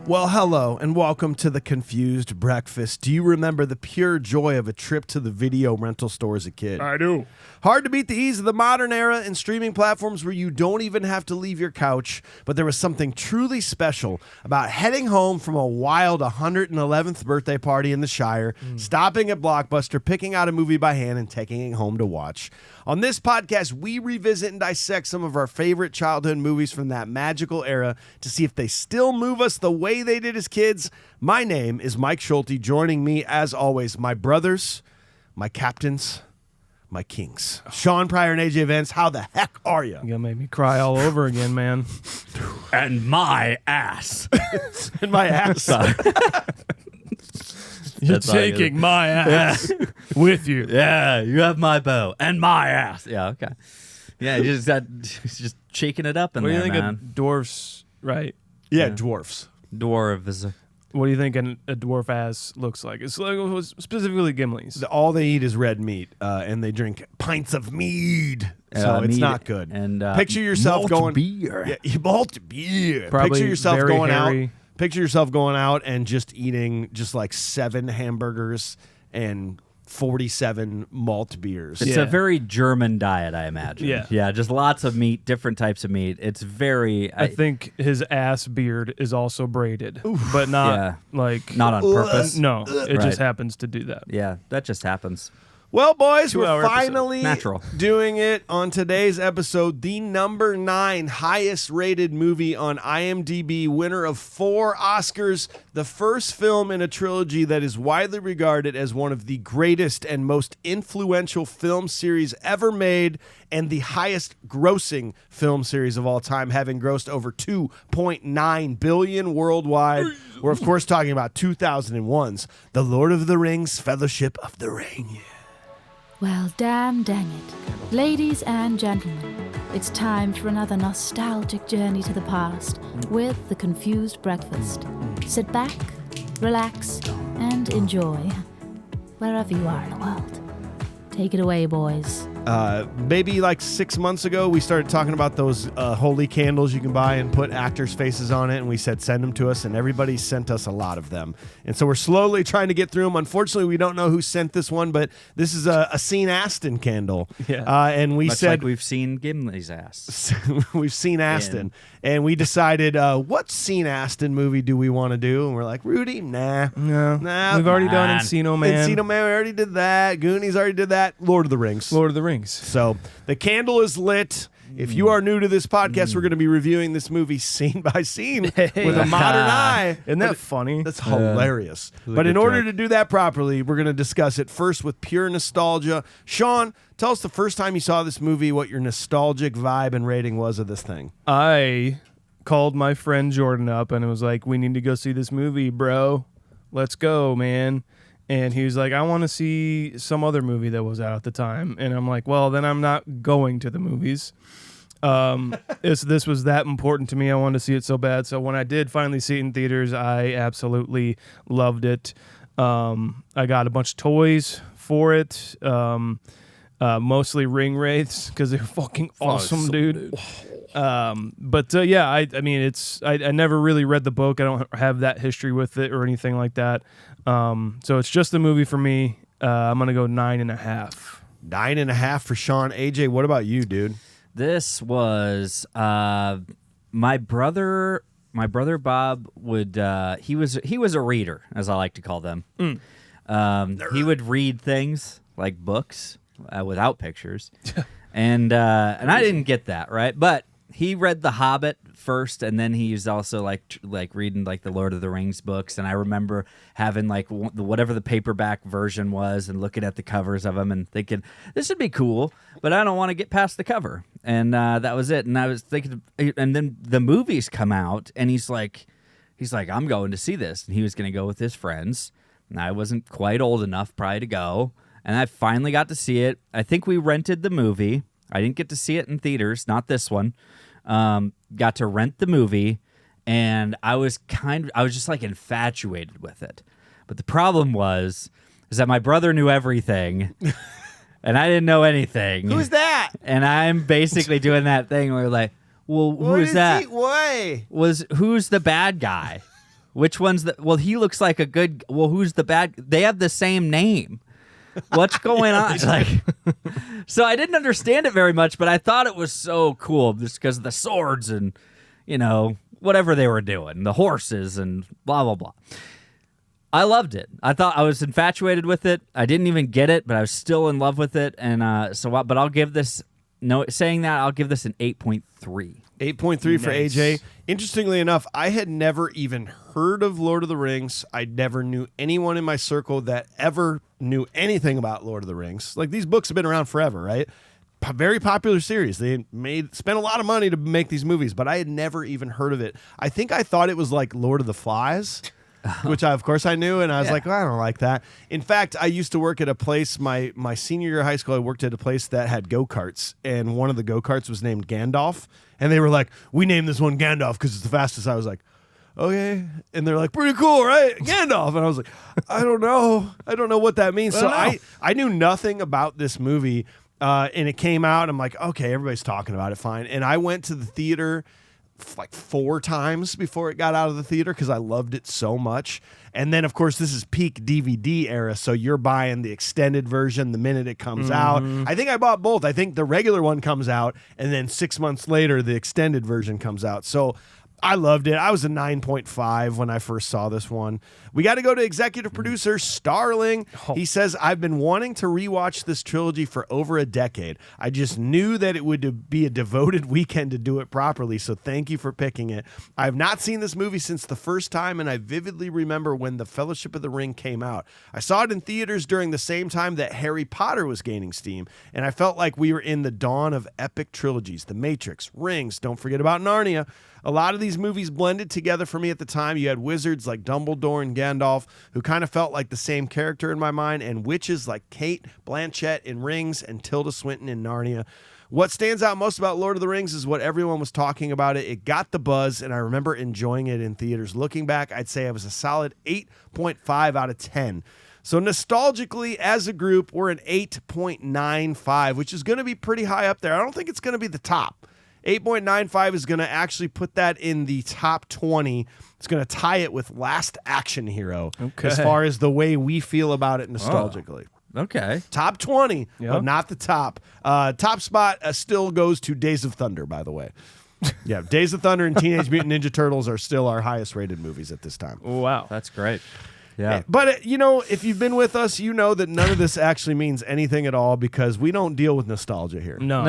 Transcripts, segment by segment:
Well, hello, and welcome to the Confused Breakfast. Do you remember the pure joy of a trip to the video rental store as a kid? I do. Hard to beat the ease of the modern era and streaming platforms where you don't even have to leave your couch, but there was something truly special about heading home from a wild 111th birthday party in the Shire, stopping at Blockbuster, picking out a movie by hand, and taking it home to watch. On this podcast, we revisit and dissect some of our favorite childhood movies from that magical era to see if they still move us the way they did as kids. My name is Mike Schulte. Joining me, as always, my brothers, my captains, my kings. Sean Pryor and AJ Vance, how the heck are you? You're going to make me cry all over again, man. And my ass. In my ass. You're taking my ass with you. Yeah, you have my bow and my ass. Yeah, okay. Yeah, you just shaking it up in What do there, you think man. of dwarfs, right? Yeah, dwarfs. Dwarves. What do you think a dwarf ass looks like? It's like specifically Gimli's. All they eat is red meat, and they drink pints of mead. So it's mead not good. And picture yourself malt going beer. Yeah, malt beer. Probably picture yourself very going hairy. out. Picture yourself going out and just eating just like 7 hamburgers and 47 malt beers. It's Yeah. a very German diet, I imagine. Yeah. Just lots of meat, different types of meat. It's very... I think his ass beard is also braided, but not like... not on purpose. No, it Right. just happens to do that. Yeah, that just happens. Well, boys, we're 2-hour episode. finally Natural. doing it on today's episode. The number 9 highest rated movie on IMDb, winner of 4 Oscars, the first film in a trilogy that is widely regarded as one of the greatest and most influential film series ever made, and the highest grossing film series of all time, having grossed over $2.9 billion worldwide. We're, of course, talking about 2001's The Lord of the Rings, Fellowship of the Ring. Well, dang it. Ladies and gentlemen, it's time for another nostalgic journey to the past with the Confused Breakfast. Sit back, relax, and enjoy wherever you are in the world. Take it away, boys. Maybe like 6 months ago, we started talking about those holy candles you can buy and put actors' faces on it, and we said send them to us, and everybody sent us a lot of them. And so we're slowly trying to get through them. Unfortunately, we don't know who sent this one, but this is a Seen Aston candle. Yeah. And we Much said like we've seen Gimli's ass. we've seen Aston, and we decided what Seen Aston movie do we want to do? And we're like, Rudy, nah. We've already done Encino Man. Encino Man, we already did that. Goonies already did that. Lord of the Rings. Lord of the Rings. So the candle is lit. If you are new to this podcast, we're going to be reviewing this movie scene by scene with a modern eye. Isn't that funny? That's hilarious. a But in good order joke. to do that properly, we're going to discuss it first with pure nostalgia. Sean, tell us the first time you saw this movie, what your nostalgic vibe and rating was of this thing. I called my friend Jordan up and it was like, we need to go see this movie, bro. Let's go, man. And he was like, I want to see some other movie that was out at the time. And I'm like, well, then I'm not going to the movies. This was that important to me. I wanted to see it so bad. So when I did finally see it in theaters, I absolutely loved it. I got a bunch of toys for it. Mostly ring wraiths because they're fucking awesome, dude. But I mean, I never really read the book. I don't have that history with it or anything like that. So it's just a movie for me. I'm gonna go 9.5. 9.5 for Sean. AJ, what about you, dude? This was my brother. My brother Bob would he was a reader, as I like to call them. He would read things like books without pictures, and I didn't get that, right. But he read The Hobbit first, and then he was also like reading like the Lord of the Rings books. And I remember having like whatever the paperback version was, and looking at the covers of them and thinking this would be cool, but I don't want to get past the cover. And that was it. And I was thinking, and then the movies come out, and he's like, I'm going to see this, and he was going to go with his friends, and I wasn't quite old enough probably to go. And I finally got to see it. I think we rented the movie. I didn't get to see it in theaters, not this one. Got to rent the movie, and I was just like infatuated with it. But the problem is that my brother knew everything, and I didn't know anything. Who's that? And I'm basically doing that thing where like, well, who is that? Why? Who's the bad guy? Which one's the? Well, he looks like a good. Well, who's the bad? They have the same name. What's going on? Like, so I didn't understand it very much, but I thought it was so cool just because of the swords and, whatever they were doing, the horses and blah, blah, blah. I loved it. I thought I was infatuated with it. I didn't even get it, but I was still in love with it. And but I'll give this, saying that, I'll give this an 8.3. 8.3 for AJ. Interestingly enough, I had never even heard of Lord of the Rings. I never knew anyone in my circle that ever knew anything about Lord of the Rings. Like, these books have been around forever, right? Very popular series. They spent a lot of money to make these movies, but I had never even heard of it. I think I thought it was like Lord of the Flies, which of course I knew, and I was like, well, I don't like that. In fact, I used to work at a place, my senior year of high school, I worked at a place that had go-karts, and one of the go-karts was named Gandalf, and they were like, we named this one Gandalf because it's the fastest. I was like, okay. And they're like, pretty cool, right? Gandalf. And I was like, I don't know what that means. So I knew nothing about this movie, and it came out, and I'm like, okay, everybody's talking about it, fine. And I went to the theater like 4 times before it got out of the theater because I loved it so much. And then, of course, this is peak DVD era, so you're buying the extended version the minute it comes out. I think I bought both. I think the regular one comes out, and then 6 months later, the extended version comes out. So I loved it. I was a 9.5 when I first saw this one. We got to go to executive producer Starling. He says, I've been wanting to rewatch this trilogy for over a decade. I just knew that it would be a devoted weekend to do it properly, so thank you for picking it. I have not seen this movie since the first time, and I vividly remember when The Fellowship of the Ring came out. I saw it in theaters during the same time that Harry Potter was gaining steam, and I felt like we were in the dawn of epic trilogies. The Matrix, Rings, don't forget about Narnia. A lot of these movies blended together for me at the time. You had wizards like Dumbledore and Gandalf, who kind of felt like the same character in my mind, and witches like Kate Blanchett in Rings and Tilda Swinton in Narnia. What stands out most about Lord of the Rings is what everyone was talking about. It got the buzz, and I remember enjoying it in theaters. Looking back, I'd say I was a solid 8.5 out of 10. So nostalgically, as a group, we're an 8.95, which is going to be pretty high up there. I don't think it's going to be the top. 8.95 is going to actually put that in the top 20. It's going to tie it with Last Action Hero as far as the way we feel about it nostalgically. Okay. Top 20, but not the top. Top spot still goes to Days of Thunder, by the way. Yeah, Days of Thunder and Teenage Mutant Ninja Turtles are still our highest rated movies at this time. Wow. That's great. Yeah. But, if you've been with us, you know that none of this actually means anything at all because we don't deal with nostalgia here. No.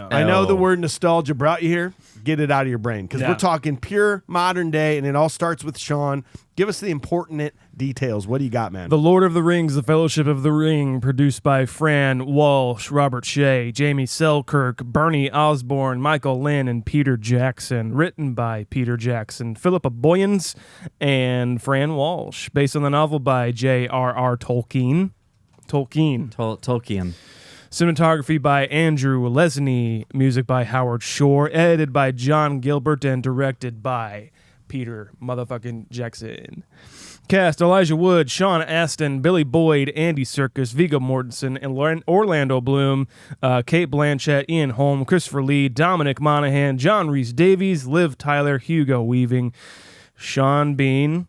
I know the word nostalgia brought you here. Get it out of your brain because we're talking pure modern day, and it all starts with Sean. Give us the important details. What do you got, man? The Lord of the Rings, The Fellowship of the Ring, produced by Fran Walsh, Robert Shea, Jamie Selkirk, Bernie Osborne, Michael Lynn, and Peter Jackson. Written by Peter Jackson, Philippa Boyens, and Fran Walsh. Based on the novel by J.R.R. Tolkien. Tolkien. Cinematography by Andrew Lesney. Music by Howard Shore. Edited by John Gilbert and directed by Peter motherfucking Jackson. Cast: Elijah Wood, Sean Astin, Billy Boyd, Andy Serkis, Viggo Mortensen, and Orlando Bloom, Kate Blanchett, Ian Holm, Christopher Lee, Dominic Monaghan, John Rhys-Davies, Liv Tyler, Hugo Weaving, Sean Bean,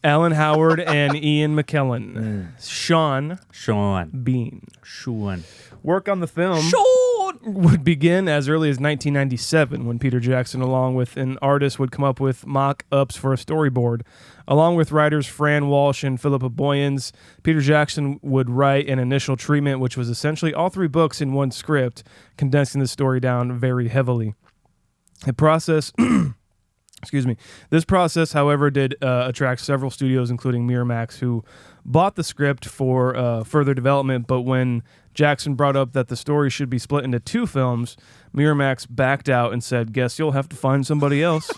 Alan Howard, and Ian McKellen. Sean Bean. Work on the film would begin as early as 1997 when Peter Jackson, along with an artist, would come up with mock-ups for a storyboard. Along with writers Fran Walsh and Philippa Boyens, Peter Jackson would write an initial treatment, which was essentially all 3 books in one script, condensing the story down very heavily. The process... This process, however, did attract several studios, including Miramax, who bought the script for further development, but when Jackson brought up that the story should be split into 2 films, Miramax backed out and said, guess you'll have to find somebody else.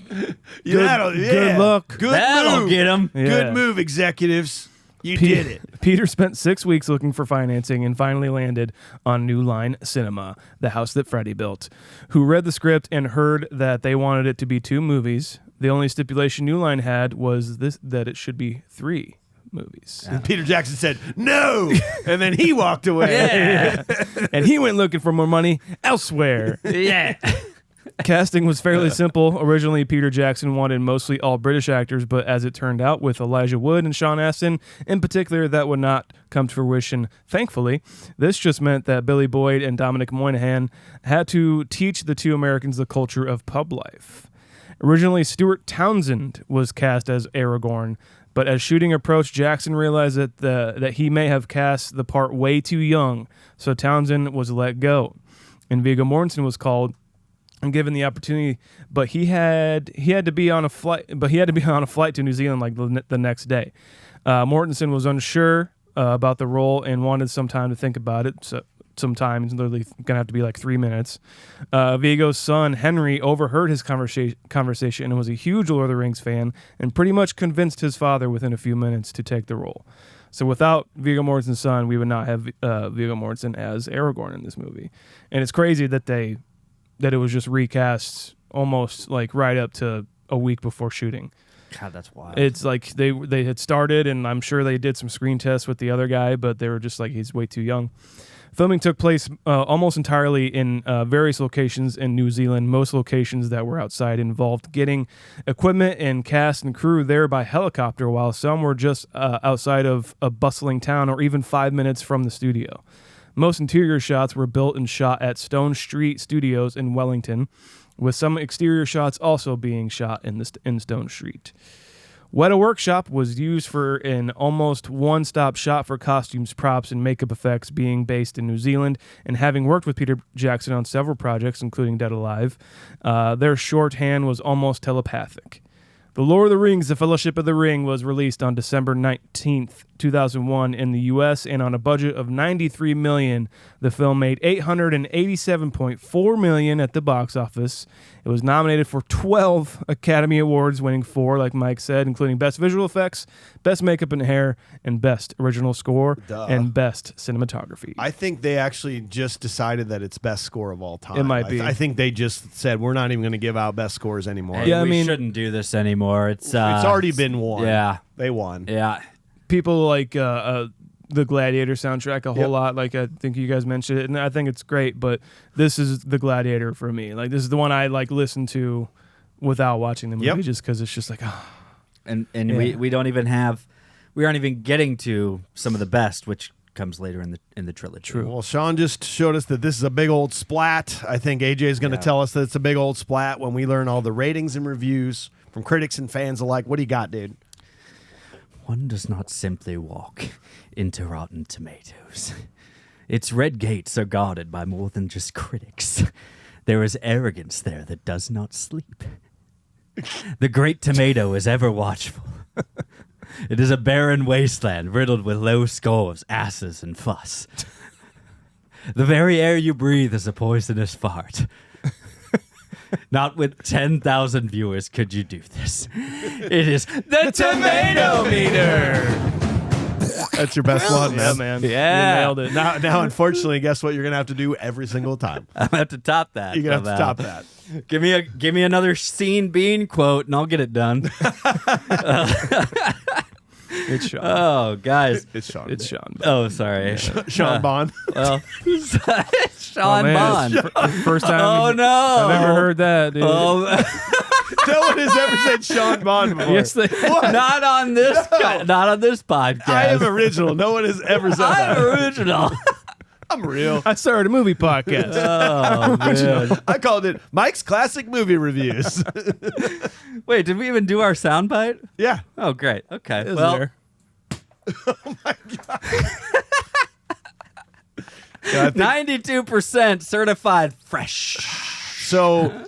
Good luck. That'll get him. Yeah. Good move, executives. You did it. Peter spent 6 weeks looking for financing and finally landed on New Line Cinema, the house that Freddie built, who read the script and heard that they wanted it to be 2 movies. The only stipulation New Line had was that it should be 3 movies. And Peter Jackson said, no! And then he walked away. Yeah. And he went looking for more money elsewhere. Yeah. Casting was fairly simple. Originally, Peter Jackson wanted mostly all British actors, but as it turned out, with Elijah Wood and Sean Astin in particular, that would not come to fruition, thankfully. This just meant that Billy Boyd and Dominic Moynihan had to teach the two Americans the culture of pub life. Originally, Stuart Townsend was cast as Aragorn, but as shooting approached, Jackson realized that he may have cast the part way too young, so Townsend was let go. And Viggo Mortensen was called and given the opportunity, but he had to be on a flight. But he had to be on a flight to New Zealand like the next day. Mortensen was unsure about the role and wanted some time to think about it. So sometimes literally gonna have to be like 3 minutes. Viggo's son Henry overheard his conversation and was a huge Lord of the Rings fan and pretty much convinced his father within a few minutes to take the role. So without Viggo Mortensen's son, we would not have Viggo Mortensen as Aragorn in this movie. And it's crazy that it was just recast almost like right up to a week before shooting. God, that's wild. It's like they had started, and I'm sure they did some screen tests with the other guy, but they were just like, he's way too young. Filming took place almost entirely in various locations in New Zealand. Most locations that were outside involved getting equipment and cast and crew there by helicopter, while some were just outside of a bustling town or even 5 minutes from the studio. Most interior shots were built and shot at Stone Street Studios in Wellington, with some exterior shots also being shot in Stone Street. Weta Workshop was used for an almost one-stop shop for costumes, props, and makeup effects, being based in New Zealand, and having worked with Peter Jackson on several projects, including Dead Alive, their shorthand was almost telepathic. The Lord of the Rings, The Fellowship of the Ring, was released on December 19th, 2001 in the U.S., and on a budget of $93 million, the film made $887.4 million at the box office. It was nominated for 12 Academy Awards, winning 4, like Mike said, including Best Visual Effects, Best Makeup and Hair, and Best Original Score, and Best Cinematography. I think they actually just decided that it's best score of all time. It might be. I think they just said, we're not even going to give out best scores anymore. Hey, Yeah, I we mean- shouldn't do this anymore. It's already been won. Yeah. They won. Yeah. People like the Gladiator soundtrack a whole lot. Like I think you guys mentioned it, and I think it's great. But this is the Gladiator for me. Like this is the one I like listen to without watching the movie, just because it's just like, And Yeah. we aren't even getting to some of the best, which comes later in the trilogy. True. Well, Sean just showed us that this is a big old splat. I think AJ is going to tell us that it's a big old splat when we learn all the ratings and reviews from critics and fans alike. What do you got, dude? One does not simply walk into Rotten Tomatoes. Its red gates are guarded by more than just critics. There is arrogance there that does not sleep. The great tomato is ever watchful. It is a barren wasteland riddled with low scores, asses, and fuss. The very air you breathe is a poisonous fart. Not with 10,000 viewers could you do this. It is the Tomato Meter. That's your best one, yeah, man. man, Yeah. you nailed it. Now, unfortunately, guess what? You're going to have to do every single time. I'm gonna have to top that. You're going to have to somehow. top that. Give me another Scene Bean quote, and I'll get it done. It's Sean. Oh, guys. It's Sean. It's Sean. Oh, sorry. Sean Bond. Well, Sean man. Bond. First time Oh no! I've ever heard that, dude. Oh, No one has ever said Sean Bond before. Yes, they. not on this. Not on this podcast. I am original. No one has ever said I'm that. original. I'm real. I started a movie podcast. Oh man! I called it Mike's Classic Movie Reviews. Wait, did we even do our soundbite? Yeah. Oh, great. Okay. It was Well, there. Yeah, I think- 92% certified fresh. So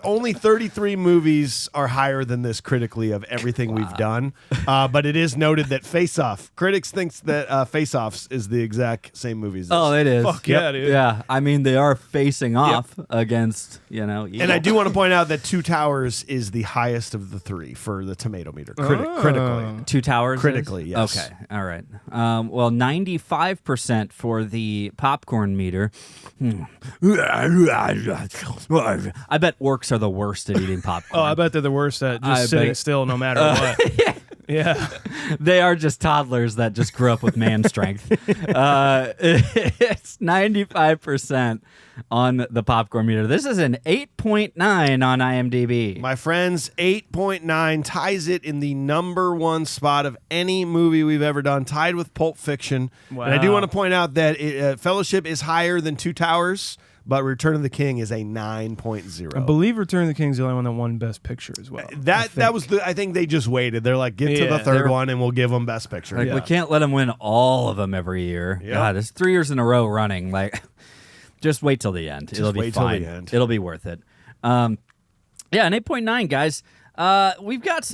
only 33 movies are higher than this critically of everything we've done. But it is noted that Face Off, critics thinks that Face Offs is the exact same movie as this. Oh, it is. Fuck yeah, dude. Yeah, I mean they are facing off against And I evil. do want to point out that Two Towers is the highest of the three for the tomato meter. Critically. Two Towers. Critically, is? yes. Okay, all right. Well, 95% for the popcorn meter. I bet orcs are the worst at eating popcorn. Oh, I bet they're the worst at I just sitting bet- still no matter what. Yeah. They are just toddlers that just grew up with man strength. It's 95% on the popcorn meter. This is an 8.9 on IMDb. My friends, 8.9 ties it in the #1 spot of any movie we've ever done, tied with Pulp Fiction. Wow. And I do want to point out that Fellowship is higher than Two Towers, but Return of the King is a 9.0. I believe Return of the King is the only one that won Best Picture as well. That was I think they just waited. They're like, get to the third one and we'll give them Best Picture. Like, we can't let them win all of them every year. Yep. God, it's 3 years in a row running. Like, just wait till the end. It'll be wait till fine. the end. It'll be worth it. Yeah, an 8.9, guys. We've got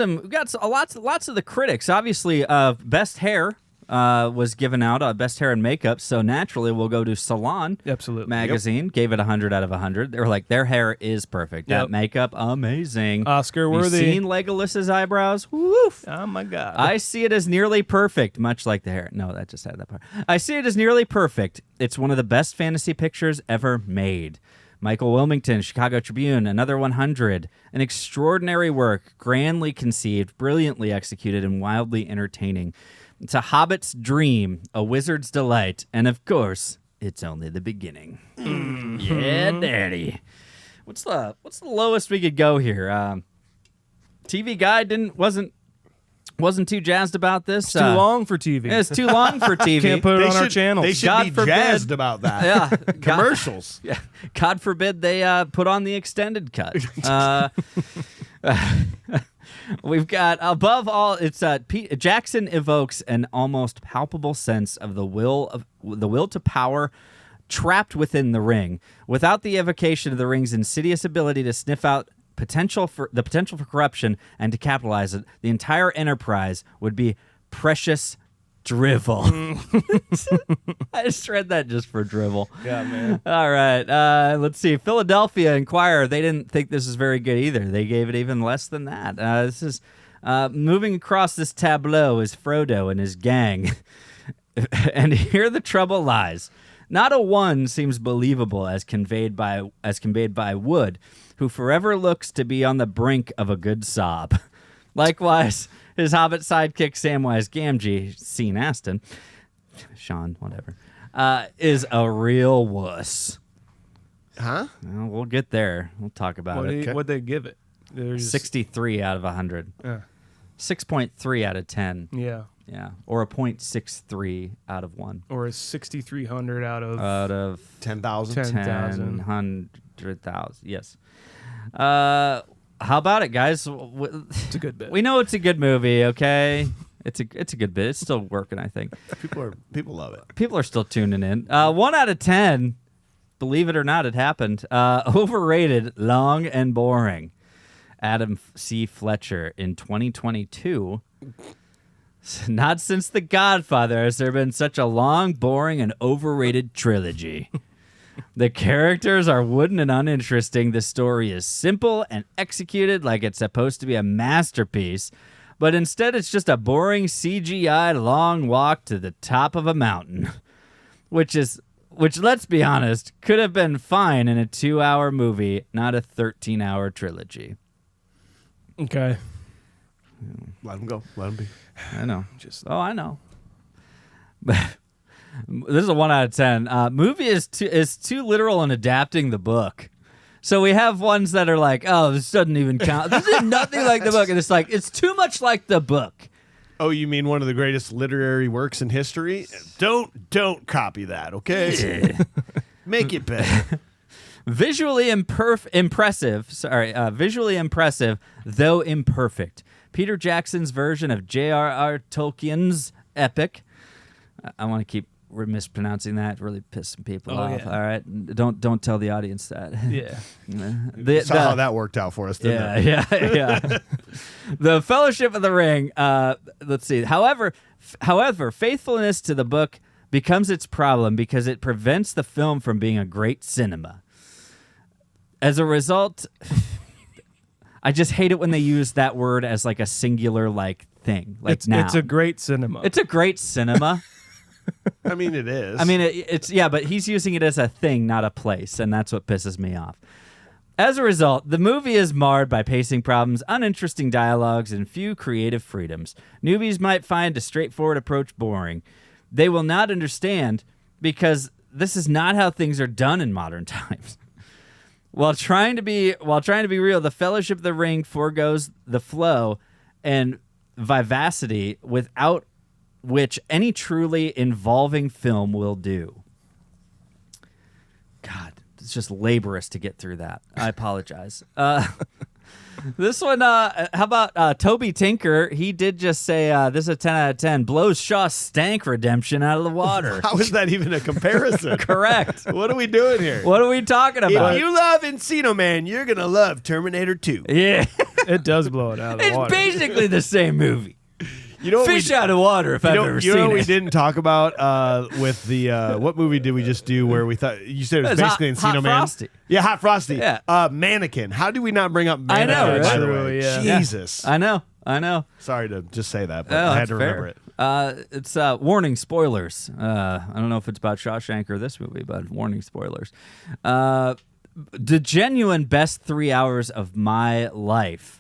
lots of the critics. Obviously, Best Hair was given out, Best Hair and Makeup. So naturally, we'll go to Salon Absolutely. magazine. Gave it 100 out of 100. They were like, their hair is perfect. Yep. That makeup, amazing. Oscar You worthy. seen Legolas's eyebrows? Woof. Oh my God. I see it as nearly perfect, much like the hair. No, that just had that part. I see it as nearly perfect. It's one of the best fantasy pictures ever made. Michael Wilmington, Chicago Tribune, another 100. An extraordinary work, grandly conceived, brilliantly executed, and wildly entertaining. It's a hobbit's dream, a wizard's delight, and of course, it's only the beginning. Yeah, daddy. What's the lowest we could go here? TV Guide wasn't too jazzed about this. It's too long for TV. Yeah, it's too long for TV. Can't put it on our channels. They should God be forbid. jazzed about that. Yeah, Commercials. Yeah. God forbid they put on the extended cut. We've got, above all, it's Jackson evokes an almost palpable sense of the will to power trapped within the ring. Without the evocation of the ring's insidious ability to sniff out potential for corruption and to capitalize it, the entire enterprise would be precious drivel. I just read that just for drivel. Yeah, man. All right. Let's see. Philadelphia Inquirer. They didn't think this was very good either. They gave it even less than that. This is moving across this tableau is Frodo and his gang. And here the trouble lies. Not a one seems believable as conveyed by Wood, who forever looks to be on the brink of a good sob. Likewise, his Hobbit sidekick Samwise Gamgee, Sean, whatever, is a real wuss. Huh? Well, we'll get there. We'll talk about it. What'd they give it? There's 63 out of 100. 6.3 out of 10. Yeah. Yeah. Or a 0.63 out of 1. Or a 6,300 out of 10,000. 10,000. 100,000. Yes. How about it, guys? It's a good bit. We know it's a good movie, okay? It's a good bit. It's still working, I think. People love it. People are still tuning in. 1 out of 10. Believe it or not, it happened. Overrated, long and boring. Adam C. Fletcher in 2022. Not since The Godfather has there been such a long, boring, and overrated trilogy. The characters are wooden and uninteresting. The story is simple and executed like it's supposed to be a masterpiece, but instead it's just a boring CGI long walk to the top of a mountain, which, let's be honest, could have been fine in a 2-hour movie, not a 13-hour trilogy. Okay. Let them go. Let them be. I know. I know. This is a 1 out of 10. Movie is too literal in adapting the book. So we have ones that are like, oh, this doesn't even count. This is nothing like the book. And it's like, it's too much like the book. Oh, you mean one of the greatest literary works in history? Don't copy that, okay? Make it better. Visually impressive, though imperfect. Peter Jackson's version of J.R.R. Tolkien's epic. I want to keep mispronouncing that. Really piss some people off. Yeah. All right, don't tell the audience that. Yeah. Saw how that worked out for us, didn't it? Yeah. The Fellowship of the Ring. Let's see. However, faithfulness to the book becomes its problem because it prevents the film from being a great cinema. As a result, I just hate it when they use that word as like a singular thing. It's a great cinema. It's a great cinema. I mean, it is. I mean, it's but he's using it as a thing, not a place, and that's what pisses me off. As a result, the movie is marred by pacing problems, uninteresting dialogues, and few creative freedoms. Newbies might find a straightforward approach boring. They will not understand because this is not how things are done in modern times. While trying to be real, the Fellowship of the Ring forgoes the flow and vivacity without which any truly involving film will do. God, it's just laborious to get through that. I apologize. This one, how about Toby Tinker? He did just say, this is a 10 out of 10. Blows Shaw Stank Redemption out of the water. How is that even a comparison? Correct. What are we doing here? What are we talking about? If you love Encino Man, you're going to love Terminator 2. Yeah. It does blow it out of the It's water. basically the same movie. You know what Fish out of water if I've ever you know seen what we it. didn't talk about with the what movie did we just do where we thought you said it was It was basically Hot Encino Man? Frosty. Yeah, Hot Frosty. Yeah. Mannequin. How do we not bring up I Mannequin? know, right? By the True, way, yeah. Jesus. I know. Sorry to just say that, but Oh, I had that's to remember it. fair. It's warning spoilers. I don't know if it's about Shawshank or this movie, but warning spoilers. The genuine best 3 hours of my life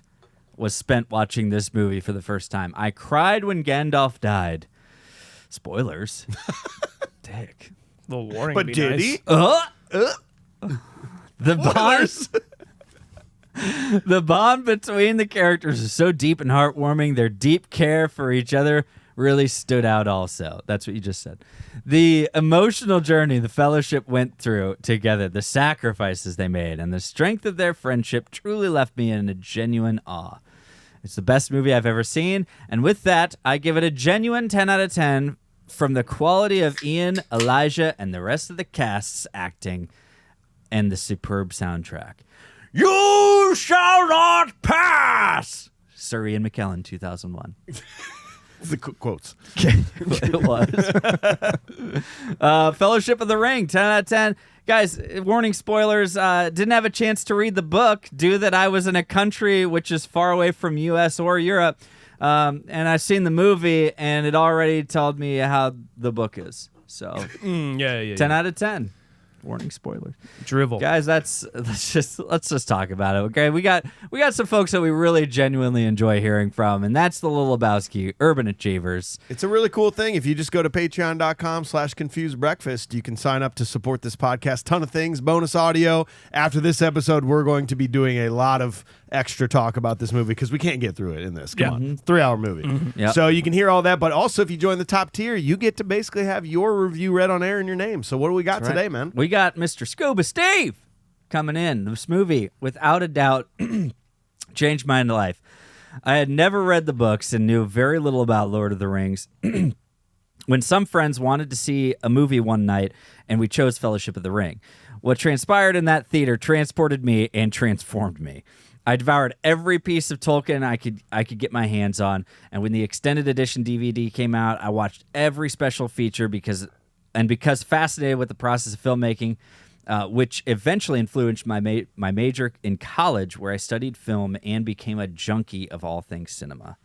was spent watching this movie for the first time. I cried when Gandalf died. Spoilers. Dick. little warning. But would be did nice. he? The bond, the bond between the characters is so deep and heartwarming. Their deep care for each other really stood out also. That's what you just said. The emotional journey the Fellowship went through together, the sacrifices they made, and the strength of their friendship truly left me in a genuine awe. It's the best movie I've ever seen, and with that, I give it a genuine 10 out of 10 from the quality of Ian, Elijah, and the rest of the cast's acting and the superb soundtrack. You shall not pass! Sir Ian McKellen, 2001. The quotes. It was. Fellowship of the Ring, 10 out of 10. Guys, warning spoilers, didn't have a chance to read the book due that I was in a country which is far away from U.S. or Europe. And I've seen the movie, and it already told me how the book is. So, Yeah. 10 out of 10. Warning spoilers. Drivel. Guys, let's just talk about it. Okay, we got some folks that we really genuinely enjoy hearing from, and that's the Little Lebowski Urban Achievers. It's a really cool thing. If you just go to patreon.com/confusedbreakfast, you can sign up to support this podcast. Ton of things, bonus audio. After this episode, we're going to be doing a lot of extra talk about this movie because we can't get through it in this. Come on. 3-hour movie. Yep. So you can hear all that, but also if you join the top tier, you get to basically have your review read on air in your name. So what do we got today, man? We got Mr. Scuba Steve coming in. This movie, without a doubt, changed my life. I had never read the books and knew very little about Lord of the Rings. When some friends wanted to see a movie one night, and we chose Fellowship of the Ring. What transpired in that theater transported me and transformed me. I devoured every piece of Tolkien I could get my hands on, and when the extended edition DVD came out, I watched every special feature because fascinated with the process of filmmaking, which eventually influenced my major in college, where I studied film and became a junkie of all things cinema.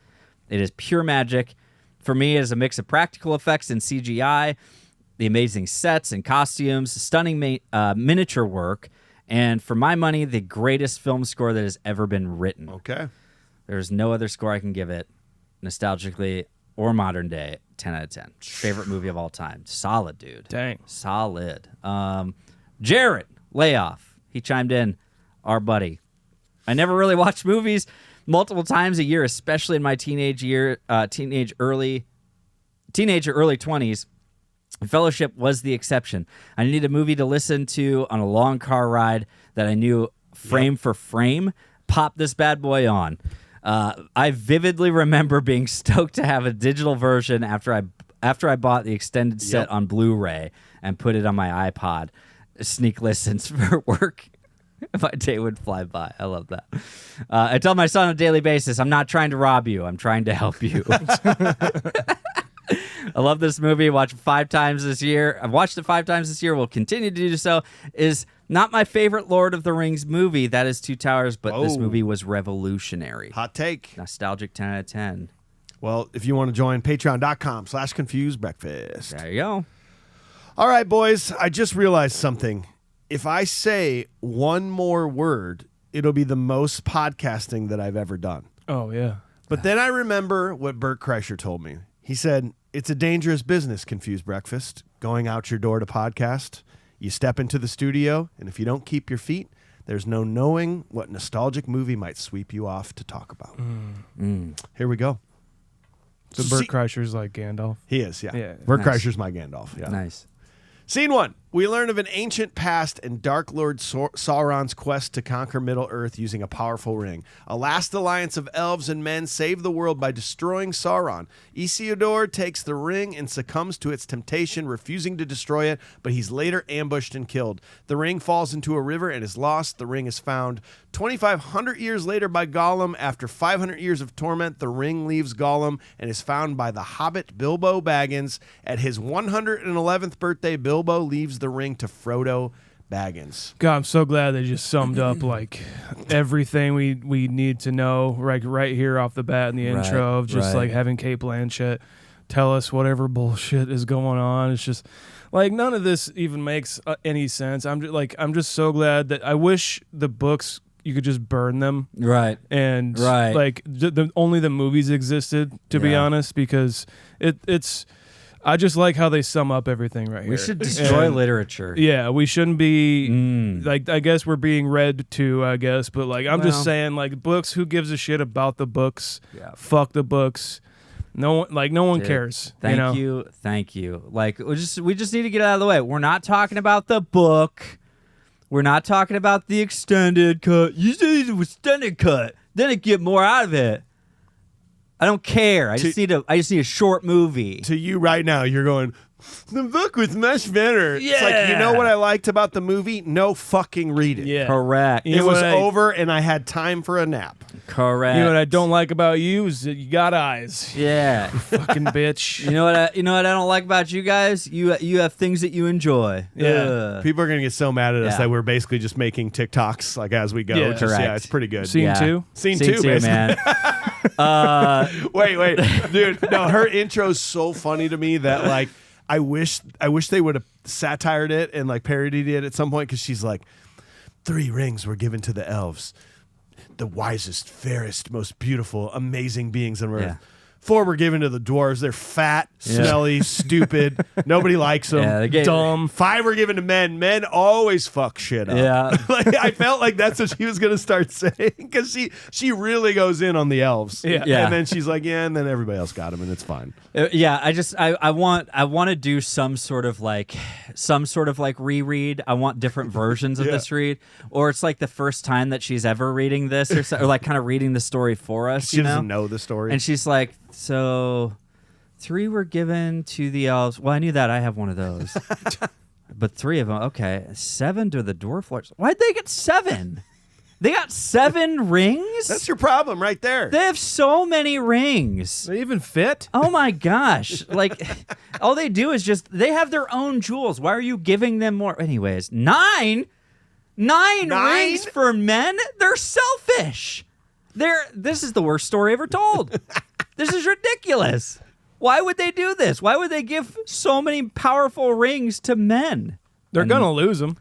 It is pure magic. For me, it is a mix of practical effects and CGI, the amazing sets and costumes, stunning miniature work, and for my money, the greatest film score that has ever been written. Okay. There's no other score I can give it, nostalgically or modern day. 10 out of 10. Favorite movie of all time. Solid, dude. Dang. Solid. Jarrett, Layoff. He chimed in, our buddy. I never really watched movies multiple times a year, especially in my teenager early 20s. Fellowship was the exception. I needed a movie to listen to on a long car ride that I knew frame for frame. Pop this bad boy on. I vividly remember being stoked to have a digital version after I bought the extended set on Blu-ray and put it on my iPod. Sneak listens for work. My day would fly by. I love that. I tell my son on a daily basis, I'm not trying to rob you. I'm trying to help you. I love this movie. Watched it 5 times this year. I've watched it 5 times this year. Will continue to do so. Is not my favorite Lord of the Rings movie. That is Two Towers, but this movie was revolutionary. Hot take. Nostalgic 10 out of 10. Well, if you want to join, patreon.com/confusedbreakfast. There you go. All right, boys. I just realized something. if I say one more word, it'll be the most podcasting that I've ever done. Oh, yeah. But then I remember what Bert Kreischer told me. He said, it's a dangerous business, Confused Breakfast, going out your door to podcast. You step into the studio, and if you don't keep your feet, there's no knowing what nostalgic movie might sweep you off to talk about. Here we go. So Bert Kreischer's like Gandalf. He is, yeah. Yeah. Bert Nice. Kreischer's my Gandalf. Yeah. Nice. Scene 1. We learn of an ancient past and Dark Lord Sauron's quest to conquer Middle-earth using a powerful ring. A last alliance of elves and men save the world by destroying Sauron. Isildur takes the ring and succumbs to its temptation, refusing to destroy it, but he's later ambushed and killed. The ring falls into a river and is lost. The ring is found 2,500 years later by Gollum. After 500 years of torment, the ring leaves Gollum and is found by the hobbit Bilbo Baggins. At his 111th birthday, Bilbo leaves the ring to Frodo Baggins. God, I'm so glad they just summed up like everything we need to know right here off the bat in the Right, intro of just right. like having Cate Blanchett tell us whatever bullshit is going on. It's just like none of this even makes any sense. I'm just so glad that I wish the books you could just burn them Right. and Right. like only the movies existed to be Yeah. honest because it's I just like how they sum up everything right here. We should destroy And- literature. Yeah, we shouldn't be Mm. like. I guess we're being read to. I guess, but like, I'm Well. just saying, like, books. Who gives a shit about the books? Yeah. Fuck the books. No one Dude, cares. Thank you. Thank you. Like we just need to get out of the way. We're not talking about the book. We're not talking about the extended cut. You say the extended cut, then it get more out of it. I don't care. I just need a short movie. To you right now, you're going, the book was much better. It's like, you Yeah. know what I liked about the movie? No fucking read it. Yeah. Correct. You It know was what I- over and I had time for a nap. Correct. You know what I don't like about you is that you got eyes. Yeah. Fucking bitch. You know what I don't like about you guys? You have things that you enjoy. Yeah. Ugh. People are going to get so mad at us Yeah. that we're basically just making TikToks like as we go. Yeah. Just, Correct. yeah, it's pretty good. Scene Yeah. 2. Scene two, basically. man. Wait, dude. No, her intro's so funny to me that like I wish they would have satired it and like parodied it at some point because she's like, 3 rings were given to the elves, the wisest, fairest, most beautiful, amazing beings on earth. Yeah. 4 were given to the dwarves. They're fat, smelly, stupid. Nobody likes them. Yeah, they gave- Dumb. 5 were given to men. Men always fuck shit up. Yeah. Like I felt like that's what she was gonna start saying because she really goes in on the elves. Yeah. Yeah. And then she's like, yeah, and then everybody else got him, and it's fine. Yeah, I want to do some sort of like reread. I want different versions of Yeah. this read, or it's like the first time that she's ever reading this, or like kind of reading the story for us. She you doesn't know? know the story. And she's like, so 3 were given to the elves. Well, I knew that. I have one of those. But 3 of them, okay. 7 to the dwarf lords. Why'd they get 7? They got 7 rings? That's your problem right there. They have so many rings. They even fit. Oh my gosh. Like, all they do is they have their own jewels. Why are you giving them more? Anyways, 9 rings for men? They're selfish. This is the worst story ever told. This is ridiculous. Why would they do this? Why would they give so many powerful rings to men? They're gonna lose them.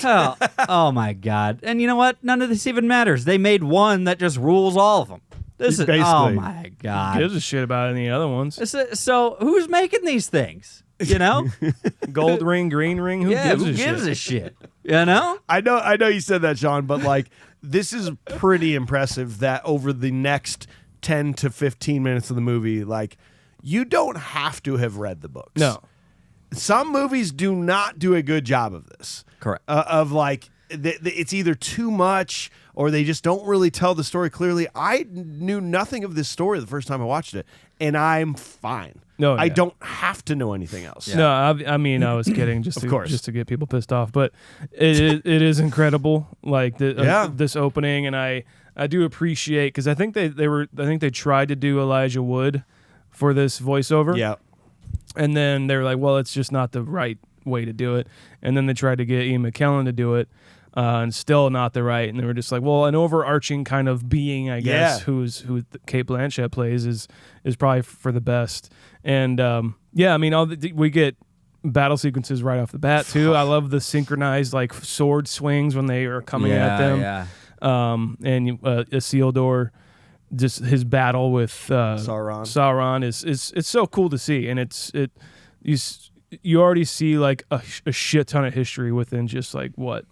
Oh my God. And you know what? None of this even matters. They made one that just rules all of them. This is, Basically. oh my God. Gives a shit about any other ones. So who's making these things? You know? Gold ring, green ring. Who Yeah, gives who a gives shit? a shit? You know? I know you said that, Sean, but like this is pretty impressive that over the next 10 to 15 minutes of the movie, like you don't have to have read the books. No. Some movies do not do a good job of this. Correct. Of like, it's either too much or they just don't really tell the story clearly. I knew nothing of this story the first time I watched it, and I'm fine. No, I yeah. don't have to know anything else. No, I mean I was kidding, just Of course. just to get people pissed off. But it is incredible, like Yeah. this opening, and I do appreciate because I think they tried to do Elijah Wood for this voiceover, Yeah. and then they were like, well, it's just not the right way to do it, and then they tried to get Ian McKellen to do it. And still not the right, and they were just like, well, an overarching kind of being, I guess, Yeah. who Cate Blanchett plays is probably for the best. And yeah, I mean, we get battle sequences right off the bat too. I love the synchronized like sword swings when they are coming at them. Yeah. And Isildur, just his battle with Sauron is it's so cool to see, and you already see like a shit ton of history within just like what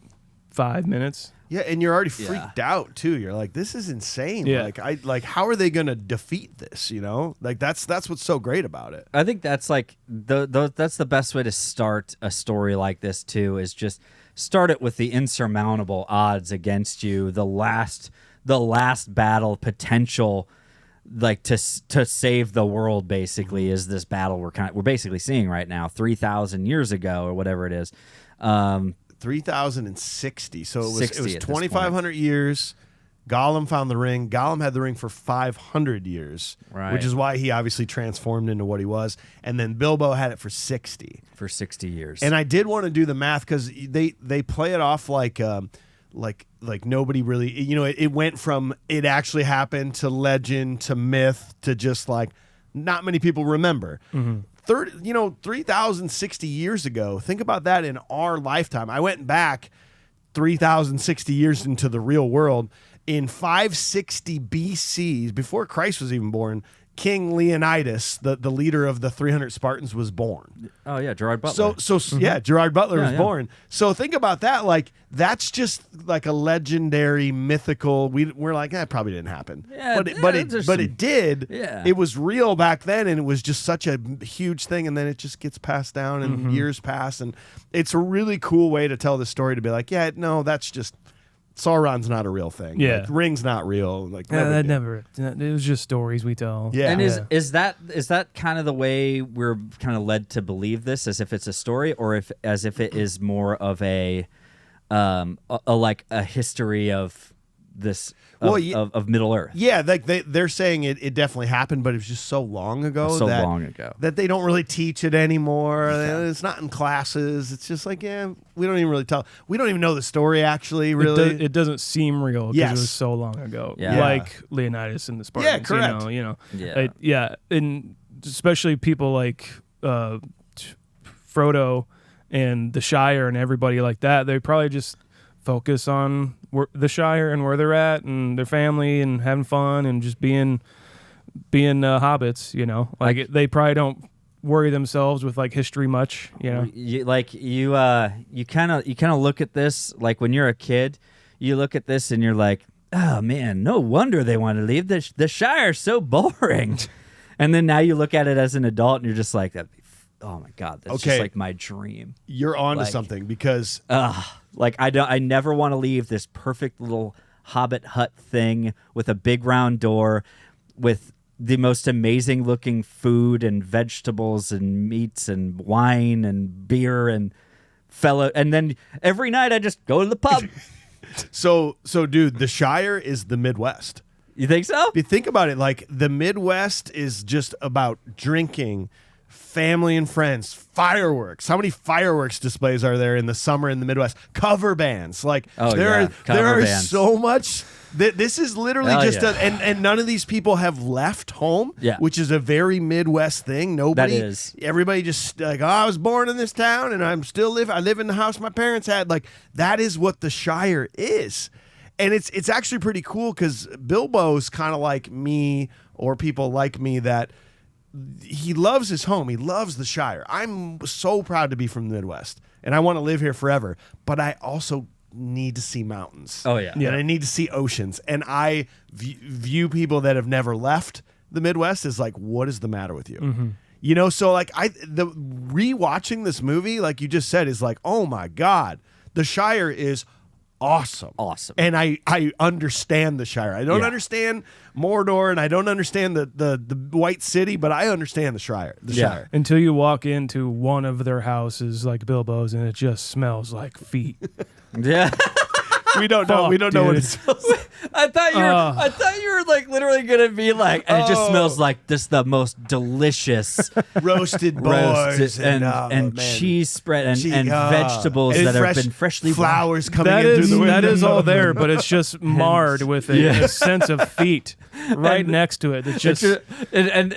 5 minutes. Yeah, and you're already freaked out too. You're like, this is insane. Yeah. Like how are they gonna defeat this? You know, like that's what's so great about it. I think that's like that's the best way to start a story like this too. Is just start it with the insurmountable odds against you. The last battle potential, like to save the world. Basically, is this battle we're basically seeing right now, 3,000 years ago or whatever it is. 3,060. So it was 60 2,500 years. Gollum found the ring. Gollum had the ring for 500 years, right? Which is why he obviously transformed into what he was. And then Bilbo had it for 60. For 60 years. And I did want to do the math because they play it off like nobody really, you know, it went from it actually happened to legend to myth to just like not many people remember. 3,060 years ago. Think about that in our lifetime. I went back 3,060 years into the real world. In 560 BC, before Christ was even born, King Leonidas, the leader of the 300 Spartans, was born. Oh yeah, Gerard Butler. Yeah, Gerard Butler was yeah. born. So think about that. Like that's just like a legendary mythical. We're like, probably didn't happen. Yeah, but it did. Yeah. It was real back then, and it was just such a huge thing. And then it just gets passed down, and years pass, and it's a really cool way to tell the story. To be like, that's just. Sauron's not a real thing. Yeah. Like, Ring's not real. Like It was just stories we tell. Yeah. And is that kind of the way we're kind of led to believe this, as if it's a story, or as if it is more of a history of this of Middle Earth? Yeah, like they're saying it definitely happened, but it was just so long ago that they don't really teach it anymore. Okay. It's not in classes. It's just like, we don't even really tell. We don't even know the story actually. Really, it doesn't seem real because it was so long ago. Yeah. Like Leonidas and the Spartans. Yeah, correct. You know. Yeah. And especially people like Frodo and the Shire and everybody like that. They probably just focus on the Shire and where they're at and their family and having fun and just being hobbits, you know. Like they probably don't worry themselves with like history much, you know. You kind of look at this like when you're a kid, you look at this and you're like, oh man, no wonder they want to leave. The Shire's so boring. And then now you look at it as an adult and you're just like, oh my God, that's just like my dream. You're onto something because like I never want to leave this perfect little hobbit hut thing with a big round door with the most amazing looking food and vegetables and meats and wine and beer and and then every night I just go to the pub. So dude, the Shire is the Midwest. You think so? If you think about it, like the Midwest is just about drinking, family and friends, fireworks. How many fireworks displays are there in the summer in the Midwest? Cover bands. Like there are so much. This is literally and none of these people have left home, which is a very Midwest thing. Nobody. That is. Everybody just like, I was born in this town and I'm still I live in the house my parents had. Like that is what the Shire is. And it's actually pretty cool because Bilbo's kind of like me or people like me that he loves his home. He loves the Shire. I'm so proud to be from the Midwest and I want to live here forever. But I also need to see mountains. Oh, yeah. And I need to see oceans. And I view people that have never left the Midwest as like, what is the matter with you? Mm-hmm. You know, so like the rewatching this movie, like you just said, is like, oh my God, the Shire is awesome. And I understand the Shire. I don't understand Mordor and I don't understand the White City, but I understand the Shire. Shire. Until you walk into one of their houses like Bilbo's and it just smells like feet. Yeah. We don't know. We don't know what dude. it smells like. I thought you were like literally gonna be like, and it just smells like this the most delicious Roasted boars and cheese spread and vegetables and that fresh have been freshly flowers coming That in is through the window. that is all there, but it's just marred with a sense of feet right next to it. It's just and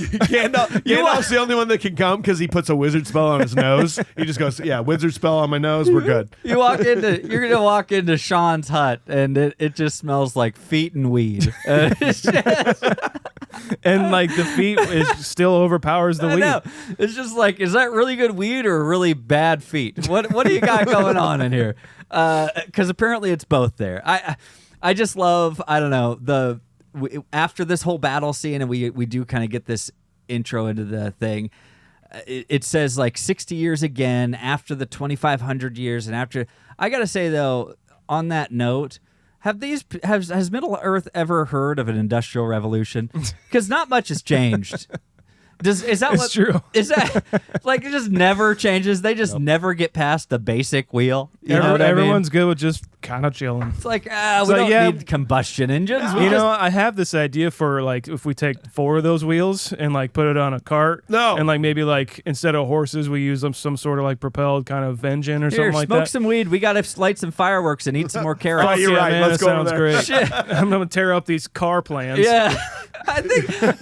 Gandalf's the only one that can come because he puts a wizard spell on his nose. He just goes, yeah, wizard spell on my nose. We're good. you're gonna walk into Sean's hut and it just smells like feet and weed. and like the feet is still overpowers the I weed. know. It's just like, is that really good weed or really bad feet? What do you got going on in here? Because apparently it's both there. I just love, I don't know, after this whole battle scene, and we do kind of get this intro into the thing. It says like 60 years again after the 2,500 years, and after. I gotta say though, on that note, has Middle Earth ever heard of an industrial revolution? Because not much has changed. Is that It's true. Is that like it just never changes? They just never get past the basic wheel. You know what I mean? Everyone's good with just kind of chilling. It's like we don't need combustion engines. We You just- know, I have this idea for like if we take 4 of those wheels and like put it on a cart. No. And like maybe like instead of horses, we use some sort of like propelled kind of engine or Here, something like smoke that. some weed. We got to light some fireworks and eat some more carrots. Oh, you're right. Man, Let's that go over sounds there. great. I'm gonna tear up these car plans. Yeah, I think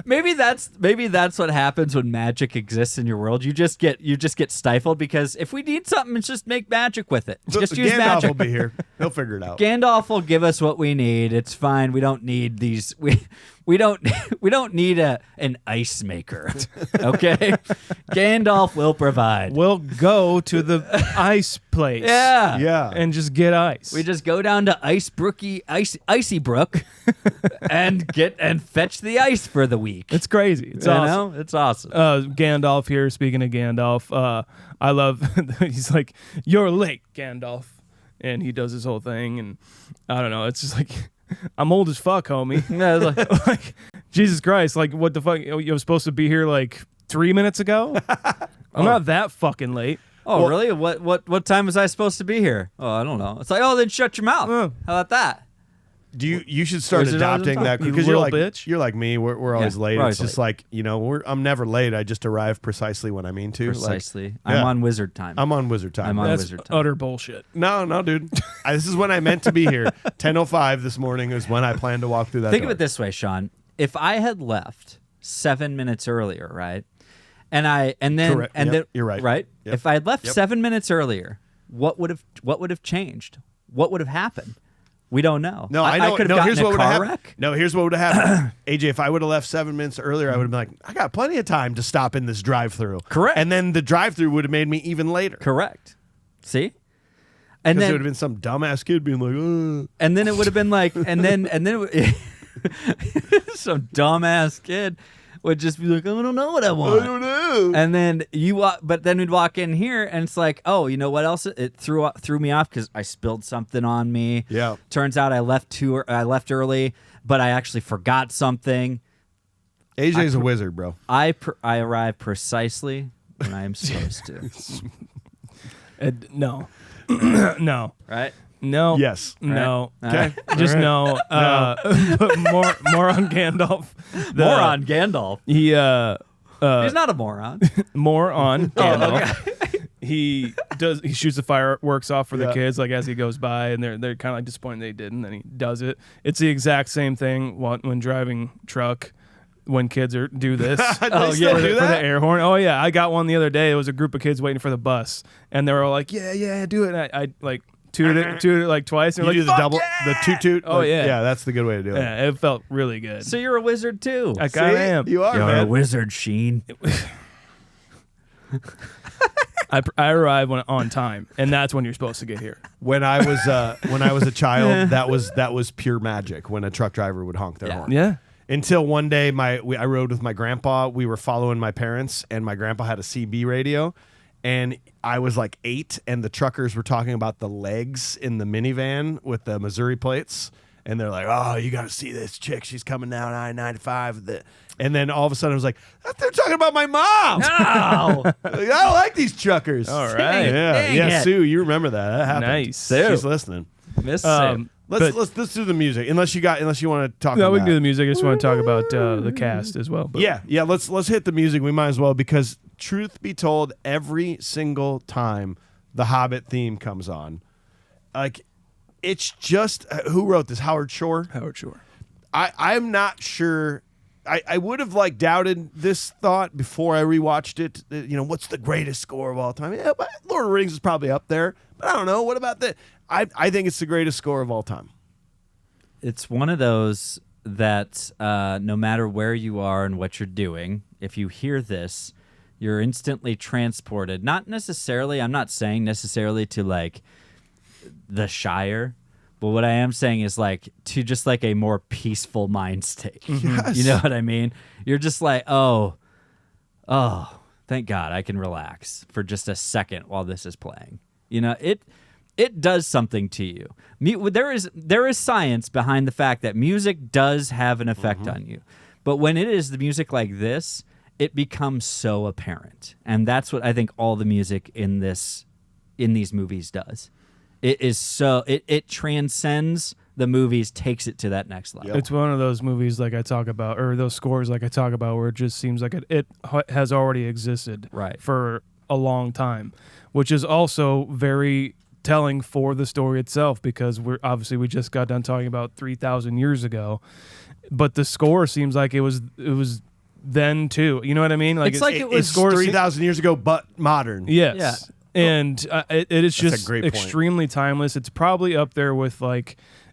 maybe that's what happens when magic exists in your world. You just get stifled because if we need something, it's just make magic with it. Just use Gandalf magic. will be here. He'll figure it out. Gandalf will give us what we need. It's fine. We don't need these. We don't need an ice maker. Okay, Gandalf will provide. We'll go to the ice place. Yeah. Yeah. And just get ice. We just go down to Icy Brook and fetch the ice for the week. It's crazy. It's you awesome. know? It's awesome. Gandalf here. Speaking of Gandalf, I love. He's like, "You're late, Gandalf," and he does his whole thing, and I don't know. It's just like, I'm old as fuck, homie. Yeah, it's like- Like, Jesus Christ! Like, what the fuck? You were supposed to be here like 3 minutes ago. I'm not that fucking late. oh, really? What time was I supposed to be here? Oh, I don't know. It's like, oh, then shut your mouth. Oh. How about that? You should start Wizard of adopting the that Time. because You you're little like bitch. you're like me. We're always late. we're It's always just late. like I'm never late. I just arrive precisely when I mean to. Precisely. Like, yeah. I'm on wizard time. I'm on wizard time. I'm on That's wizard time. utter bullshit. No, dude. This is when I meant to be here. 10:05 this morning is when I planned to walk through that Think door. of it this way, Sean. If I had left 7 minutes earlier, right? Correct. Yep, you're right. Right? Yep. If I had left Yep. 7 minutes earlier, what would have changed? What would have happened? We don't know. No, I know. could have No, gotten here's a what would car have wreck. happened. No, here's what would have happened. AJ, if I would have left 7 minutes earlier, I would have been like, I got plenty of time to stop in this drive-through. Correct. And then the drive-through would have made me even later. Correct. See? And Because then it would have been some dumbass kid being like, and then it would have been like, and then some dumbass kid would just be like, I don't know what I want. I don't know. And then but then we'd walk in here, and it's like, oh, you know what else? It threw me off because I spilled something on me. Yeah. Turns out I left early, but I actually forgot something. AJ's a wizard, bro. I arrive precisely when I am supposed to. No, no, Right? no. Yes. No. Okay. Just no. But more on Gandalf. Moron Gandalf. He He's not a moron. more on Gandalf. okay. He shoots the fireworks off for the Yeah. kids like as he goes by, and they're kind of like disappointed they didn't. Then he does it. It's the exact same thing when driving truck. When kids do this, They still do for the that? air horn. Oh yeah, I got one the other day. It was a group of kids waiting for the bus, and they were all like, "Yeah, do it." And I like tooted it like twice. And You they're do like, the "Fuck double, yeah!" the toot. Oh, yeah. Yeah, that's the good way to do it. Yeah, it felt really good. So you're a wizard too. I kind of See? am. You are, You're a man. wizard, Sheen. I arrive on time, and that's when you're supposed to get here. When I was a child, that was pure magic when a truck driver would honk their Yeah. horn. Yeah. Until one day, I rode with my grandpa. We were following my parents, and my grandpa had a CB radio, and I was like 8, and the truckers were talking about the legs in the minivan with the Missouri plates, and they're like, "Oh, you got to see this chick. She's coming down I-95." And then all of a sudden, I was like, "They're talking about my mom." No. I don't like these truckers. All right. Dang Yeah, it. Sue, you remember that? That happened. Nice. She's listening. Miss Let's do the music. Unless you want to talk. No, about we can do that. the music. I just want to talk about the cast as well. But Yeah. Let's hit the music. We might as well, because truth be told, every single time the Hobbit theme comes on, like, it's just who wrote this? Howard Shore. Howard Shore. I'm not sure. I would have doubted this thought before I rewatched it. What's the greatest score of all time? Yeah, but Lord of the Rings is probably up there. But I don't know. What about that? I think it's the greatest score of all time. It's one of those that no matter where you are and what you're doing, if you hear this, you're instantly transported. Not necessarily, I'm not saying necessarily to the Shire, but what I am saying is to just a more peaceful mind state. Yes. You know what I mean? You're just oh, thank God I can relax for just a second while this is playing. It does something to you. There is science behind the fact that music does have an effect on you. But when it is the music like this, it becomes so apparent. And that's what I think all the music in these movies does. It is so it transcends the movies, takes it to that next level. It's one of those movies I talk about, or those scores I talk about, where it just seems like it has already existed for a long time, which is also very telling for the story itself, because we just got done talking about 3,000 years ago, but the score seems like it was then too. You know what I mean? It's 3,000 years ago, but modern. Yes. Yeah. And it is just a great point. extremely timeless. It's probably up there with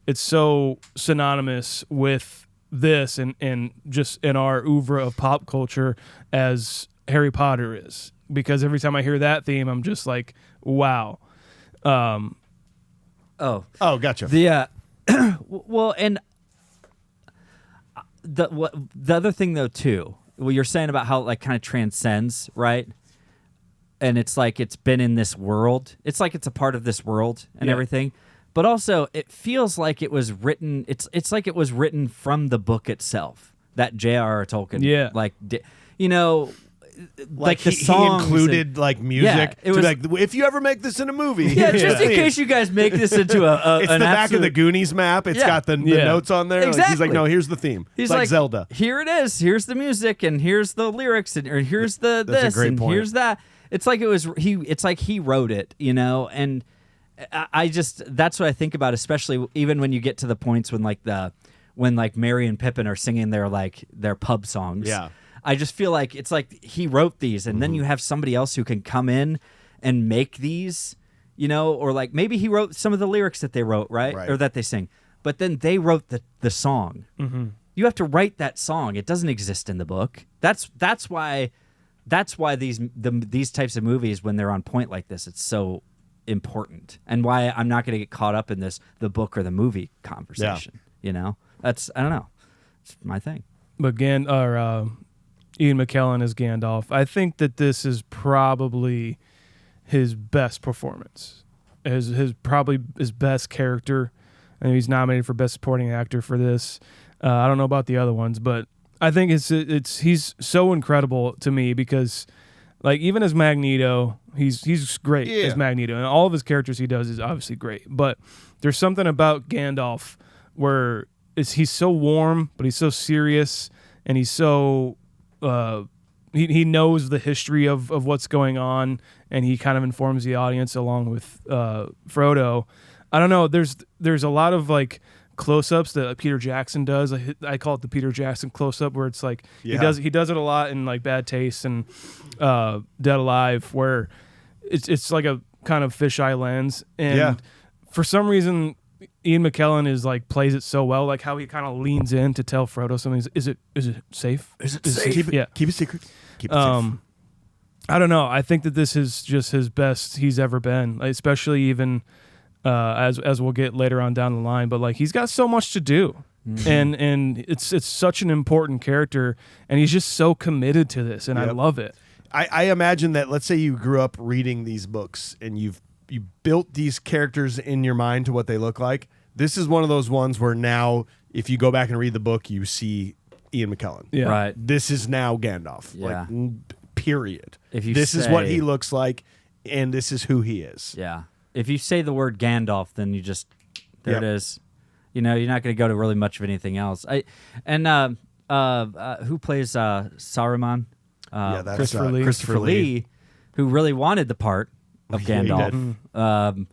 it's so synonymous with this and just in our oeuvre of pop culture as Harry Potter is, because every time I hear that theme, I'm just wow. Oh, gotcha. The well, and the other thing though too, what you're saying about how it kind of transcends, right? And it's it's been in this world. It's it's a part of this world and everything. But also, it feels like it was written. It's like it was written from the book itself that J.R.R. Tolkien. Yeah. The songs he included music. It to was, if you ever make this in a movie. Yeah, just in case you guys make this into it's the back of the Goonies map. It's got the notes on there. Exactly. He's no, here's the theme. He's like Zelda. Here it is. Here's the music, and here's the lyrics, or here's That's this, a great and point. here's that. It's like it was he. It's like he wrote it, and I just that's what I think about, especially even when you get to the points when when Merry and Pippin are singing their pub songs. Yeah. I just feel like it's like he wrote these, and then you have somebody else who can come in and make these, or maybe he wrote some of the lyrics that they wrote, right? Or that they sing, but then they wrote the song. Mm-hmm. You have to write that song. It doesn't exist in the book. That's why these types of movies, when they're on point like this, it's so important, and why I'm not going to get caught up in the book or the movie conversation. That's I don't know, it's my thing. But Ian McKellen as Gandalf. I think that this is probably his best performance, his probably his best character, and he's nominated for Best Supporting Actor for this. I don't know about the other ones, but I think he's so incredible to me, because even as Magneto, he's great as Magneto, and all of his characters he does is obviously great. But there's something about Gandalf where he's so warm, but he's so serious, and he's so he knows the history of what's going on, and he kind of informs the audience along with Frodo. I don't know. There's a lot of close-ups that Peter Jackson does. I call it the Peter Jackson close-up, where it's he does it a lot in Bad Taste and Dead Alive, where it's like a kind of fisheye lens, and for some reason Ian McKellen plays it so well, how he kind of leans in to tell Frodo something. Is it safe? Is it safe? Keep it secret. Keep it safe. I don't know. I think that this is just his best he's ever been, especially even as we'll get later on down the line. But he's got so much to do, and it's such an important character, and he's just so committed to this, and I love it. I imagine that, let's say you grew up reading these books and you built these characters in your mind to what they look like. This is one of those ones where now, if you go back and read the book, you see Ian McKellen. Yeah. Right. This is now Gandalf. Yeah. Period. If you this is what say- he looks like, and this is who he is. Yeah. If you say the word Gandalf, then you just there Yep. it is. You're not going to go to really much of anything else. Who plays Saruman? Yeah, that's Christopher Lee. Christopher Lee. Who really wanted the part of Yeah, he Gandalf. did.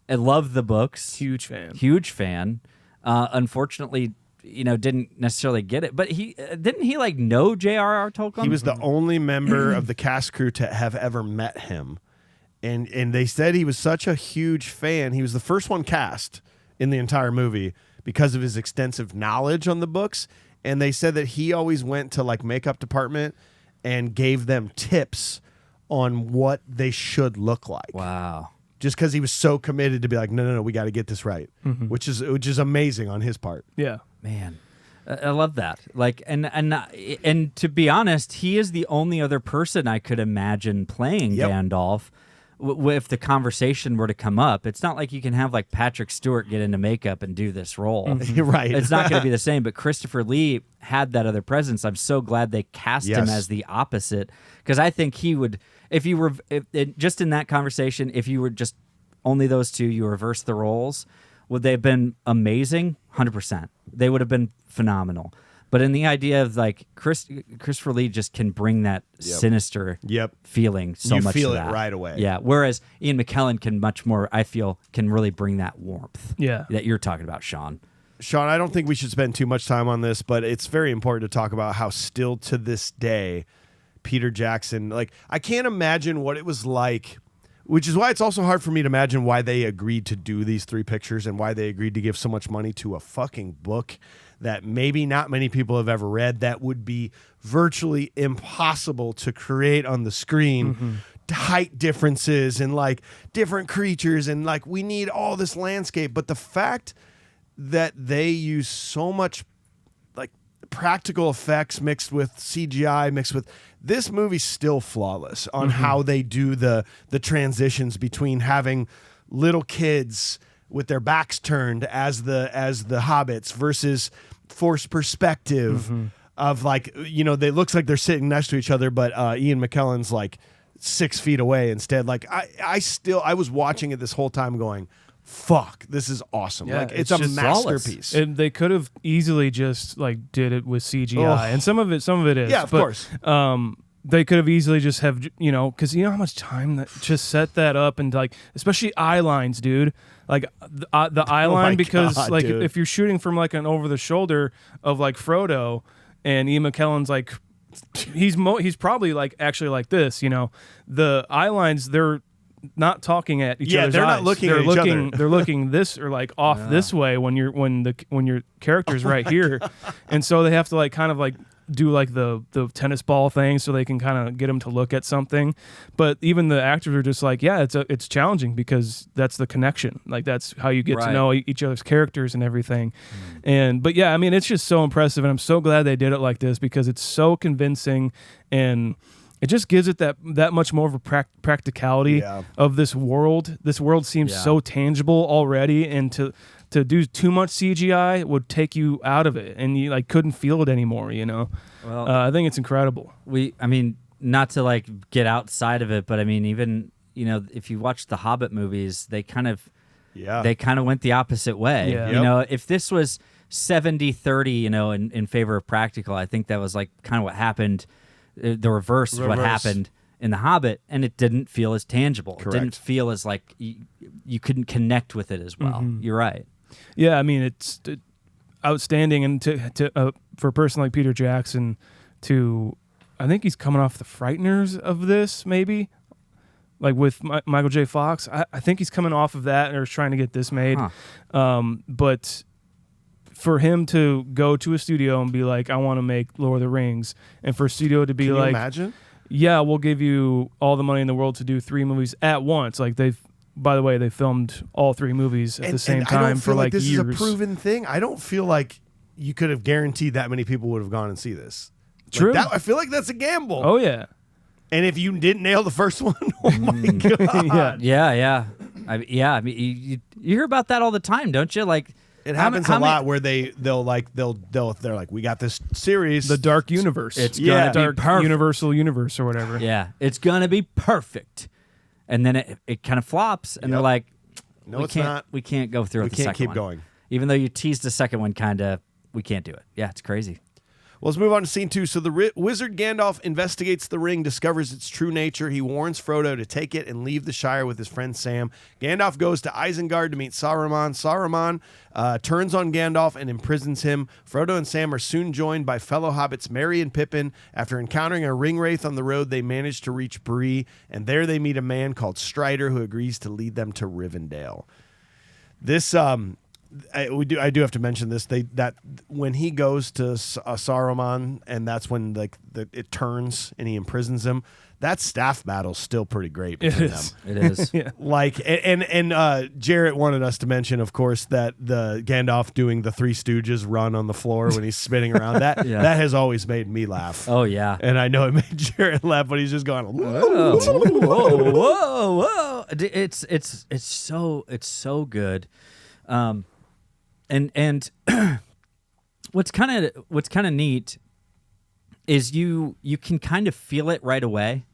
I loved the books. Huge fan. Huge fan. Unfortunately, didn't necessarily get it. But he didn't he like know J.R.R. Tolkien? He was the only member of the cast crew to have ever met him. And they said he was such a huge fan. He was the first one cast in the entire movie because of his extensive knowledge on the books. And they said that he always went to like makeup department and gave them tips on what they should look like. Wow. Just because he was so committed to be like, no, we got to get this right, which is amazing on his part. Yeah. Man, I love that. Like, and to be honest, he is the only other person I could imagine playing Yep. Gandalf. If the conversation were to come up, it's not like you can have like Patrick Stewart get into makeup and do this role. Right. It's not going to be the same. But Christopher Lee had that other presence. I'm so glad they cast him Yes. as the opposite, because I think he would. If you were just in that conversation, if you were just only those two, you reverse the roles, would they have been amazing? 100%. They would have been phenomenal. But in the idea of like Christopher Lee just can bring that sinister feeling so You much. feel to it that. right away. Yeah. Whereas Ian McKellen can much more. I feel can really bring that warmth. Yeah. That you're talking about, Sean. Sean, I don't think we should spend too much time on this, but it's very important to talk about how still to this day, Peter Jackson, like, I can't imagine what it was like, which is why it's also hard for me to imagine why they agreed to do these 3 pictures and why they agreed to give so much money to a fucking book that maybe not many people have ever read, that would be virtually impossible to create on the screen. Height differences and like different creatures, and like we need all this landscape. But the fact that they use so much like practical effects mixed with CGI, mixed with this movie's still flawless on how they do the transitions between having little kids with their backs turned as the hobbits versus forced perspective of like, they looks like they're sitting next to each other, but Ian McKellen's like 6 feet away instead. Like I was watching it this whole time going, fuck, this is awesome. Yeah, like it's it's a just masterpiece. And they could have easily just like did it with CGI, and some of it is. Yeah, of course. They could have easily just have, because how much time that just set that up, and like especially eye lines, dude. Like the eye line, because God, like dude. if you're shooting from like an over the shoulder of like Frodo, and Ian McKellen's like he's probably like actually like this, the eye lines, they're not talking at each other's they're eyes. not looking they're at each looking, other. They're looking this or like off this way when your character's right here, and so they have to like kind of like do like the tennis ball thing so they can kind of get them to look at something. But even the actors are just like, yeah, it's challenging because that's the connection. Like that's how you get to know each other's characters and everything. But yeah, I mean, it's just so impressive, and I'm so glad they did it like this because it's so convincing, and it just gives it that much more of a practicality of this world. This world seems so tangible already, and to do too much CGI would take you out of it, and you like couldn't feel it anymore. Well, I think it's incredible. I mean, not to like get outside of it, but I mean, even if you watch the Hobbit movies, they kind of went the opposite way. Yeah. If this was 70-30, in favor of practical, I think that was like kind of what happened. The reverse of what happened in the Hobbit, and it didn't feel as tangible. Correct. It didn't feel as like you couldn't connect with it as well. You're right. Yeah, I mean, it's outstanding, and to for a person like Peter Jackson, I think he's coming off the Frighteners of this, maybe, like with Michael J. Fox. I think he's coming off of that, and is trying to get this made. But for him to go to a studio and be like, I want to make Lord of the Rings, and for a studio to be Can you like, imagine? yeah, we'll give you all the money in the world to do 3 movies at once. Like by the way, they filmed all 3 movies at the same and time I don't for feel like this years. is a proven thing. I don't feel like you could have guaranteed that many people would have gone and see this. True. I feel like that's a gamble. Oh yeah. And if you didn't nail the first one, oh my God. Yeah. Yeah. I mean, you hear about that all the time, don't you? Like It happens a lot where they're like, we got this series, The Dark Universe. It's Yeah. gonna be perfect. Universal Universe or whatever. Yeah, it's gonna be perfect. And then it kind of flops, and they're like, No, we it's can't, not. We can't go through We with the can't second keep one. going. Even though you teased the second one, kind of, we can't do it. Yeah, it's crazy. Well, let's move on to scene 2. So the wizard Gandalf investigates the ring, discovers its true nature. He warns Frodo to take it and leave the Shire with his friend Sam. Gandalf goes to Isengard to meet Saruman. Saruman turns on Gandalf and imprisons him. Frodo and Sam are soon joined by fellow hobbits Merry and Pippin. After encountering a ring wraith on the road, they manage to reach Bree, and there they meet a man called Strider who agrees to lead them to Rivendell. This I do have to mention this. That when he goes to Saruman, and that's when it turns and he imprisons him. That staff battle's still pretty great between them. It is. Yeah. Like and Jarrett wanted us to mention, of course, that the Gandalf doing the Three Stooges run on the floor when he's spinning around. That that has always made me laugh. Oh yeah. And I know it made Jarrett laugh, but he's just going. Whoa, whoa, whoa! It's so good. And what's kind of neat is you can kind of feel it right away.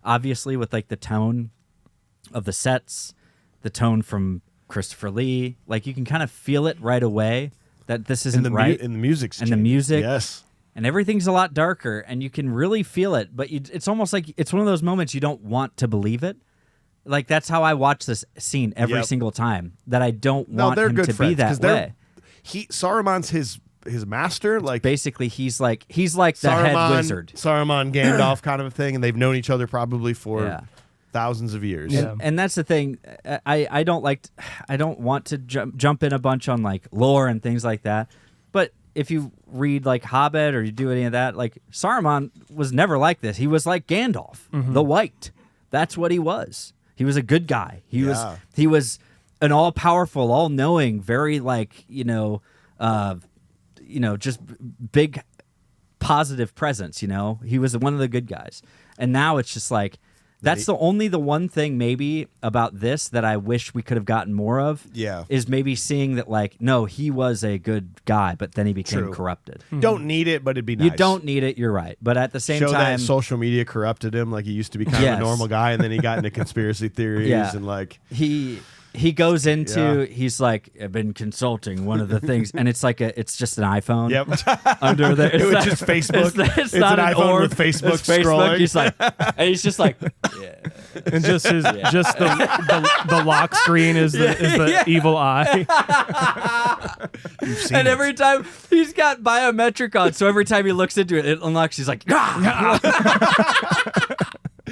Obviously, with like the tone of the sets, the tone from Christopher Lee, like you can kind of feel it right away that this isn't right. In the music's and the music, yes, and everything's a lot darker, and you can really feel it. But it's almost like it's one of those moments you don't want to believe it. Like that's how I watch this scene every single time. That I don't want him to be that way. Saruman's his master, like basically he's like the head wizard. Saruman, Gandalf kind of a thing, and they've known each other probably for thousands of years. Yeah. And that's the thing. I don't want to jump in a bunch on like lore and things like that. But if you read like Hobbit or you do any of that, like Saruman was never like this. He was like Gandalf, the White. That's what he was. He was a good guy. He was an all-powerful, all-knowing, very like, just big positive presence, He was one of the good guys. And now it's just like that's the one thing maybe about this that I wish we could have gotten more of. Yeah. Is maybe seeing that like, no, he was a good guy, but then he became corrupted. Don't need it, but it'd be nice. You don't need it, you're right. But at the same time, time, that social media corrupted him. Like he used to be kind of a normal guy, and then he got into conspiracy theories and like he goes into he's like, I've been consulting one of the things, and it's like it's just an iPhone. Yep. Under there, it was just Facebook. It's not an iPhone with Facebook scrolling. He's like, and he's just like, and just the lock screen is the evil eye. And every time he's got biometric on, so every time he looks into it, it unlocks. He's like,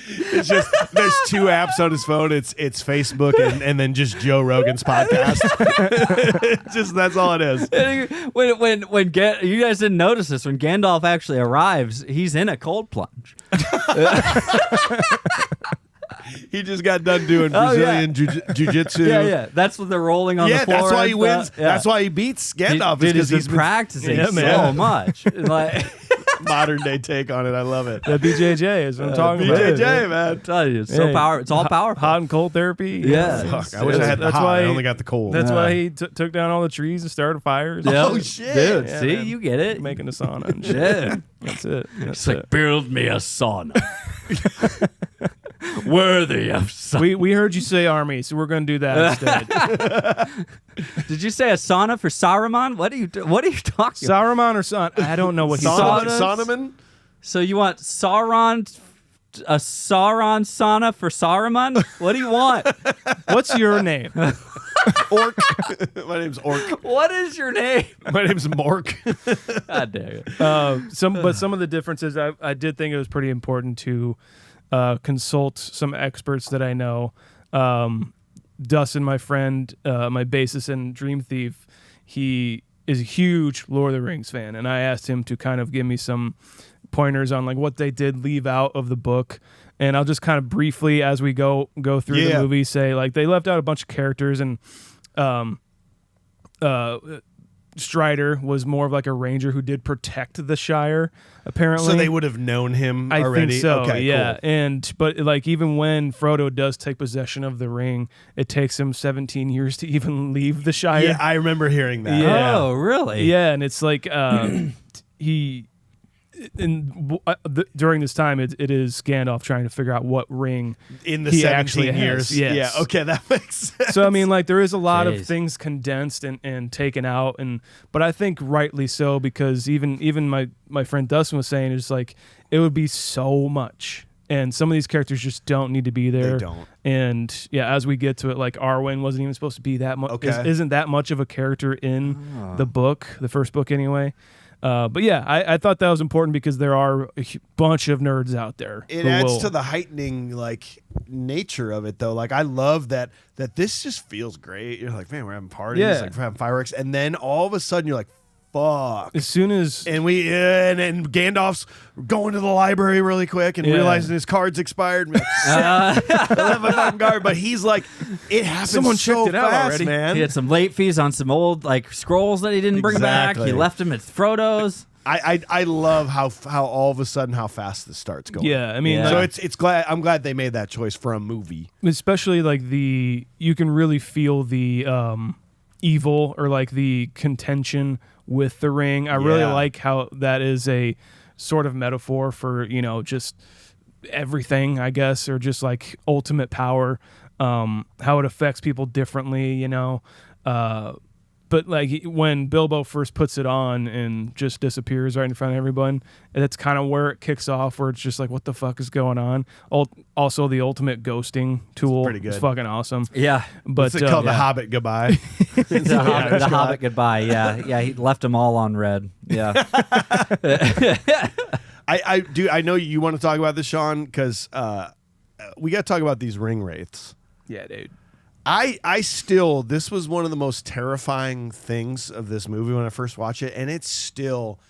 It's just there's 2 apps on his phone. It's Facebook and then just Joe Rogan's podcast. Just that's all it is. When you guys didn't notice this, when Gandalf actually arrives, he's in a cold plunge. He just got done doing Brazilian jiu-jitsu. Yeah. That's what they're rolling on the floor. That's why he wins. That's why he beats Gandalf. He's been practicing so much. Like modern day take on it. I love it. The BJJ is what I'm talking about. BJJ, man. I'm telling you, it's so powerful. It's all powerful. Hot and cold therapy. Yeah. Fuck, I wish I had the hot. I only got the cold. That's why he took down all the trees and started fires. Oh, shit. Dude, Yeah, see, man. you get it. Making a sauna and shit. Yeah. That's it. It's like, build me a sauna. Worthy of sauna. We heard you say army, so we're going to do that instead. Did you say a sauna for Saruman? What are you talking about? Saruman or Son? I don't know what he's talking about. Sonoman? So you want a Sauron sauna for Saruman? What do you want? What's your name? Orc. My name's Orc. What is your name? My name's Mork. God damn it. But some of the differences, I did think it was pretty important to consult some experts that I know. Dustin, my friend, my bassist in Dream Thief, he is a huge Lord of the Rings fan, and I asked him to kind of give me some pointers on like what they did leave out of the book. And I'll just kind of briefly, as we go through the movie, say like they left out a bunch of characters, and Strider was more of like a ranger who did protect the Shire, apparently. So they would have known him already? I think so, okay, yeah. cool. But like even when Frodo does take possession of the ring, it takes him 17 years to even leave the Shire. Yeah, I remember hearing that. Yeah. Oh, really? Yeah, and it's like during this time, it is Gandalf trying to figure out what ring In the he 17 actually has. years. Yes. Yeah, okay, that makes sense. So I mean, like there is a lot Jeez. of things condensed and taken out, but I think rightly so, because even my friend Dustin was saying, it's like it would be so much, and some of these characters just don't need to be there. They don't. And yeah, as we get to it, like Arwen wasn't even supposed to be that much. Okay. Isn't that much of a character in the book, the first book anyway. But yeah, I thought that was important because there are a bunch of nerds out there. It adds to the heightening like nature of it, though. Like I love that this just feels great. You're like, man, we're having parties, Yeah. like we're having fireworks, and then all of a sudden you're like, fuck. As soon as And and Gandalf's going to the library really quick and Yeah. realizing his card's expired. Like, I left my fucking card, but he's like, it happened Someone so checked it out fast, already. man. He had some late fees on some old like scrolls that he didn't bring back. Exactly. He left them at Frodo's. I love how all of a sudden how fast this starts going. yeah, I mean, Yeah. So like, it's I'm glad they made that choice for a movie. especially like you can really feel the evil or like the contention with the ring. I really Yeah. like how that is a sort of metaphor for just everything, I guess, or just like ultimate power, how it affects people differently, but like when Bilbo first puts it on and just disappears right in front of everyone, that's kind of where it kicks off, where it's just like, what the fuck is going on? Also, the ultimate ghosting tool pretty good. is fucking awesome. Yeah. But What's it called? yeah. The Hobbit goodbye. The Hobbit goodbye. Yeah. He left them all on red. Yeah. I know you want to talk about this, Sean, because we got to talk about these ring wraiths. Yeah, dude. I this was one of the most terrifying things of this movie when I first watched it, and it's still,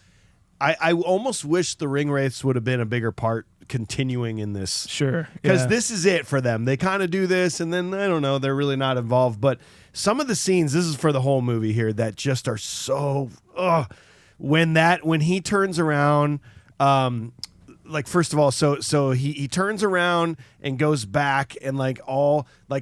I almost wish the ring wraiths would have been a bigger part continuing in this. Sure. Because yeah. this is it for them. They kind of do this, and then, I don't know, they're really not involved. But some of the scenes, this is for the whole movie here, that just are so, when he turns around, like first of all, so he turns around and goes back, and like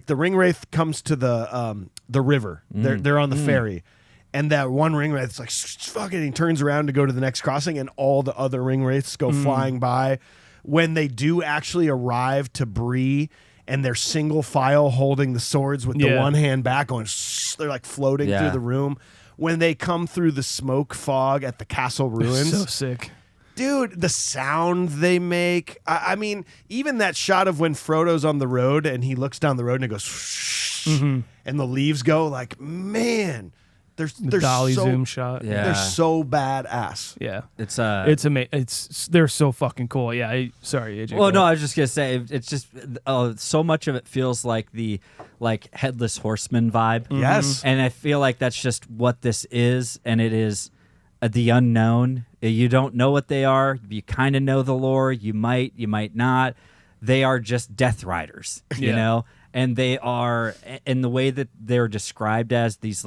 the ring wraith comes to the river. They're on the ferry, and that one ring wraith's like fuck it. He turns around to go to the next crossing, and all the other ring wraiths go flying by. When they do actually arrive to Bree, and they're single file holding the swords with the one hand back, going, they're like floating through the room. When they come through the smoke fog at the castle ruins, So sick. dude, the sound they make. I mean, even that shot of when Frodo's on the road and he looks down the road and it goes, and the leaves go, like, man, they're Dolly so, zoom shot. Yeah. they're so badass. Yeah. It's amazing. They're so fucking cool. Yeah. Sorry, AJ. Well, no, I was just gonna say it's just so much of it feels like the headless horseman vibe. Yes. And I feel like that's just what this is, and it is the unknown. You don't know what they are. You kind of know the lore. You might not. They are just death riders, you Yeah. know, and they are in the way that they're described as these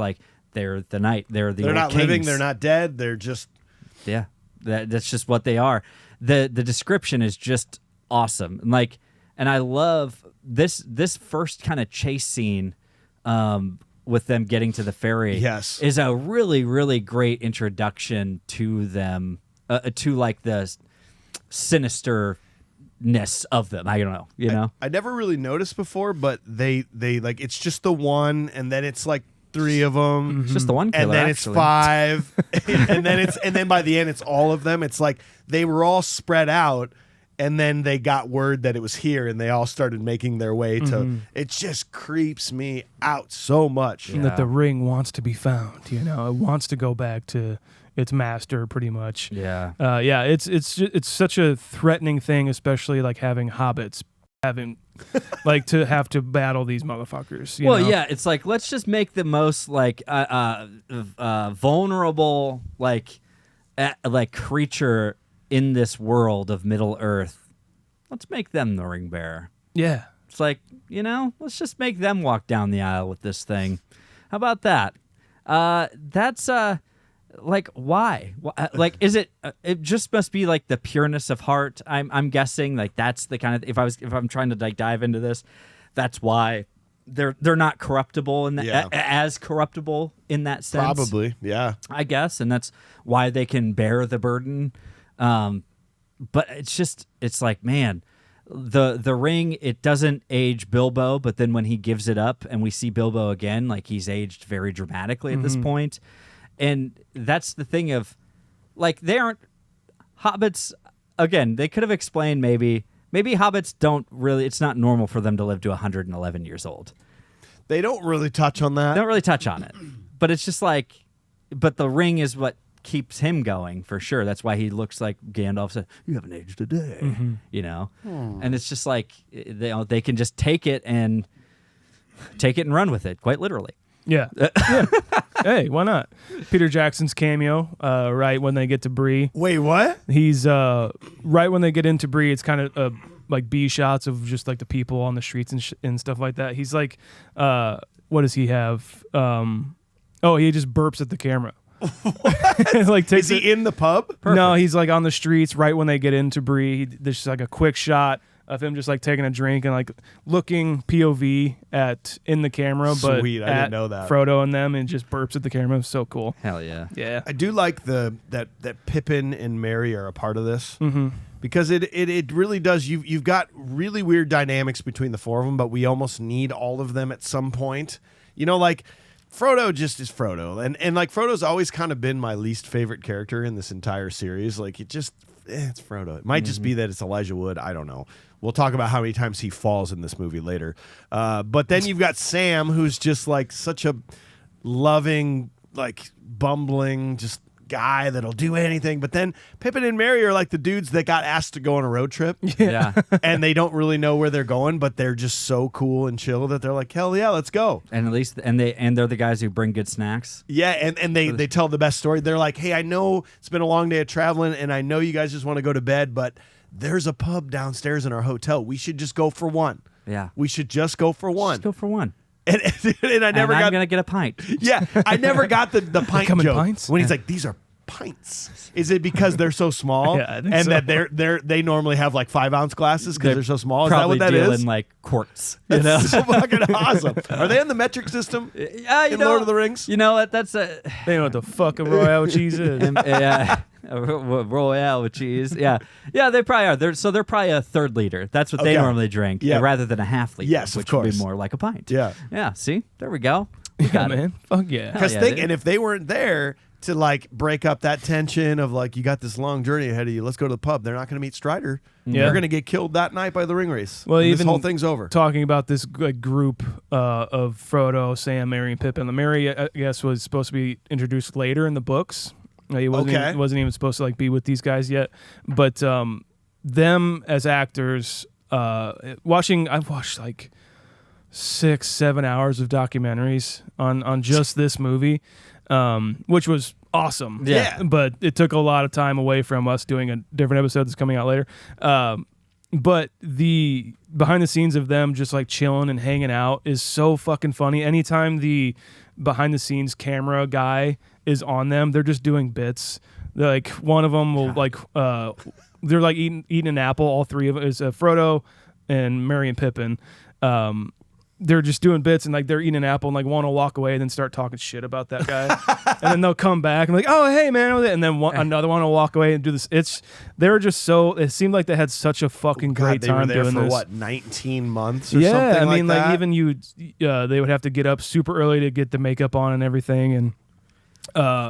they're the night. They're They're old not kings. living. They're not dead. They're just. Yeah, that's just what they are. The description is just awesome. And I love this first kind of chase scene with them getting to the ferry. Yes. Is a really, really great introduction to them, to like the sinisterness of them. I don't know, you know? I never really noticed before, but they like, it's just the one, and then it's like 3 of them. It's just the one killer, And then actually. it's 5, and then by the end it's all of them. It's like they were all spread out, and then they got word that it was here, and they all started making their way to. It just creeps me out so much. And that the ring wants to be found. It wants to go back to its master, pretty much. Yeah. Yeah. It's such a threatening thing, especially like having hobbits having like to have to battle these motherfuckers. You know? Yeah, it's like let's just make the most vulnerable creature in this world of Middle Earth. Let's make them the ring bearer. Yeah. It's like, let's just make them walk down the aisle with this thing. How about that? like why? Like, is it? It just must be like the pureness of heart. I'm guessing like that's the kind of if I'm trying to like dive into this, that's why they're not corruptible and as corruptible in that sense. Probably, yeah. I guess, and that's why they can bear the burden. But it's like, man, the ring, it doesn't age Bilbo, but then when he gives it up and we see Bilbo again, like he's aged very dramatically at this point. And that's the thing of, like, they aren't hobbits. Again, they could have explained maybe hobbits don't really, it's not normal for them to live to 111 years old. They don't really touch on that. They don't really touch on it. But it's just like, but the ring is what keeps him going for sure. That's why he looks like Gandalf said, "You haven't aged a day," you know? And it's just like, they can just take it and run with it, quite literally. Yeah. Hey, why not? Peter Jackson's cameo, right when they get to Bree. Wait, what? He's right when they get into Bree. It's kind of like B shots of just like the people on the streets and stuff like that. He's like, what does he have? He just burps at the camera. Like, is he in the pub? Perfect. No, he's like on the streets right when they get into Bree. There's just like a quick shot of him just like taking a drink and like looking POV in the camera, but Sweet, I didn't know that. Frodo and them, and just burps at the camera. So cool. Hell yeah. Yeah. I do like that Pippin and Merry are a part of this. Because it really does. You've got really weird dynamics between the four of them, but we almost need all of them at some point. You know, like Frodo just is Frodo, and like Frodo's always kind of been my least favorite character in this entire series. Like it's Frodo. It might just be that it's Elijah Wood. I don't know. We'll talk about how many times he falls in this movie later. But then you've got Sam, who's just like such a loving, like bumbling, just guy that'll do anything. But then Pippin and Merry are like the dudes that got asked to go on a road trip. Yeah. And they don't really know where they're going, but they're just so cool and chill that they're like, hell yeah, let's go. And at least they're the guys who bring good snacks. Yeah, and they tell the best story. They're like, hey, I know it's been a long day of traveling, and I know you guys just want to go to bed, but there's a pub downstairs in our hotel. We should just go for one. Yeah. We should just go for one. Just go for one. And I never got. I'm gonna get a pint. Yeah, I never got the pint come in joke pints? when he's like, these are pints. Is it because they're so small? Yeah, I think and so. that they normally have like 5-ounce glasses because they're so small. Is that Probably what that deal is? in like quarts. You know, so fucking awesome. Are they in the metric system in Lord of the Rings? You know what? That's a They know what the fuck a Royale cheese is. yeah. Royale with cheese. Yeah. Yeah, they probably are. They're probably a third liter. That's what they normally drink, rather than a half liter. Yes, of which would course. be more like a pint. Yeah. Yeah, see? There we go. Yeah, man. Fuck yeah. Because yeah, dude. and if they weren't there to like break up that tension of like, you got this long journey ahead of you, let's go to the pub. They're not going to meet Strider. Yeah. They're going to get killed that night by the ring race. Well, and even this whole thing's over. Talking about this like, group of Frodo, Sam, Merry, and Pippin. The Merry, I guess, was supposed to be introduced later in the books. He wasn't even supposed to like be with these guys yet. But them as actors, I've watched like 6-7 hours of documentaries on just this movie, which was awesome. Yeah. But it took a lot of time away from us doing a different episode that's coming out later. But the behind the scenes of them just like chilling and hanging out is so fucking funny. Anytime the behind the scenes camera guy is on them, they're just doing bits. They're like, one of them will like they're like eating an apple. All three of them is Frodo and Merry and Pippin. They're just doing bits and like they're eating an apple and like want to walk away and then start talking shit about that guy. And then they'll come back and like, oh hey man, and then another one will walk away and do this. They're just so, it seemed like they had such a fucking great they were time there doing for this. what, 19 months or Yeah, something I mean like that? even they would have to get up super early to get the makeup on and everything. And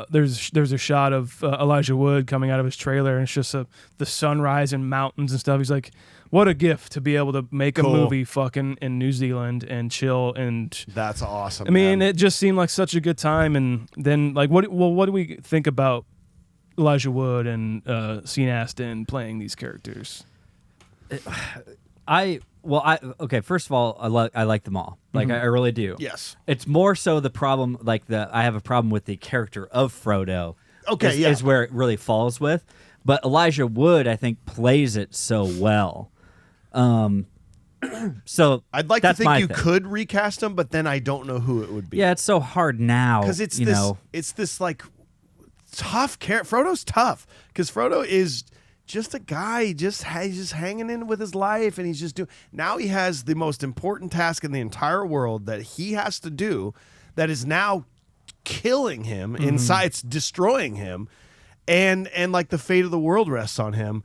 there's a shot of Elijah Wood coming out of his trailer and it's just the sunrise and mountains and stuff. He's like, what a gift to be able to make a movie fucking in New Zealand and chill. And that's awesome. I mean, man. it just seemed like such a good time. And then like, what do we think about Elijah Wood and Sean Astin playing these characters? Okay, first of all, I like them all. Like I really do. Yes. It's more so the problem, like I have a problem with the character of Frodo. Okay, is where it really falls with. But Elijah Wood, I think, plays it so well. So I'd like to that's think my you thing. could recast him, but then I don't know who it would be. Yeah, it's so hard now. because it's you this know. it's this like tough. Frodo's tough because Frodo is just a guy, he's just hanging in with his life, and he's just doing. Now he has the most important task in the entire world that he has to do, that is now killing him inside. It's destroying him, and like the fate of the world rests on him.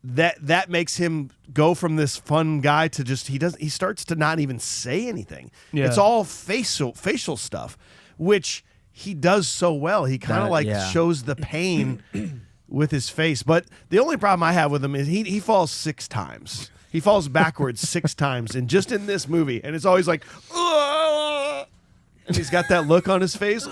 That makes him go from this fun guy to just he starts to not even say anything. Yeah. It's all facial stuff, which he does so well. He kind of shows the pain with his face. But the only problem I have with him is he falls 6 times. He falls backwards 6 times, and just in this movie, and it's always like, "Ugh!" And he's got that look on his face.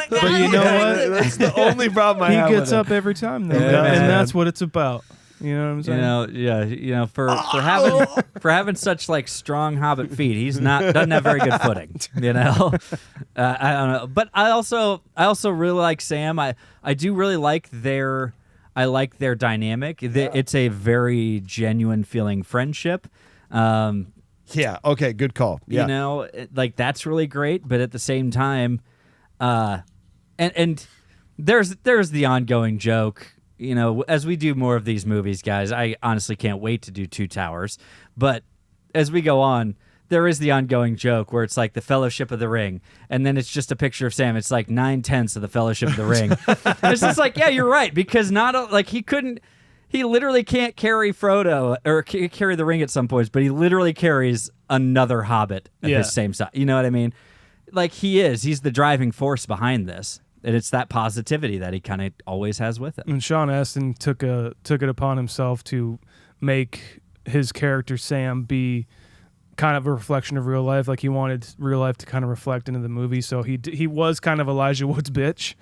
But you know what? That's the only problem I have. He gets with up every time, though, Yeah, and man. that's what it's about. You know what I'm saying? For having such like strong hobbit feet, he's doesn't have very good footing. I don't know, but I also really like Sam. I do really like their dynamic. It's a very genuine feeling friendship. Yeah. Okay. Good call. Yeah. Like that's really great. But at the same time, and there's the ongoing joke. As we do more of these movies, guys, I honestly can't wait to do Two Towers. But as we go on, there is the ongoing joke where it's like the Fellowship of the Ring, and then it's just a picture of Sam. It's like 9/10 of the Fellowship of the Ring. It's just like, yeah, you're right, because he literally can't carry Frodo or carry the ring at some points, but he literally carries another Hobbit at his same size. You know what I mean? Like he's the driving force behind this. And it's that positivity that he kind of always has with him. And Sean Astin took it upon himself to make his character Sam be kind of a reflection of real life. Like he wanted real life to kind of reflect into the movie. So he was kind of Elijah Wood's bitch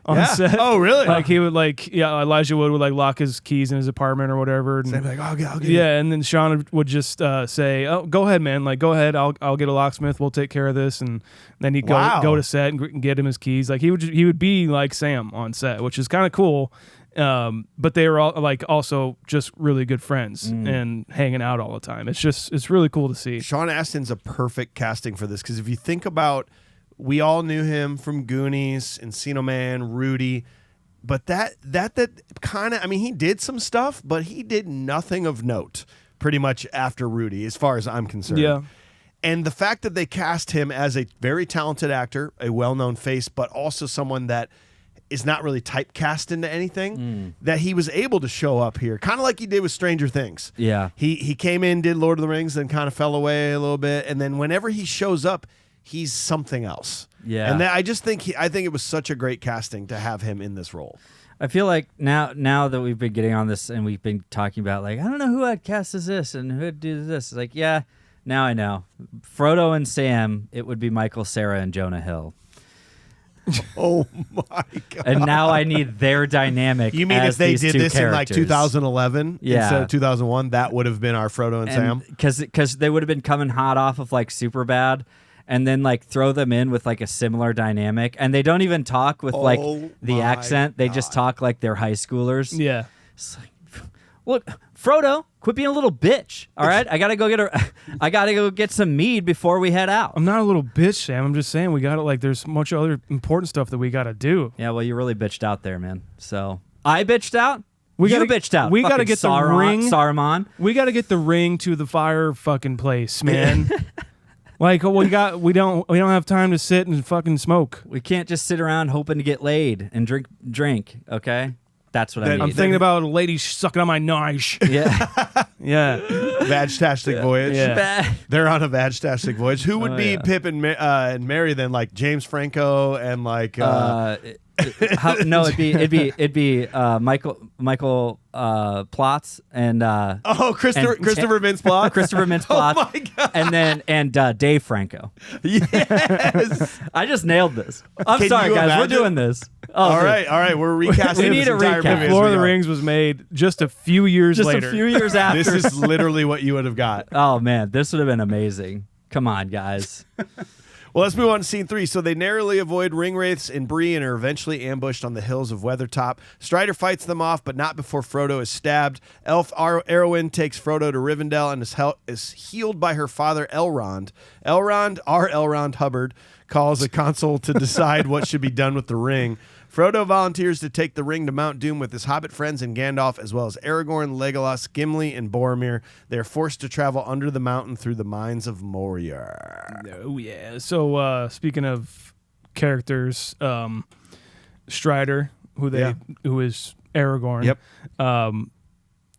on set. Oh, really? Like he would Elijah Wood would like lock his keys in his apartment or whatever. And, Like, I'll get yeah, and then Sean would just say, "Oh, go ahead, man. Like, go ahead. I'll get a locksmith. We'll take care of this." And then he'd go to set and get him his keys. Like he would be like Sam on set, which is kind of cool. But they were all like also just really good friends and hanging out all the time. It's really cool to see. Sean Astin's a perfect casting for this because if you think about, we all knew him from Goonies, Encino Man, Rudy. But that kind of, I mean, he did some stuff, but he did nothing of note pretty much after Rudy, as far as I'm concerned. Yeah. And the fact that they cast him as a very talented actor, a well-known face, but also someone that is not really typecast into anything, that he was able to show up here, kind of like he did with Stranger Things. Yeah. He came in, did Lord of the Rings, then kind of fell away a little bit, and then whenever he shows up, he's something else. Yeah. And I think it was such a great casting to have him in this role. I feel like now that we've been getting on this and we've been talking about like, I don't know who I'd cast as this and who would do this. It's like, yeah, now I know. Frodo and Sam, it would be Michael Cera and Jonah Hill. Oh my God. And now I need their dynamic. You mean as if they these did two this characters. in like 2011 Yeah. instead of 2001, that would have been our Frodo and Sam? Because they would have been coming hot off of like Superbad, and then like throw them in with like a similar dynamic, and they don't even talk with like the my accent. They just God. talk like they're high schoolers. Yeah. It's like, look, Frodo, quit being a little bitch. All right, I gotta go get some mead before we head out. I'm not a little bitch, Sam. I'm just saying we got to like. There's much other important stuff that we got to do. Yeah, well, you really bitched out there, man. So I bitched out. You bitched out. We got to Fucking get the ring. Saruman. We got to get the ring to the fire fucking place, man. Like we don't have time to sit and fucking smoke. We can't just sit around hoping to get laid and drink. Okay, that's what I mean. I'm thinking about a lady sucking on my nosh. Yeah. Yeah. Vag-tastic voyage. Yeah. They're on a vag-tastic voyage. Who would be Pip and Mary then? Like James Franco and like No, it'd be Michael Plotz and Christopher Mintz-Plasse. Christopher Mintz-Plasse. Oh my God. And Dave Franco. Yes. I just nailed this. I'm Can sorry, you guys. imagine? We're doing this. Oh, all dude. right. We're recasting. We need this a entire recap. movie as Lord we of the go. Rings was made just a few years Just later. a few years after. This is literally what you would have got. Oh man, this would have been amazing. Come on, guys. Well, let's move on to scene 3. So they narrowly avoid ringwraiths and Bree and are eventually ambushed on the hills of Weathertop. Strider fights them off, but not before Frodo is stabbed. Elf Arwen takes Frodo to Rivendell and is healed by her father Elrond. Elrond Hubbard, calls a council to decide what should be done with the ring. Frodo volunteers to take the ring to Mount Doom with his hobbit friends and Gandalf, as well as Aragorn, Legolas, Gimli, and Boromir. They are forced to travel under the mountain through the Mines of Moria. Oh, yeah. So, speaking of characters, Strider, who is Aragorn. Yep.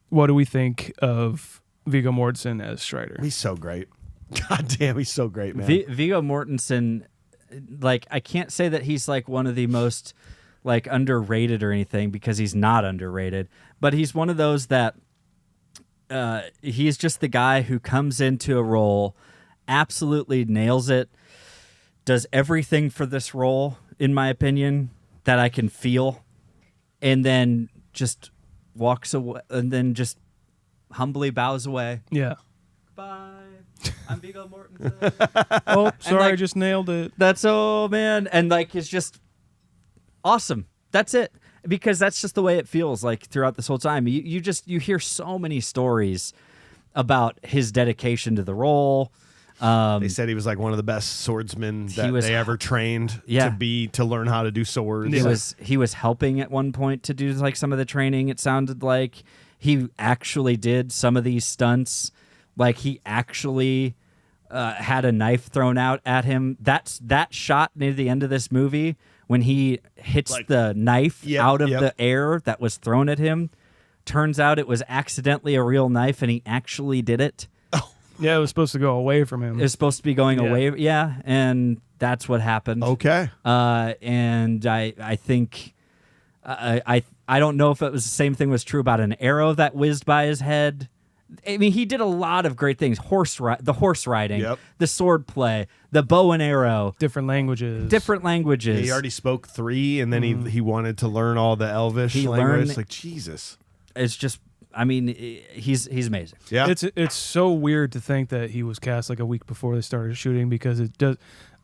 What do we think of Viggo Mortensen as Strider? He's so great. God damn, he's so great, man. Viggo Mortensen, like, I can't say that he's like one of the most like underrated or anything, because he's not underrated, but he's one of those that he's just the guy who comes into a role, absolutely nails it, does everything for this role, in my opinion, that I can feel, and then just walks away, and then just humbly bows away. Yeah. Bye. I'm Viggo Mortensen. Oh, sorry, like, I just nailed it. That's, oh man, and like it's just awesome. That's it, because that's just the way it feels like throughout this whole time. You hear so many stories about his dedication to the role. They said he was like one of the best swordsmen that they ever trained to learn how to do swords. He was helping at one point to do like some of the training. It sounded like he actually did some of these stunts. Like he actually had a knife thrown out at him. That shot near the end of this movie when he hits the knife out of the air that was thrown at him. Turns out it was accidentally a real knife, and he actually did it. Yeah, it was supposed to go away from him. It was supposed to be going away. Yeah, and that's what happened. Okay. And I think I don't know if it was the same thing was true about an arrow that whizzed by his head. I mean, he did a lot of great things. The horse riding, the sword play, the bow and arrow. Different languages. He already spoke 3, and then he wanted to learn all the Elvish language. Like, Jesus. It's just, I mean, he's amazing. Yeah. It's so weird to think that he was cast like a week before they started shooting, because it does.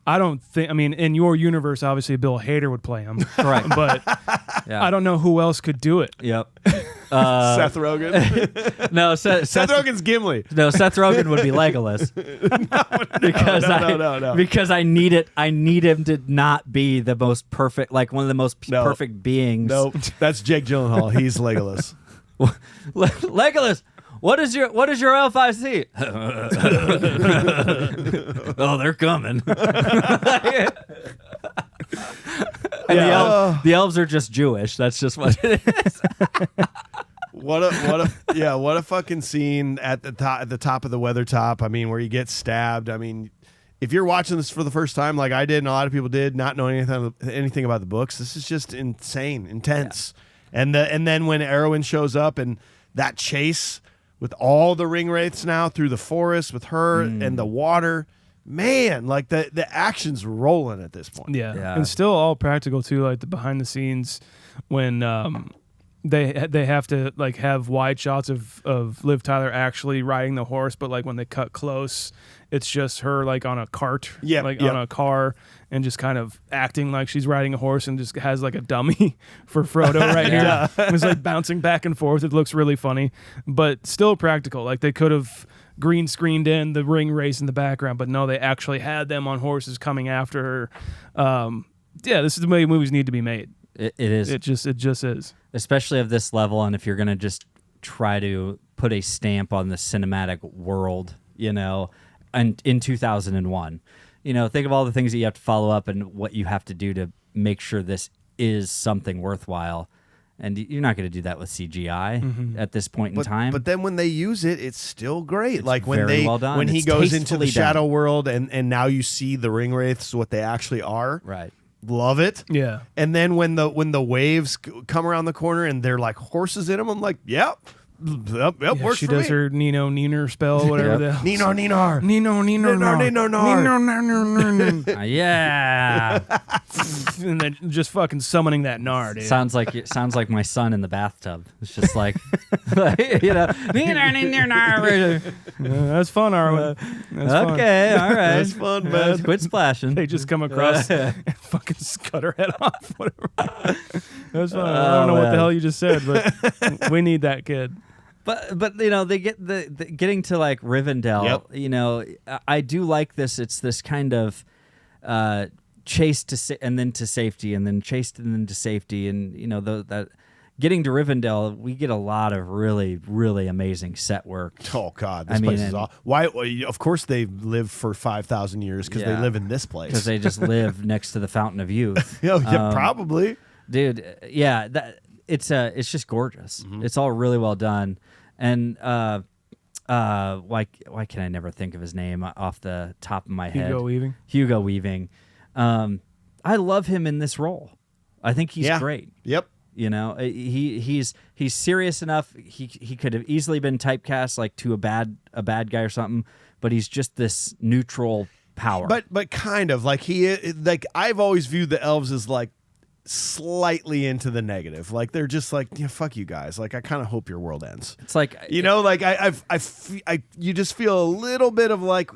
I don't think. I mean, in your universe, obviously Bill Hader would play him, right? But I don't know who else could do it. Yep. Seth Rogen. No, Seth Rogen's Gimli. No, Seth Rogen would be Legolas. No. Because I need it. I need him to not be the most perfect, like one of the most perfect beings. Nope. That's Jake Gyllenhaal. He's Legolas. Legolas. What is your elf I see? Oh, they're coming. And the elves are just Jewish. That's just what it is. What a fucking scene at the top of the Weathertop. I mean, where you get stabbed. I mean, if you're watching this for the first time, like I did, and a lot of people did, not knowing anything about the books, this is just insane, intense. Yeah. And then when Arwen shows up and that chase with all the ring wraiths now through the forest with her and the water, man, like the action's rolling at this point. Yeah. And still all practical too, like the behind the scenes when they have to like have wide shots of Liv Tyler actually riding the horse, but like when they cut close, it's just her like on a cart, on a car, and just kind of acting like she's riding a horse, and just has like a dummy for Frodo right here. It's like bouncing back and forth. It looks really funny, but still practical. Like they could have green screened in the ring race in the background, but no, they actually had them on horses coming after her. This is the way movies need to be made. It is. It just is. Especially of this level, and if you're going to just try to put a stamp on the cinematic world, and in 2001, think of all the things that you have to follow up and what you have to do to make sure this is something worthwhile. And you're not going to do that with CGI at this point in time. But then when they use it, it's still great. It's like when well done. When he it's goes into the shadow done. world, and now you see the ring wraiths, what they actually are. Right. Love it. Yeah. And then when the waves come around the corner and they're like horses in them, I'm like, yep, works she for does me. her Nino Neener spell, whatever the hell. Nino Neenar. Yeah. And then just fucking summoning that Nar, dude. Sounds like my son in the bathtub. It's just like, That's fun, Arwen. Okay, all right. That's fun, man. Quit splashing. They just come across and fucking cut her head off. Whatever. That's fun. I don't know what the hell you just said, but we need that kid. But they get the getting to like Rivendell. Yep. I do like this. It's this kind of chased and then to safety, and then chased and then to safety, and that getting to Rivendell, we get a lot of really, really amazing set work. Oh God, this place is awesome. Why? Of course, they lived for 5,000 years because they live in this place. Because they just live next to the Fountain of Youth. Probably, dude. Yeah, it's just gorgeous. Mm-hmm. It's all really well done, and why can I never think of his name off the top of my head? Hugo Weaving. I love him in this role. I think he's great. Yep. He's serious enough. He could have easily been typecast like to a bad guy or something, but he's just this neutral power. But kind of like I've always viewed the elves as like slightly into the negative. Like they're just like, fuck you guys. Like I kind of hope your world ends. It's like you just feel a little bit of like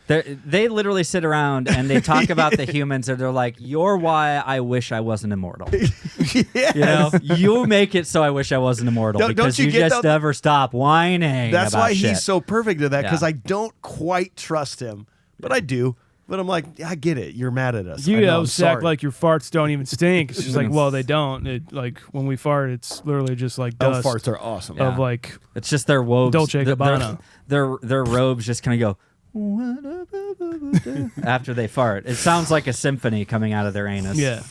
They literally sit around and they talk about the humans, and they're like, "You're why I wish I wasn't immortal." Yes. You make it so I wish I wasn't immortal because you just never stop whining. That's about why shit. he's so perfect at that, because I don't quite trust him, but I do. But I'm like, I get it. You're mad at us. You act like your farts don't even stink. It's just like, well, they don't. Like when we fart, it's literally just like dust. Elf farts are awesome. Of like, it's just their robes. Dolce & Gabbana. Their robes just kind of go after they fart. It sounds like a symphony coming out of their anus. Yeah.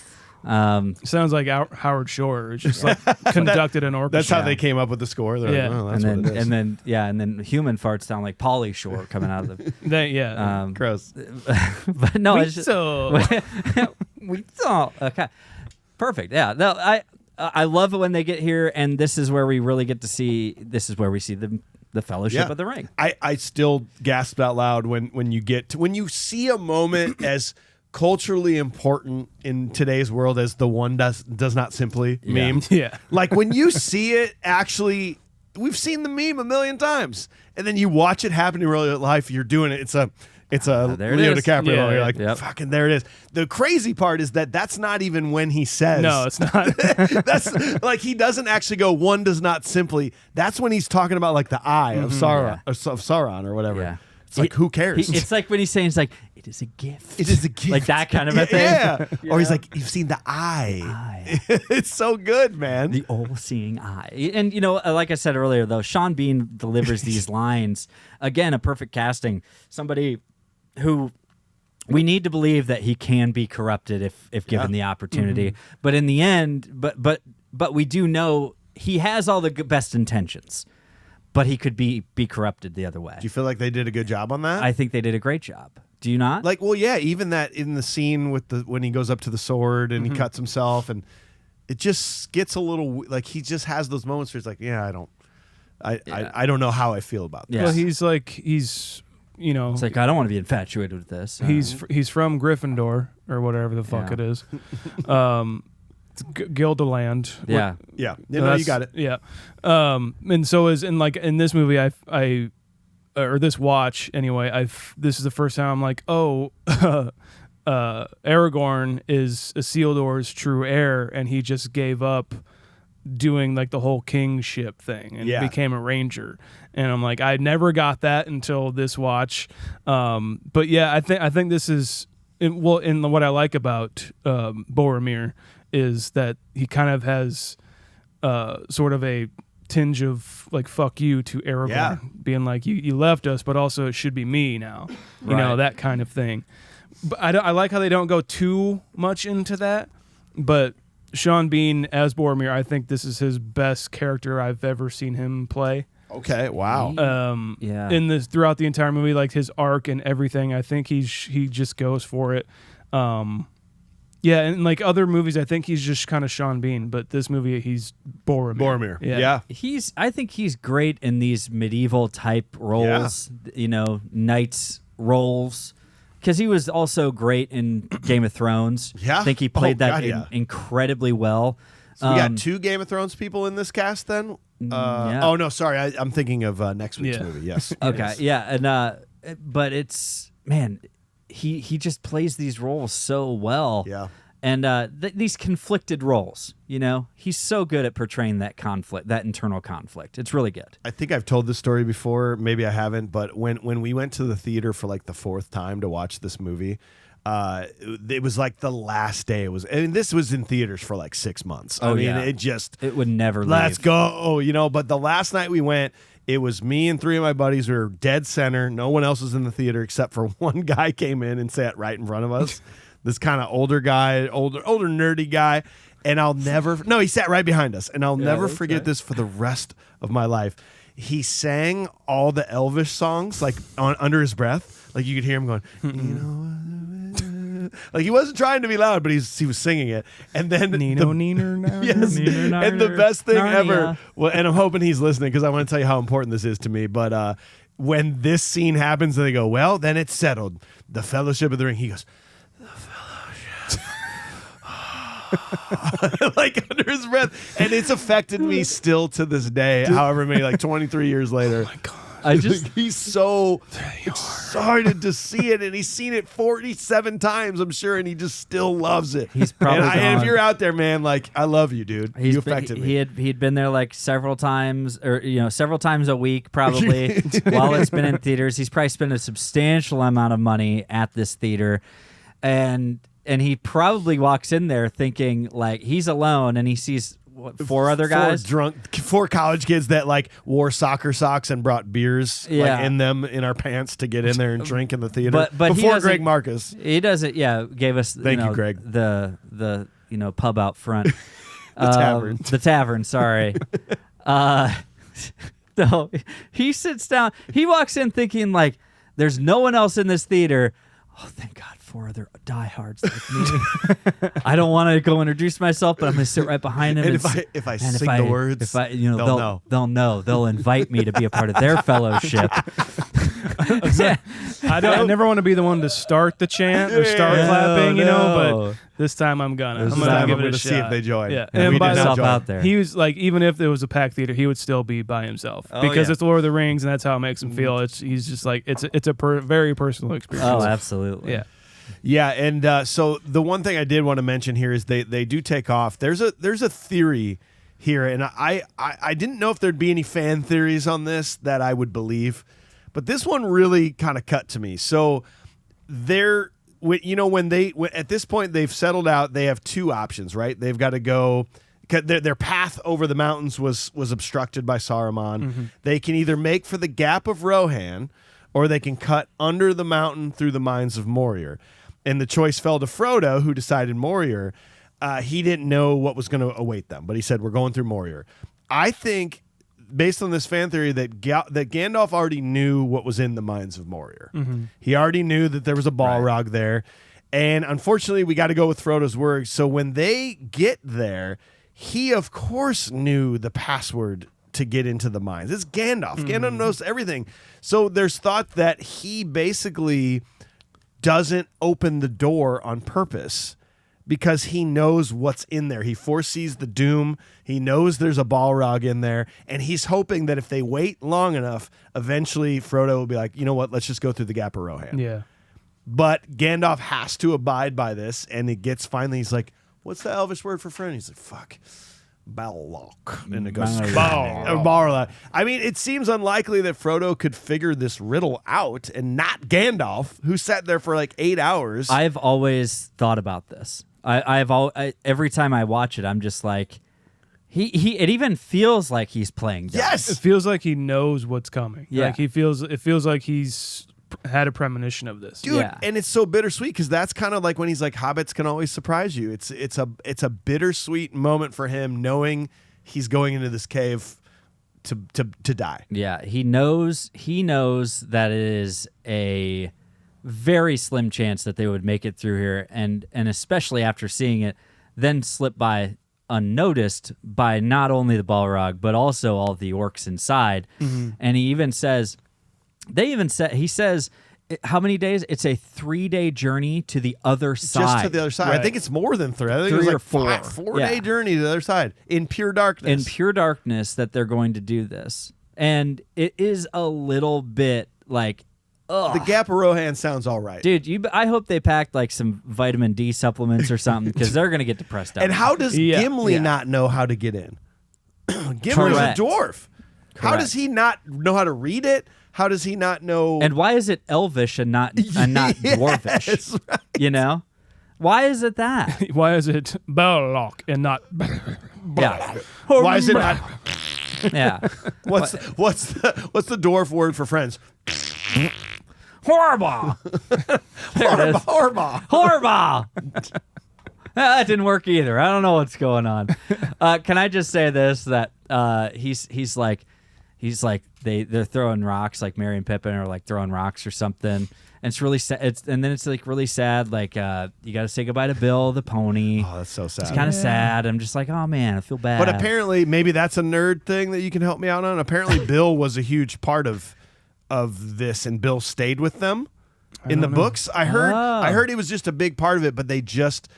Sounds like Howard Shore. It's just like conducted an orchestra. That's how they came up with the score. They're like, oh, that's what it is. And then human farts sound like Pauly Shore coming out of the. Gross. But no, it's just we saw. Okay, perfect. Yeah, no, I love it when they get here, and this is where we really get to see. This is where we see the Fellowship of the Ring. I still gasp out loud when you see a moment as culturally important in today's world as the one does not simply meme. Yeah. Like when you see it, actually, we've seen the meme a million times, and then you watch it happen in real life. You're doing it. It's a Leo DiCaprio. Yeah, you're like, fucking, there it is. The crazy part is that's not even when he says. No, it's not. That's like he doesn't actually go, one does not simply. That's when he's talking about like the eye of Sauron, of Sauron or whatever. Yeah. It's like, who cares? It's like when he's saying, it's like, it is a gift. It is a gift. Like that kind of a thing. Yeah. Or he's like, you've seen the eye. It's so good, man. The all-seeing eye. And, like I said earlier, though, Sean Bean delivers these lines. Again, a perfect casting. Somebody who we need to believe that he can be corrupted if given the opportunity. Mm-hmm. But in the end, but we do know he has all the best intentions. But he could be corrupted the other way. Do you feel like they did a good job on that? I think they did a great job. Do you not? Like, well, yeah, even that in the scene with when he goes up to the sword and he cuts himself, and it just gets a little like he just has those moments where he's like, I don't know how I feel about this. Well, he's it's like, I don't want to be infatuated with this. He's from Gryffindor or whatever the fuck it is. Gilderland. Yeah. You got it. Yeah. And so in this movie, or this watch anyway, this is the first time I'm like, oh, Aragorn is Isildur's true heir, and he just gave up doing like the whole kingship thing and became a ranger. And I'm like, I never got that until this watch. But yeah, I think this is in what I like about Boromir is that he kind of has sort of a tinge of like fuck you to Aragorn, being like you left us, but also it should be me now, you know, that kind of thing. But I like how they don't go too much into that. But Sean Bean as Boromir, I think this is his best character I've ever seen him play. Okay, wow. In this throughout the entire movie, like his arc and everything, I think he just goes for it. Yeah, and like other movies, I think he's just kind of Sean Bean, but this movie, he's Boromir. Yeah. I think he's great in these medieval type roles, knights roles, because he was also great in Game of Thrones. Yeah. I think he played incredibly well. So we got 2 Game of Thrones people in this cast then? Oh, no, sorry. I'm thinking of next week's movie. Yes. Okay, yeah. And but it's, man, he just plays these roles so well. Yeah. And these conflicted roles, he's so good at portraying that conflict, that internal conflict. It's really good. I think I've told this story before. Maybe I haven't. But when we went to the theater for like the 4th time to watch this movie, it was like the last day. This was in theaters for like 6 months. Oh, I mean, yeah. it would never let's leave. go, but the last night we went, it was me and 3 of my buddies. We were dead center. No one else was in the theater except for one guy came in and sat right in front of us. This kind of older guy, older nerdy guy. And he sat right behind us. And I'll never forget this for the rest of my life. He sang all the Elvish songs like under his breath. Like you could hear him going, you know, like he wasn't trying to be loud, but he was singing it. And then yes, and the best thing ever. Well, and I'm hoping he's listening because I want to tell you how important this is to me. But when this scene happens, they go, well, then it's settled. The Fellowship of the Ring. He goes, the Fellowship. Like under his breath. And it's affected me still to this day, however many, like 23 years later. Oh my God. He's so excited to see it, and he's seen it 47 times, I'm sure, and he just still loves it. He's probably and if you're out there, man, like I love you, dude. You affected me. He'd been there like several times, or several times a week probably while it's been in theaters. He's probably spent a substantial amount of money at this theater, and he probably walks in there thinking like he's alone, and he sees. What, 4 other guys? 4 college kids that like wore soccer socks and brought beers like, in our pants to get in there and drink in the theater. But before Greg Marcus. He doesn't, gave us Thank you, Greg. the pub out front. The tavern. The tavern, sorry. No, he sits down. He walks in thinking like there's no one else in this theater. Oh, thank God. 4 other diehards like me. I don't want to go introduce myself, but I'm going to sit right behind him. And if I sing the words, they'll know. They'll know. They'll invite me to be a part of their fellowship. I never want to be the one to start the chant or start clapping, but this time I'm gonna. I'm gonna give it a shot. See if they join. Yeah, and by himself out there. He was like, even if it was a packed theater, he would still be by himself because it's Lord of the Rings, and that's how it makes him feel. He's just like it's a very personal experience. Oh, absolutely. Yeah. Yeah, and so the one thing I did want to mention here is they do take off. There's a theory here, and I didn't know if there'd be any fan theories on this that I would believe, but this one really kind of cut to me. So when at this point they've settled out, they have 2 options, right? They've got to go. Their path over the mountains was obstructed by Saruman. Mm-hmm. They can either make for the Gap of Rohan, or they can cut under the mountain through the Mines of Moria. And the choice fell to Frodo, who decided Moria. He didn't know what was going to await them, but he said, we're going through Moria. I think, based on this fan theory, that Gandalf already knew what was in the Mines of Moria. Mm-hmm. He already knew that there was a Balrog there. And unfortunately, we got to go with Frodo's words. So when they get there, he, of course, knew the password to get into the mines. It's Gandalf. Gandalf knows everything. So there's thought that he basically doesn't open the door on purpose because he knows what's in there. He foresees the doom. He knows there's a Balrog in there, and he's hoping that if they wait long enough, eventually Frodo will be like, you know what, let's just go through the Gap of Rohan. Yeah. But Gandalf has to abide by this, and it gets finally, he's like, what's the Elvish word for friend? He's like, fuck. Balrog. And it goes Balrog. I mean, it seems unlikely that Frodo could figure this riddle out, and not Gandalf, who sat there for like 8 hours. I've always thought about this. Every time I watch it, I'm just like, it even feels like he's playing dumb. Yes, it feels like he knows what's coming. Yeah, like it feels like he's had a premonition of this, dude. Yeah. And it's so bittersweet because that's kind of like when he's like, hobbits can always surprise you. It's a bittersweet moment for him knowing he's going into this cave to die. Yeah, he knows that it is a very slim chance that they would make it through here, and especially after seeing it then slip by unnoticed by not only the Balrog but also all the orcs inside. Mm-hmm. And he says, how many days? It's a 3-day journey to the other side. Just to the other side. Right. I think it's more than 3. I think 3 it was or like 4. 4-day journey to the other side in pure darkness. In pure darkness that they're going to do this. And it is a little bit like, ugh. The Gap of Rohan sounds all right. Dude, I hope they packed like some vitamin D supplements or something because they're going to get depressed out. And how does Gimli not know how to get in? Gimli's a dwarf. How does he not know how to read it? How does he not know? And why is it elvish and not dwarvish? Yes, right. You know, why is it that? Why is it Belloc and not? Yeah, Why is it not? yeah. What's the dwarf word for friends? Horrible. There it is. Horrible. Horrible. That didn't work either. I don't know what's going on. Can I just say this? That he's like they're throwing rocks, like Merry and Pippin are like throwing rocks or something. And it's really sad. And then it's like really sad. Like you got to say goodbye to Bill the pony. Oh, that's so sad. It's kind of sad. I'm just like, oh man, I feel bad. But apparently, maybe that's a nerd thing that you can help me out on. Apparently, Bill was a huge part of this, and Bill stayed with them in the books. I heard he was just a big part of it, but they just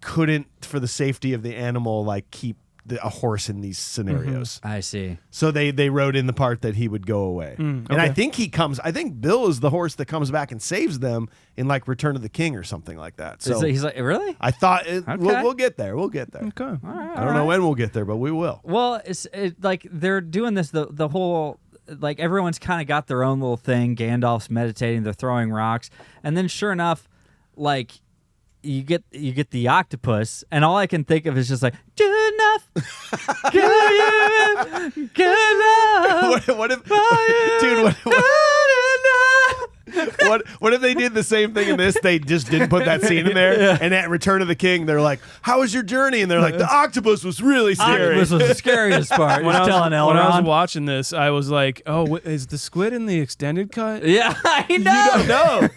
couldn't, for the safety of the animal, like keep a horse in these scenarios. I see. So they wrote in the part that he would go away. And I think I think Bill is the horse that comes back and saves them in like Return of the King or something like that. So He's like, really? I thought Okay. we'll get there. We'll get there. Okay. I don't know when we'll get there, but we will. Well, it's like they're doing this the whole, like everyone's kind of got their own little thing. Gandalf's meditating, they're throwing rocks, and then sure enough, like you get the octopus, and all I can think of is just like, good enough, good enough. What if, dude? What if they did the same thing in this? They just didn't put that scene in there, and at Return of the King, they're like, "How was your journey?" And they're like, "The octopus was really scary." Octopus was the scariest part. When I was Elrond. watching this, I was like, "Oh, is the squid in the extended cut?" Yeah, I know. You don't know.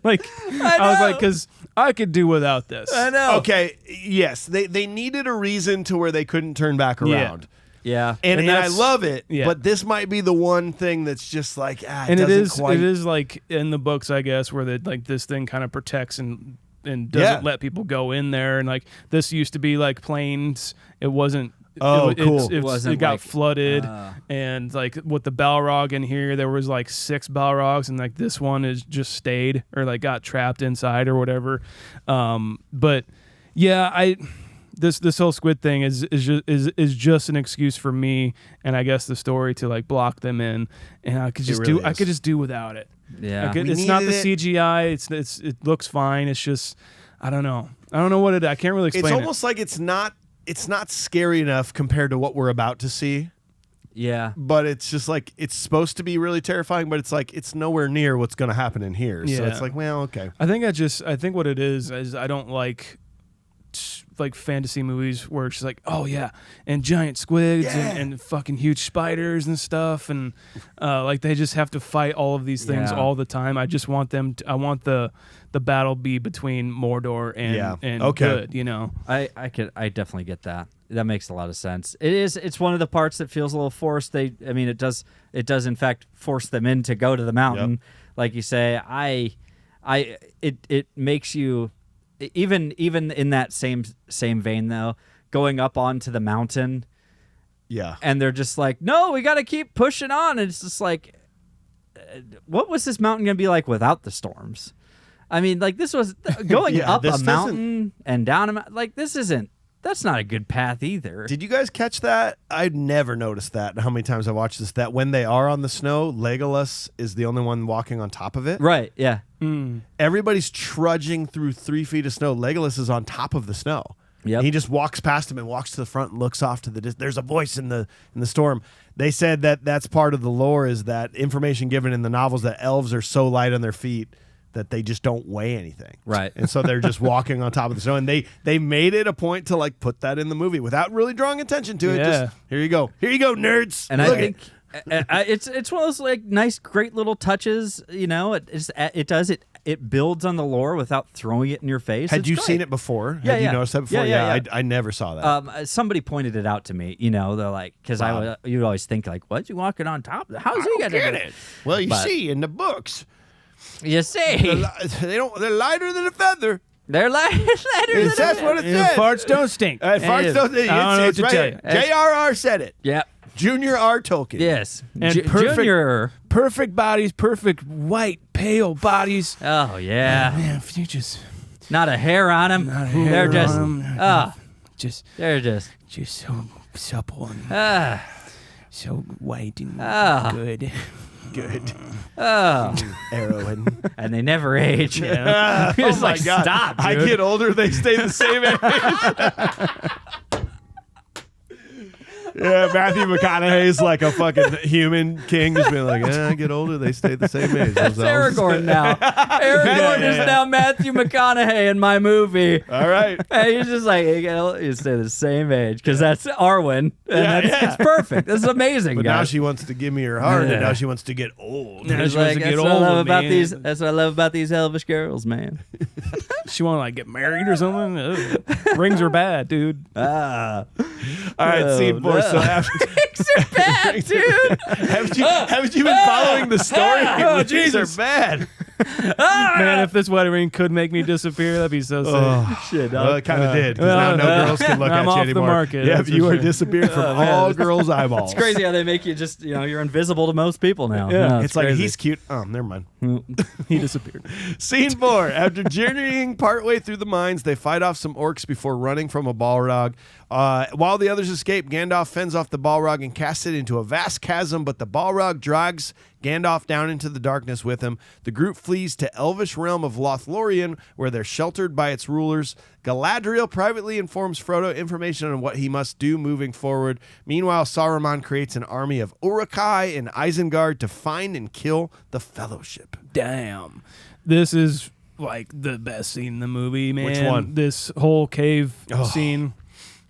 Like, I was like, because I could do without this. I know. Okay, yes, they needed a reason to where they couldn't turn back around. Yeah. And I that's- love it, yeah. but this might be the one thing that's just like, And it it is like in the books, I guess, where like this thing kind of protects and doesn't let people go in there. And like this used to be like plains. It wasn't. Oh, cool. Wasn't Oh. It got like- flooded, and like with the Balrog in here, there was like 6 Balrogs, and like this one is just stayed or like got trapped inside or whatever. But yeah, This whole squid thing is just an excuse for me, and I guess the story to like block them in, and I could just really I is. could just do without it. Yeah. It's not the needed it. CGI. It looks fine. It's just I don't know what it. I can't really explain. It's almost like it's not scary enough compared to what we're about to see. Yeah. But it's just like it's supposed to be really terrifying, but it's like it's nowhere near what's going to happen in here. So Yeah. it's like, well, okay. I think what it is I don't like fantasy movies where it's just like, oh yeah, and giant squids and fucking huge spiders and stuff, and like they just have to fight all of these things all the time. I just want them I want the battle be between Mordor and good, you know. I definitely get that. That makes a lot of sense. It's one of the parts that feels a little forced. It does in fact force them in to go to the mountain. Yep. Like you say, it makes you even in that same vein though, going up onto the mountain. Yeah. And they're just like, "No, we got to keep pushing on." And it's just like, what was this mountain going to be like without the storms? I mean, like this was going up a mountain and down a mountain. Like that's not a good path either. Did you guys catch that? I'd never noticed that. How many times I watched this? That when they are on the snow, Legolas is the only one walking on top of it. Right. Yeah. Everybody's trudging through 3 feet of snow. Legolas is on top of the snow. Yep. He just walks past him and walks to the front and looks off to the distance. There's a voice in the storm. They said that that's part of the lore, is that information given in the novels that elves are so light on their feet that they just don't weigh anything. Right. And so they're just walking on top of the snow. And they made it a point to like put that in the movie without really drawing attention to it. Yeah. Just, here you go, nerds. And Look I think it's one of those like nice, great little touches. You know, it builds on the lore without throwing it in your face. Had It's you great. seen it before? Yeah, Had you yeah. noticed that before? Yeah. I never saw that. Somebody pointed it out to me. You know, they're like, because you'd always think like, "What's he walking on top? How's he gonna Get do it? Well, you see in the books, You see, they're lighter than a feather. they're lighter than That's what it says. Farts don't stink. Farts don't. I don't know what to tell you. J.R.R. said it. Yep. Junior R. Tolkien. Yes. And perfect- Junior. Perfect bodies, perfect white, pale bodies. Oh yeah. Man, if you just Not a hair on them. Not a They're hair just. on 'em. Just. They're just. so supple and Ah. so white and Ah. good. Good. Oh, Heroin. and they never age. Yeah. It's Oh my like, God. stop, I dude. get older, they stay the same age. Yeah, Matthew McConaughey's like a fucking human king, just being like, I get older, they stay the same age. That's Aragorn now. Aragorn is now Matthew McConaughey in my movie. All right. Hey, he's just like, you stay the same age because that's Arwen. And it's perfect. This is amazing, But now guys. she wants to give me her heart, Yeah. and now she wants to get old. Now It's she wants like, to get that's what I old, love about man. these. That's what I love about these elvish girls, man. She want to like get married or something. Ugh. Rings are bad, dude. Ah, All right, Oh, scene 4. no. So after, things are bad, dude. haven't you been following the story? Oh, These Jesus. are bad. Man, if this wedding ring could make me disappear, that'd be so sick. Shit, Well, it kind of did, because now no girls can look I'm at you off the anymore. market, Yeah, that's you for are sure. disappeared from all girls' eyeballs. It's crazy how they make you just, you're invisible to most people now. Yeah. No, It's like, crazy. he's cute. Oh, never mind. He disappeared. Scene 4. After journeying partway through the mines, they fight off some orcs before running from a Balrog. While the others escape, Gandalf fends off the Balrog and casts it into a vast chasm, but the Balrog drags Gandalf down into the darkness with him. The group flees to Elvish realm of Lothlorien, where they're sheltered by its rulers. Galadriel privately informs Frodo information on what he must do moving forward. Meanwhile, Saruman creates an army of Uruk-hai and Isengard to find and kill the Fellowship. Damn. This is like the best scene in the movie, man. Which one? This whole cave Oh. scene.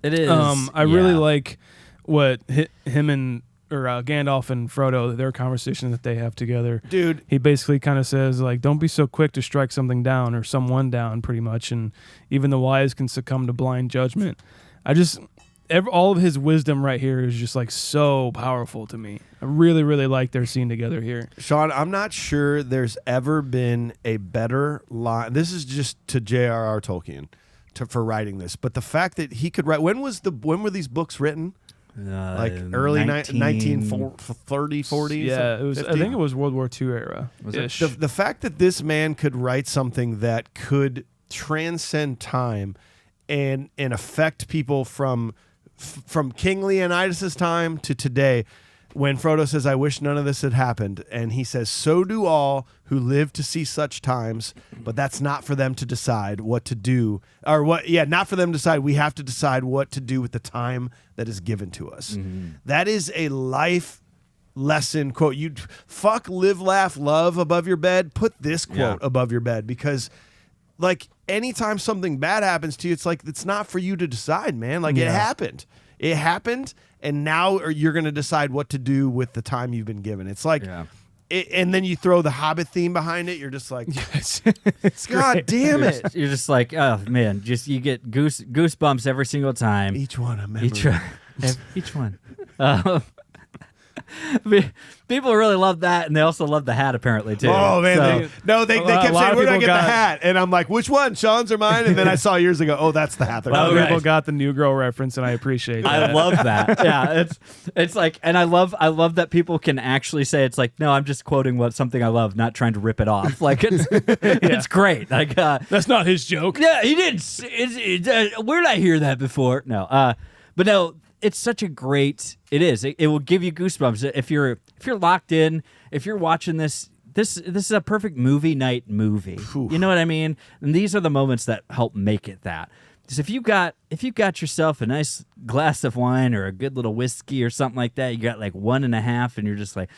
It is. I really like what him and Gandalf and Frodo, their conversation that they have together. Dude, He basically kind of says, like, don't be so quick to strike something down or someone down, pretty much. And even the wise can succumb to blind judgment. All of his wisdom right here is just like so powerful to me. I really, really like their scene together here. Sean, I'm not sure there's ever been a better line. This is just to J.R.R. Tolkien for writing this, but the fact that he could write. When were these books written? Like early 1930s, 40s. Yeah, it was. 50? I think it was World War II era. Was it? Ish. The fact that this man could write something that could transcend time and affect people from King Leonidas' time to today, when Frodo says, I wish none of this had happened, and he says, so do all who live to see such times, but that's not for them to decide what to do, not for them to decide. We have to decide what to do with the time that is given to us. That is a life lesson quote. You fuck, live, laugh, love above your bed. Put this quote above your bed, because like anytime something bad happens to you, it's like, it's not for you to decide, man. Like it happened, and now you're going to decide what to do with the time you've been given. It's like, and then you throw the Hobbit theme behind it. You're just like, It's God great. damn it. You're just like, oh man, you get goosebumps every single time. Each one a memory. Each one. People really love that, and they also love the hat apparently too. Oh man, So- they A kept lot saying, of where do I people get got- the hat? And I'm like, which one? Sean's or mine? And then I saw years ago, oh, that's the hat. A lot of Okay. people got the New Girl reference, and I appreciate that. I love that. Yeah, it's like, and I love that people can actually say it's like, no, I'm just quoting something I love, not trying to rip it off. Like it's great. Like That's not his joke. yeah, he did. Where did I hear that before? No, but no, it's such a great. It is. It will give you goosebumps if you're locked in. If you're watching this. This is a perfect movie night movie. You know what I mean? And these are the moments that help make it that. Because if you got yourself a nice glass of wine or a good little whiskey or something like that, you got like 1.5, and you're just like,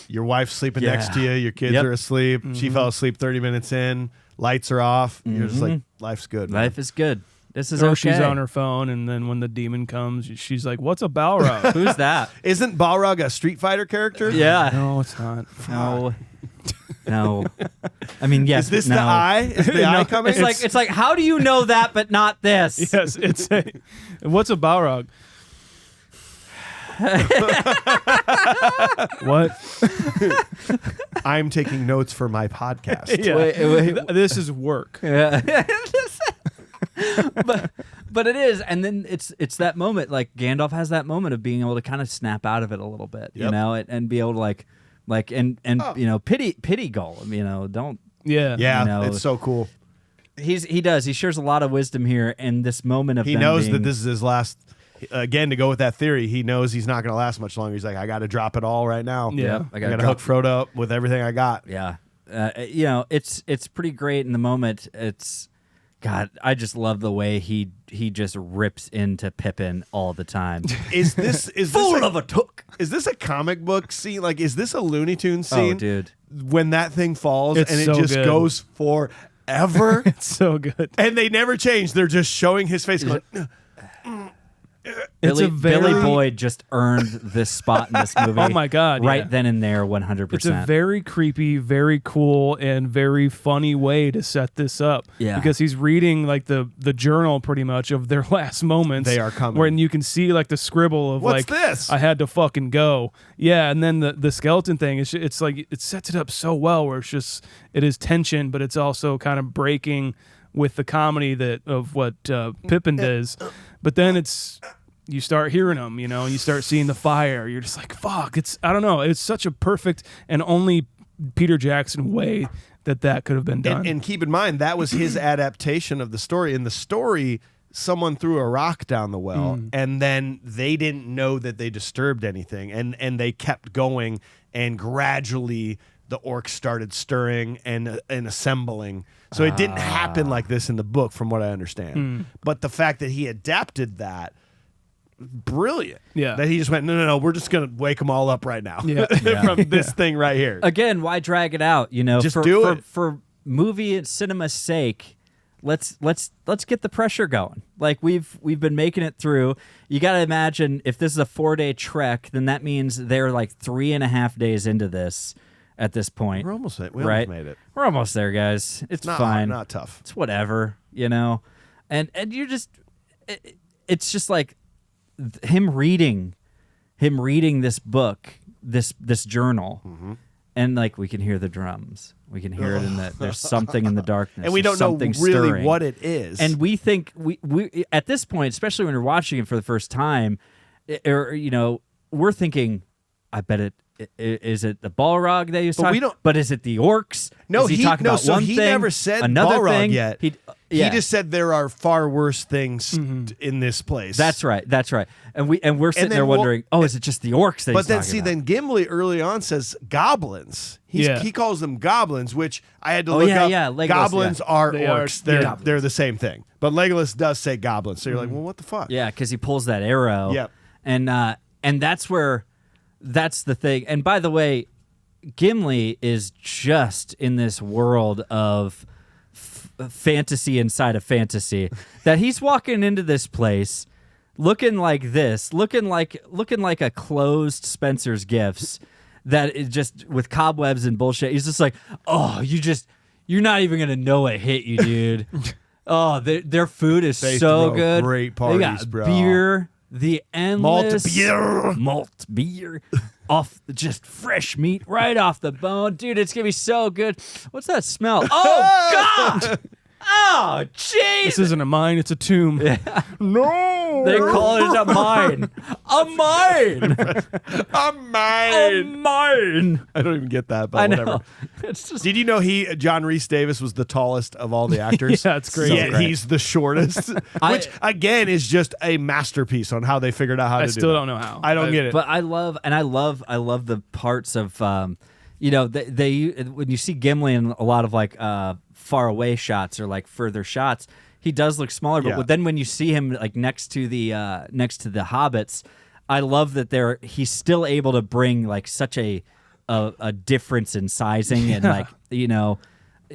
Your wife's sleeping Yeah. next to you. Your kids Yep. are asleep. She fell asleep 30 minutes in. Lights are off. You're just like, life's good. man. life is good. This is Or okay. she's on her phone, and then when the demon comes, she's like, "What's a Balrog?" Who's that? Isn't Balrog a Street Fighter character? Yeah. No, it's not. No. No. I mean, yes. Is this no. the eye? Is the eye coming? It's like how do you know that but not this? Yes, it's a. What's a Balrog? What? I'm taking notes for my podcast. Yeah. Wait. This is work. Yeah. but it is, and then it's that moment, like Gandalf has that moment of being able to kind of snap out of it a little bit, you Yep. know, and be able to like and you know, pity Gollum, you know, don't. Yeah. Yeah, You know, it's so cool. He shares a lot of wisdom here, and this moment of He them knows being, that this is his last. again, to go with that theory, he knows he's not going to last much longer. He's like, I got to drop it all right now. Yeah. I got to hook Frodo up with everything I got. Yeah. It's pretty great in the moment. It's, God, I just love the way he just rips into Pippin all the time. Is this Fool of a took? Is this a comic book scene? Like, is this a Looney Tunes scene? Oh, dude. When that thing falls It's and it so just good. goes forever. It's so good. And they never change. They're just showing his face going, It's a Billy very- Boyd just earned this spot in this movie. Oh my God, Right yeah. then and there, 100%. It's a very creepy, very cool, and very funny way to set this up. Yeah. Because he's reading like the journal pretty much of their last moments. They are coming. Where you can see like the scribble of What's like this? I had to fucking go. Yeah, and then the skeleton thing it's like it sets it up so well where it is tension, but it's also kind of breaking with the comedy of what Pippin does. But then you start hearing them, and you start seeing the fire. You're just like, fuck. I don't know. It's such a perfect and only Peter Jackson way that could have been done. and keep in mind, that was his adaptation of the story. In the story, someone threw a rock down the well, and then they didn't know that they disturbed anything, and they kept going, and gradually the orcs started stirring and assembling. So it didn't happen like this in the book, from what I understand. But the fact that he adapted that, brilliant. Yeah. That he just went, no, we're just going to wake them all up right now. Yeah. From this thing right here. Again, why drag it out? Just for, do for, it. For movie and cinema's sake. Let's get the pressure going. Like we've been making it through. You got to imagine if this is a 4-day trek, then that means they're like 3.5 days into this at this point. We almost made it. We're almost there, guys. It's Not fine. Not tough. It's whatever, and you're just it's just like him reading this book, this journal, and like we can hear the drums, we can hear it in the there's something in the darkness, And we don't there's know something really stirring. what it is. And we think we at this point, especially when you're watching it for the first time, we're thinking, I bet it. Is it the Balrog that he was But talking? we don't- But is it the orcs? No, is he talking about so one he thing, never said another Balrog thing? yet. He just said there are far worse things in this place. That's right. And we're sitting then there wondering, is it just the orcs that But he's then talking see, about? then Gimli early on says goblins. He calls them goblins, which I had to look up. Legolas, Goblins are They are- orcs. They're yeah. they're the same thing. But Legolas does say goblins. So you're like, well, what the fuck? Yeah, because he pulls that arrow. Yep. And that's the thing. And by the way, Gimli is just in this world of fantasy inside of fantasy that he's walking into this place looking like this, looking like a closed Spencer's Gifts that is just with cobwebs and bullshit. He's just like, you're not even gonna know it hit you, dude. Their food is They so throw good. great They got parties, bro. beer, the endless Malt beer. off just fresh meat right off the bone, dude. It's gonna be so good. What's that smell? Oh God! Oh jeez! This isn't a mine, it's a tomb. No! They call it a mine. A mine. A A mine. mine. I don't even get that, but I whatever. know. It's just Did you know John Rhys Davis was the tallest of all the actors? Yeah, it's great. Yet great. he's the shortest, which again is just a masterpiece on how they figured out how to do it. I still don't know how. I don't get it. But I love the parts of they when you see Gimli in a lot of like far away shots or like further shots, he does look smaller. Yeah. But then when you see him like next to the hobbits, I love that he's still able to bring like such a difference in sizing and like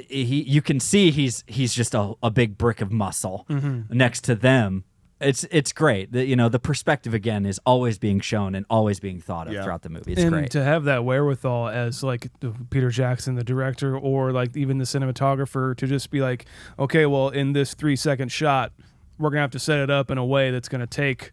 you can see he's just a big brick of muscle next to them. It's great. The perspective again is always being shown and always being thought of throughout the movie. It's and great. to have that wherewithal as like Peter Jackson, the director, or like even the cinematographer, to just be like, okay, well, in this 3-second shot, we're gonna have to set it up in a way that's gonna take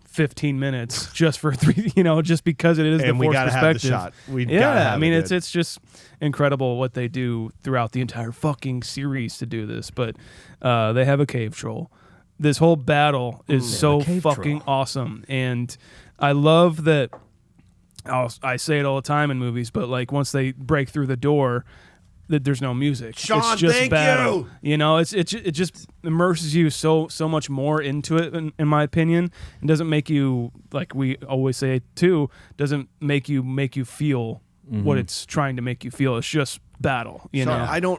15 minutes just for just because it is and the we forced gotta have the perspective. shot. We gotta have I mean, it it's just incredible what they do throughout the entire fucking series to do this. But they have a cave troll. This whole battle is so fucking awesome, and I love that. I say it all the time in movies, but like once they break through the door, that there's no music. Sean, it's just thank battle. you. You know, it just immerses you so much more into it, in my opinion. It doesn't make you, like we always say too, doesn't make you feel what it's trying to make you feel. It's just battle. You know,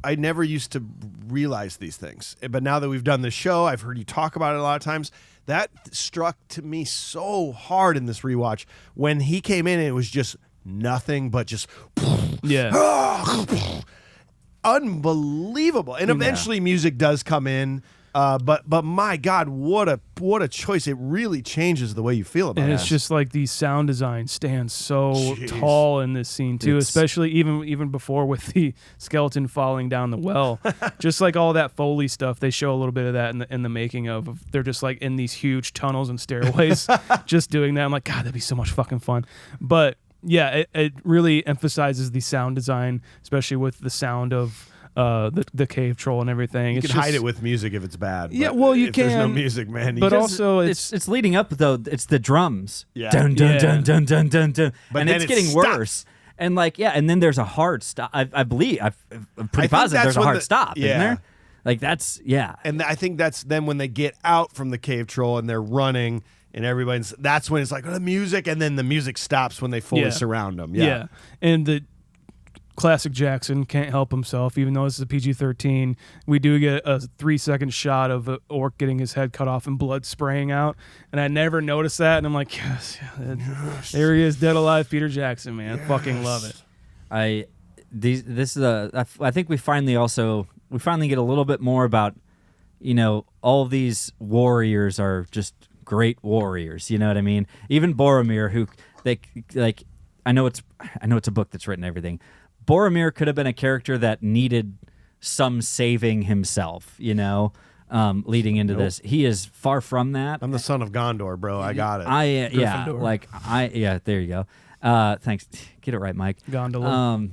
I never used to realize these things, but now that we've done this show, I've heard you talk about it a lot of times. That struck to me so hard in this rewatch when he came in. And it was just nothing but just unbelievable. And eventually, music does come in. But my God, what a choice! It really changes the way you feel about it. And it's just like the sound design stands so tall in this scene too, especially even before with the skeleton falling down the well. Just like all that Foley stuff, they show a little bit of that in the making of. They're just like in these huge tunnels and stairways, just doing that. I'm like, God, that'd be so much fucking fun. But yeah, it really emphasizes the sound design, especially with the sound of. The cave troll and everything. You can hide it with music if it's bad. Yeah, well, you can. There's no music, man. But also, it's leading up though. It's the drums. Yeah. Dun dun dun dun dun dun dun. But and then it's it getting stops. worse. And like and then there's a hard stop. I believe I'm pretty positive there's a hard stop. Isn't there? Like that's And I think that's then when they get out from the cave troll and they're running. And that's when it's like the music, and then the music stops when they fully surround them. Yeah. And the classic Jackson can't help himself, even though this is a PG-13. We do get a 3-second shot of an orc getting his head cut off and blood spraying out, and I never noticed that. And I'm like, yes. There he is, dead alive, Peter Jackson, man. Yes. Fucking love it. I think we finally get a little bit more about, all of these warriors are just great warriors. You know what I mean? Even Boromir, who they like. I know it's a book that's written everything. Boromir could have been a character that needed some saving himself, leading into this. He is far from that. I'm the son of Gondor, bro. I got it. There you go. Thanks. Get it right, Mike. Gondola.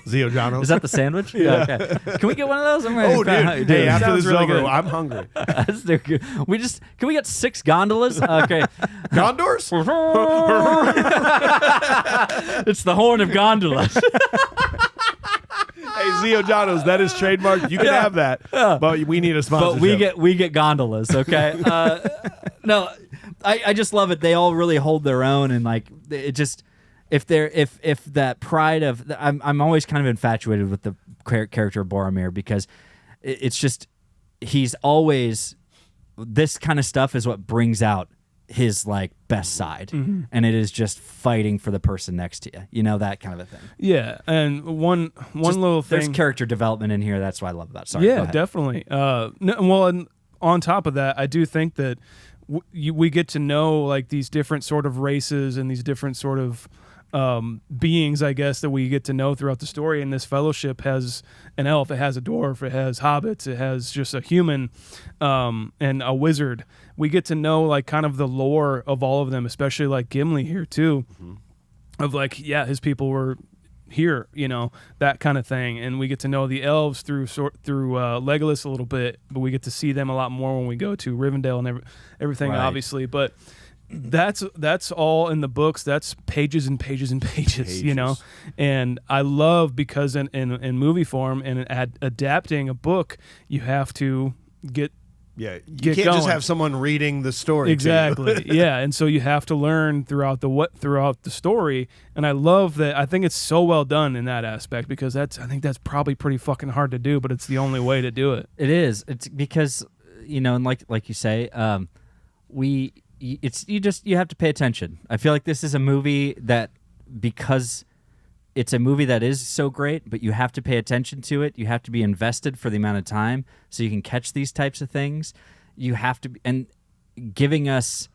Zio Jono. Is that the sandwich? Yeah. Okay. Can we get one of those? Dude. Hey, after this is really over, good. I'm hungry. Can we get 6 gondolas? Okay. Gondors? It's the horn of gondolas. Hey, Zio Jonos, that is trademarked. You can have that, but we need a sponsorship. But we get gondolas, okay? No, I just love it. They all really hold their own, and like it just if that pride of I'm always kind of infatuated with the character of Boromir because it's just he's always this kind of stuff is what brings out his like best side, and it is just fighting for the person next to you, that kind of a thing. Yeah, and one little thing. There's character development in here. That's what I love about it. Sorry. Yeah, definitely. And on top of that, I do think that we get to know like these different sort of races and these different sort of beings, I guess, that we get to know throughout the story. And this fellowship has an elf, it has a dwarf, it has hobbits, it has just a human and a wizard. We get to know like kind of the lore of all of them, especially like Gimli here too, of like, his people were here, that kind of thing. And we get to know the elves through Legolas a little bit, but we get to see them a lot more when we go to Rivendell and everything, right. Obviously. But that's all in the books. That's pages and pages and pages. And I love because in movie form and adapting a book, you have to get you can't just have someone reading the story. Exactly. Yeah, and so you have to learn throughout the story, and I love that. I think it's so well done in that aspect because I think that's probably pretty fucking hard to do, but it's the only way to do it. It is. It's because and like you say, you have to pay attention. I feel like this is a movie that because it's a movie that is so great, but you have to pay attention to it. You have to be invested for the amount of time so you can catch these types of things. You have to, and giving us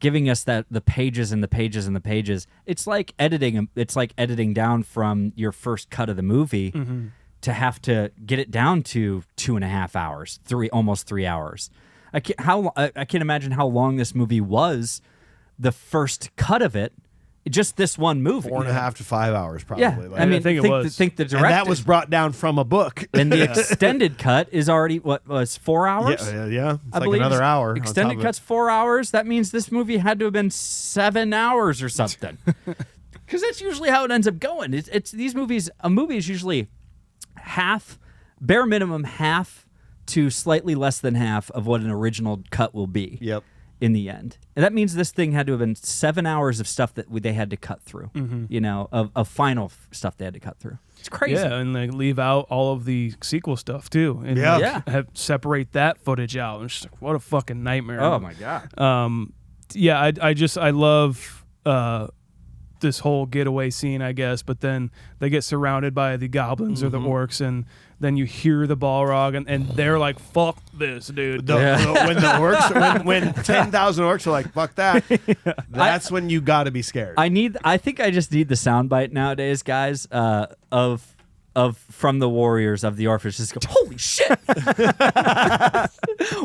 that the pages and the pages and the pages. It's like editing. It's like editing down from your first cut of the movie to have to get it down to 2.5 hours, almost 3 hours. I can't imagine how long this movie was. The first cut of it. Just this one movie. 4.5 to 5 hours, probably. Yeah, Like, I think it was. Think the director. And that was brought down from a book. And the extended cut is already, what, was 4 hours? Yeah. It's I like believe another hour. Extended cut's 4 hours. That means this movie had to have been 7 hours or something. Because that's usually how it ends up going. It's these movies. A movie is usually half, bare minimum half to slightly less than half of what an original cut will be. Yep. In the end, and that means this thing had to have been 7 hours of stuff that they had to cut through. You know, of final stuff they had to cut through. It's crazy. Yeah, and like leave out all of the sequel stuff too, and Yeah. like, have separate that footage out. And just like, what a fucking nightmare. Oh my god. Yeah, I love this whole getaway scene, I guess. But then they get surrounded by the goblins or the orcs, and then you hear the Balrog, and they're like, "Fuck this, dude." When the orcs, when 10,000 orcs are like, "Fuck that," that's when you got to be scared. I think I just need the soundbite nowadays, guys, of from the warriors of the orphans just go, holy shit.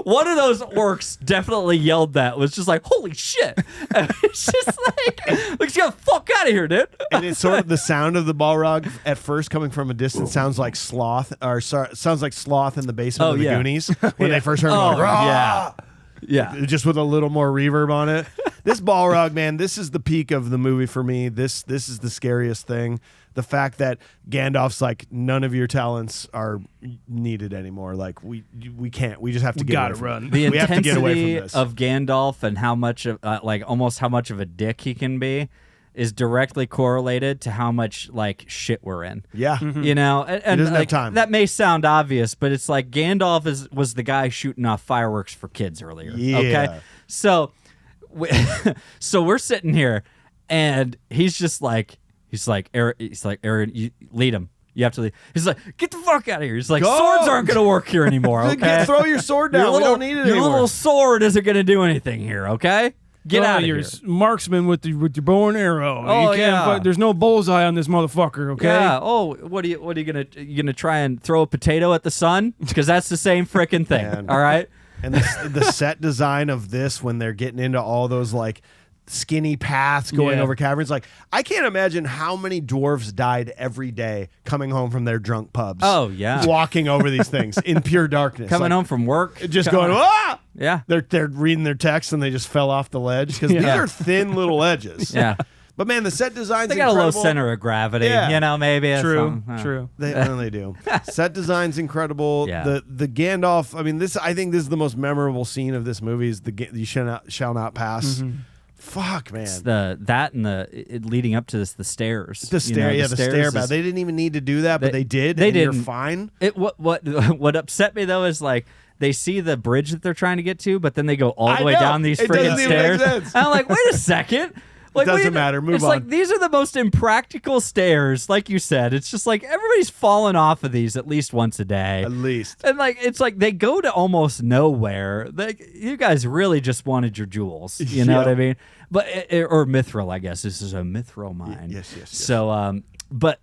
One of those orcs definitely yelled that, was just like, holy shit. And it's just like, let's get the fuck out of here, dude. And it's sort of the sound of the Balrog at first coming from a distance sounds like sloth, sounds like sloth in the basement of the Goonies when they first heard him going, "Rah!" Yeah. Just with a little more reverb on it. This Balrog, man, this is the peak of the movie for me. This is the scariest thing. The fact that Gandalf's like, none of your talents are needed anymore. Like we can't. We just have to get away from The we have to get away intensity from this. of Gandalf and how much of almost how much of a dick he can be is directly correlated to how much like shit we're in. Yeah. You know, and doesn't have like, time. that may sound obvious, but it's like Gandalf was the guy shooting off fireworks for kids earlier. Yeah. Okay, so we're sitting here, and he's like, Aaron, you lead him. You have to lead. He's like, get the fuck out of here. He's like, Go! Swords aren't going to work here anymore. Okay, Throw your sword down. We don't need it your anymore. little sword isn't going to do anything here. Okay, get out of you're here. marksman with your bow and arrow. Oh, You can't yeah. fight, there's no bullseye on this motherfucker. Okay. Yeah. Oh, what are you gonna try and throw a potato at the sun? Because that's the same frickin' thing. Man. All right. And the set design of this, when they're getting into all those like skinny paths going over caverns, like I can't imagine how many dwarves died every day coming home from their drunk pubs. Oh yeah. Walking over these things in pure darkness, Coming like, home from work, just going, ah! Yeah. They're reading their text and they just fell off the ledge because these are thin little edges. Yeah. But man, the set design's They got incredible. a low center of gravity. Yeah. You know, maybe. That's True. something. True. They do. Set design's incredible. Yeah. The Gandalf. I mean, I think this is the most memorable scene of this movie. Is the you shall not pass. Fuck, man. It's that and it leading up to this, the stairs. The stair, the stair is- bow. They didn't even need to do that, but they did. They and you're didn't. fine. What upset me though is like they see the bridge that they're trying to get to, but then they go all the I way know. down these It friggin' doesn't even make stairs. sense. And I'm like, wait a second. Like, Doesn't matter. Move it's on. like these are the most impractical stairs, like you said. It's just like everybody's falling off of these at least once a day. At least. And like it's like they go to almost nowhere. Like you guys really just wanted your jewels, you know what I mean? But or mithril, I guess this is a mithril mine. Yes. So but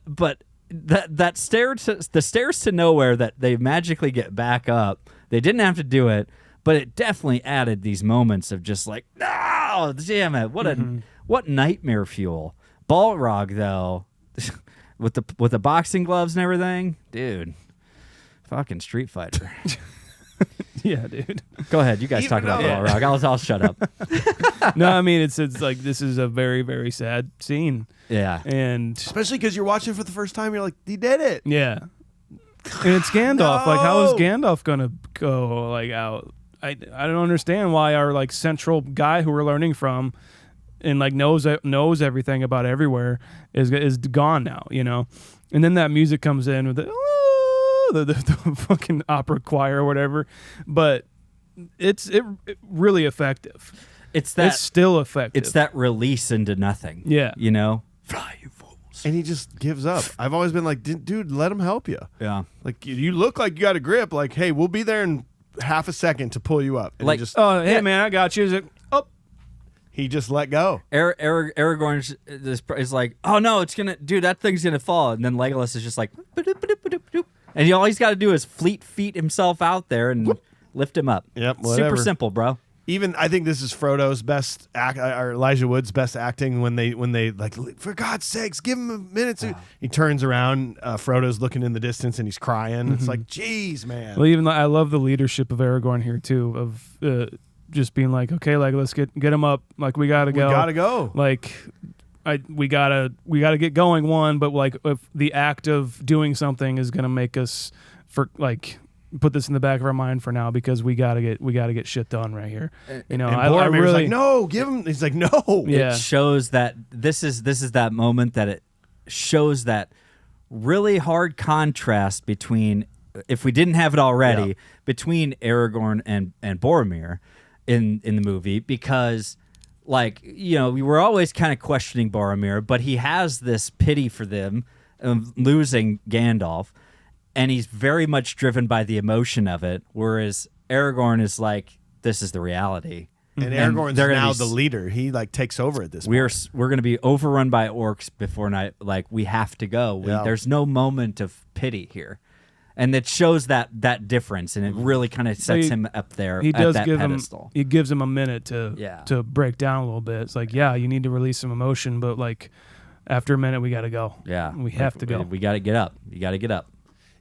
that the stairs to nowhere that they magically get back up. They didn't have to do it, but it definitely added these moments of just like, no, damn it, what nightmare fuel. Balrog though, with the boxing gloves and everything, dude. Fucking Street Fighter. Yeah, dude. Go ahead, you guys talk about Balrog. I'll shut up. No, I mean it's like this is a very, very sad scene. Yeah. And Especially because you're watching it for the first time. You're like, he did it. yeah. And it's Gandalf. Like, how is No. Gandalf gonna go like out? I don't understand why our like central guy who we're learning from and like knows everything about everywhere is gone now, you know. And then that music comes in with the fucking opera choir or whatever, but it's really effective. It's still effective. It's that release into nothing. Yeah. You know? Fly, you fools. And he just gives up. I've always been like, dude, let him help you. Yeah. Like, you look like you got a grip. Like, hey, we'll be there in half a second to pull you up. And Like- oh, hey man, I got you. Is it? Oh, he just let go. Aragorn is like, oh no, it's gonna, dude, that thing's gonna fall. And then Legolas is just like, ba-doop, ba-doop, ba-doop, ba-doop. And all he's got to do is fleet feet himself out there and lift him up. Yep, whatever. Super simple, bro. Even I think this is Frodo's best act, or Elijah Wood's best acting when they like, for God's sakes, give him a minute. He turns around, Frodo's looking in the distance and he's crying. It's like, geez, man. well, even I love the leadership of Aragorn here too. Of just being like, okay, like let's get him up. Like we gotta go. We gotta go. Like we gotta get going. One, but like if the act of doing something is gonna make us put this in the back of our mind for now because we gotta get shit done right here. You know, And I Boromir's really like, no, give him. He's like, no. Yeah. It shows that this is that moment that it shows that really hard contrast between, if we didn't have it already, between Aragorn and Boromir in the movie, because like, you know, we were always kind of questioning Boromir, but he has this pity for them losing Gandalf, and he's very much driven by the emotion of it, whereas Aragorn is like, this is the reality. And Aragorn's they're gonna now be the leader. He like takes over at this point. We're going to be overrun by orcs before night. Like, we have to go. There's no moment of pity here, and it shows that difference, and it really kind of sets him up there. He at does that give pedestal. He gives him a minute to break down a little bit. It's like, yeah, you need to release some emotion, but like after a minute, we got to go. Yeah, we have to go. We got to get up. You got to get up.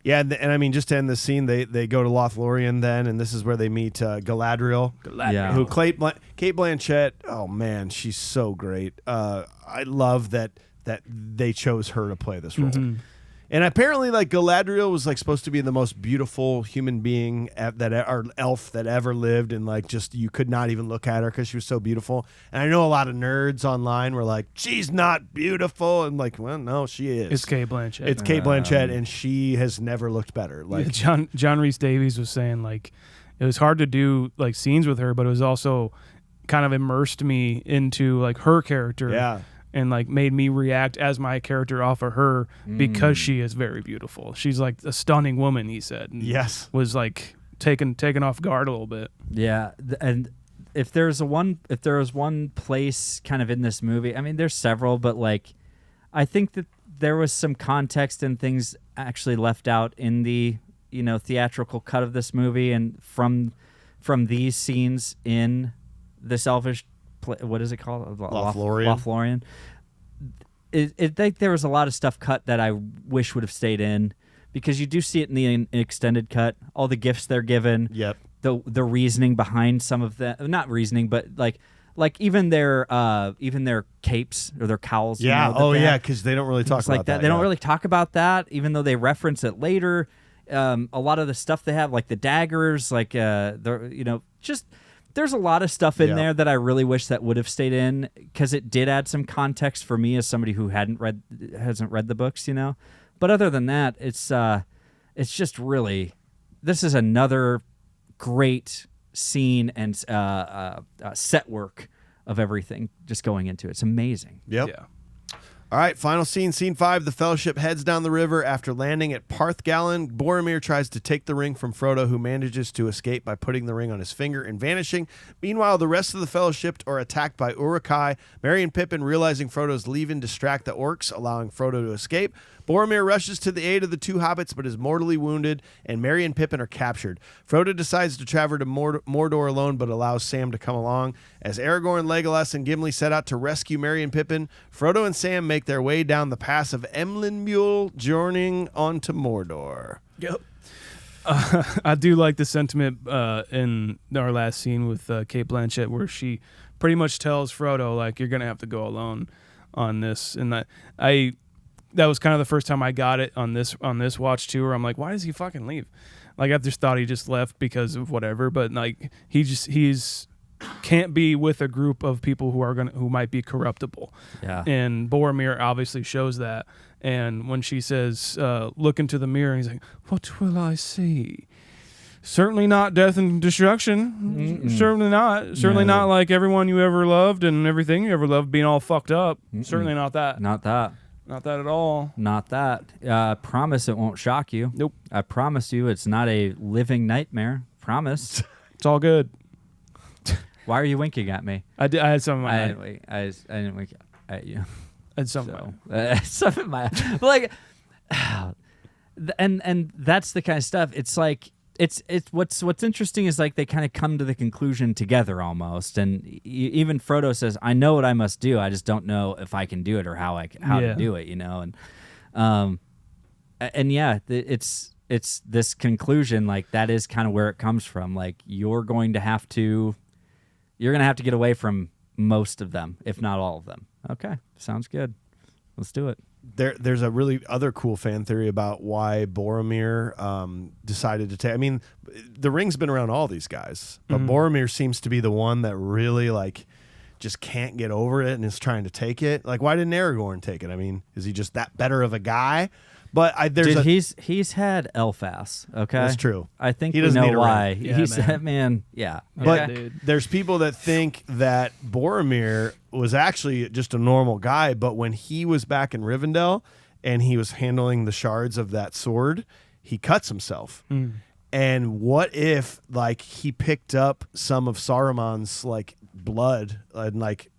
Yeah, and I mean, just to end the scene, they go to Lothlorien then, and this is where they meet Galadriel. Yeah. Who Cate Blanchett. Oh man, she's so great. I love that they chose her to play this role. Mm-hmm. And apparently, like, Galadriel was like supposed to be the most beautiful human being or elf that ever lived, and like just you could not even look at her because she was so beautiful. And I know a lot of nerds online were like, "She's not beautiful," and like, well, no, she is. It's Cate Blanchett. It's Cate Blanchett, and she has never looked better. Like John Rhys Davies was saying, like, it was hard to do like scenes with her, but it was also kind of immersed me into like her character. Yeah. And like made me react as my character off of her because she is very beautiful. She's like a stunning woman, he said. And yes, was like taken off guard a little bit. Yeah, and if there was one place kind of in this movie, I mean, there's several, but like, I think that there was some context and things actually left out in the, you know, theatrical cut of this movie, and from these scenes in this Elvish. What is it called? Lothlorien. I think there was a lot of stuff cut that I wish would have stayed in, because you do see it in the extended cut. All the gifts they're given. Yep. The reasoning behind some of the, not reasoning, but like even their capes or their cowls. Yeah. You know, because they don't really talk about like that. They don't really talk about that, even though they reference it later. A lot of the stuff they have, like the daggers, like just. There's a lot of stuff in there that I really wish that would have stayed in, because it did add some context for me as somebody who hasn't read the books, you know. But other than that, it's just really, this is another great scene and set work of everything just going into it. It's amazing. Yep. Yeah. All right, final scene, scene 5. The Fellowship heads down the river. After landing at Parthgalen, Boromir tries to take the ring from Frodo, who manages to escape by putting the ring on his finger and vanishing. Meanwhile, the rest of the Fellowship are attacked by Uruk-hai. Merry and Pippin, realizing Frodo's leaving, distract the orcs, allowing Frodo to escape. Boromir rushes to the aid of the two hobbits, but is mortally wounded, and Merry and Pippin are captured. Frodo decides to travel to Mordor alone, but allows Sam to come along. As Aragorn, Legolas, and Gimli set out to rescue Merry and Pippin, Frodo and Sam make their way down the pass of Emlyn-Muil, journeying onto Mordor. Yep. I do like the sentiment in our last scene with Cate Blanchett, where she pretty much tells Frodo, like, you're going to have to go alone on this. And that was kind of the first time I got it on this watch too, where I'm like, why does he fucking leave? Like, I just thought he just left because of whatever, but like he's can't be with a group of people who might be corruptible. Yeah. And Boromir obviously shows that. And when she says, look into the mirror, he's like, what will I see? Certainly not death and destruction. Mm-mm. Certainly not. Certainly not like everyone you ever loved and everything you ever loved being all fucked up. Mm-mm. Certainly not that. Not that. Not that at all. Not that. Promise it won't shock you. Nope. I promise you it's not a living nightmare. Promise. It's all good. Why are you winking at me? I had some in my eye. I didn't wink at you. I had some in my eye. Some in my eye. But like, and that's the kind of stuff. It's like, it's what's interesting is like they kind of come to the conclusion together almost, and even Frodo says, "I know what I must do. I just don't know if I can do it or how to do it." You know, and yeah, it's this conclusion, like that is kind of where it comes from. Like you're going to have to get away from most of them, if not all of them. Okay, sounds good. Let's do it. There's a really other cool fan theory about why Boromir decided to take. I mean, the ring's been around all these guys, but Boromir seems to be the one that really like just can't get over it and is trying to take it. Like, why didn't Aragorn take it? I mean, is he just that better of a guy? But he's had Elfas. Okay, that's true. I think he we doesn't need know a why. ring. Yeah, He's man. man. Yeah, But dude. there's people that think that Boromir was actually just a normal guy, but when he was back in Rivendell and he was handling the shards of that sword, he cuts himself. And what if like he picked up some of Saruman's like blood and like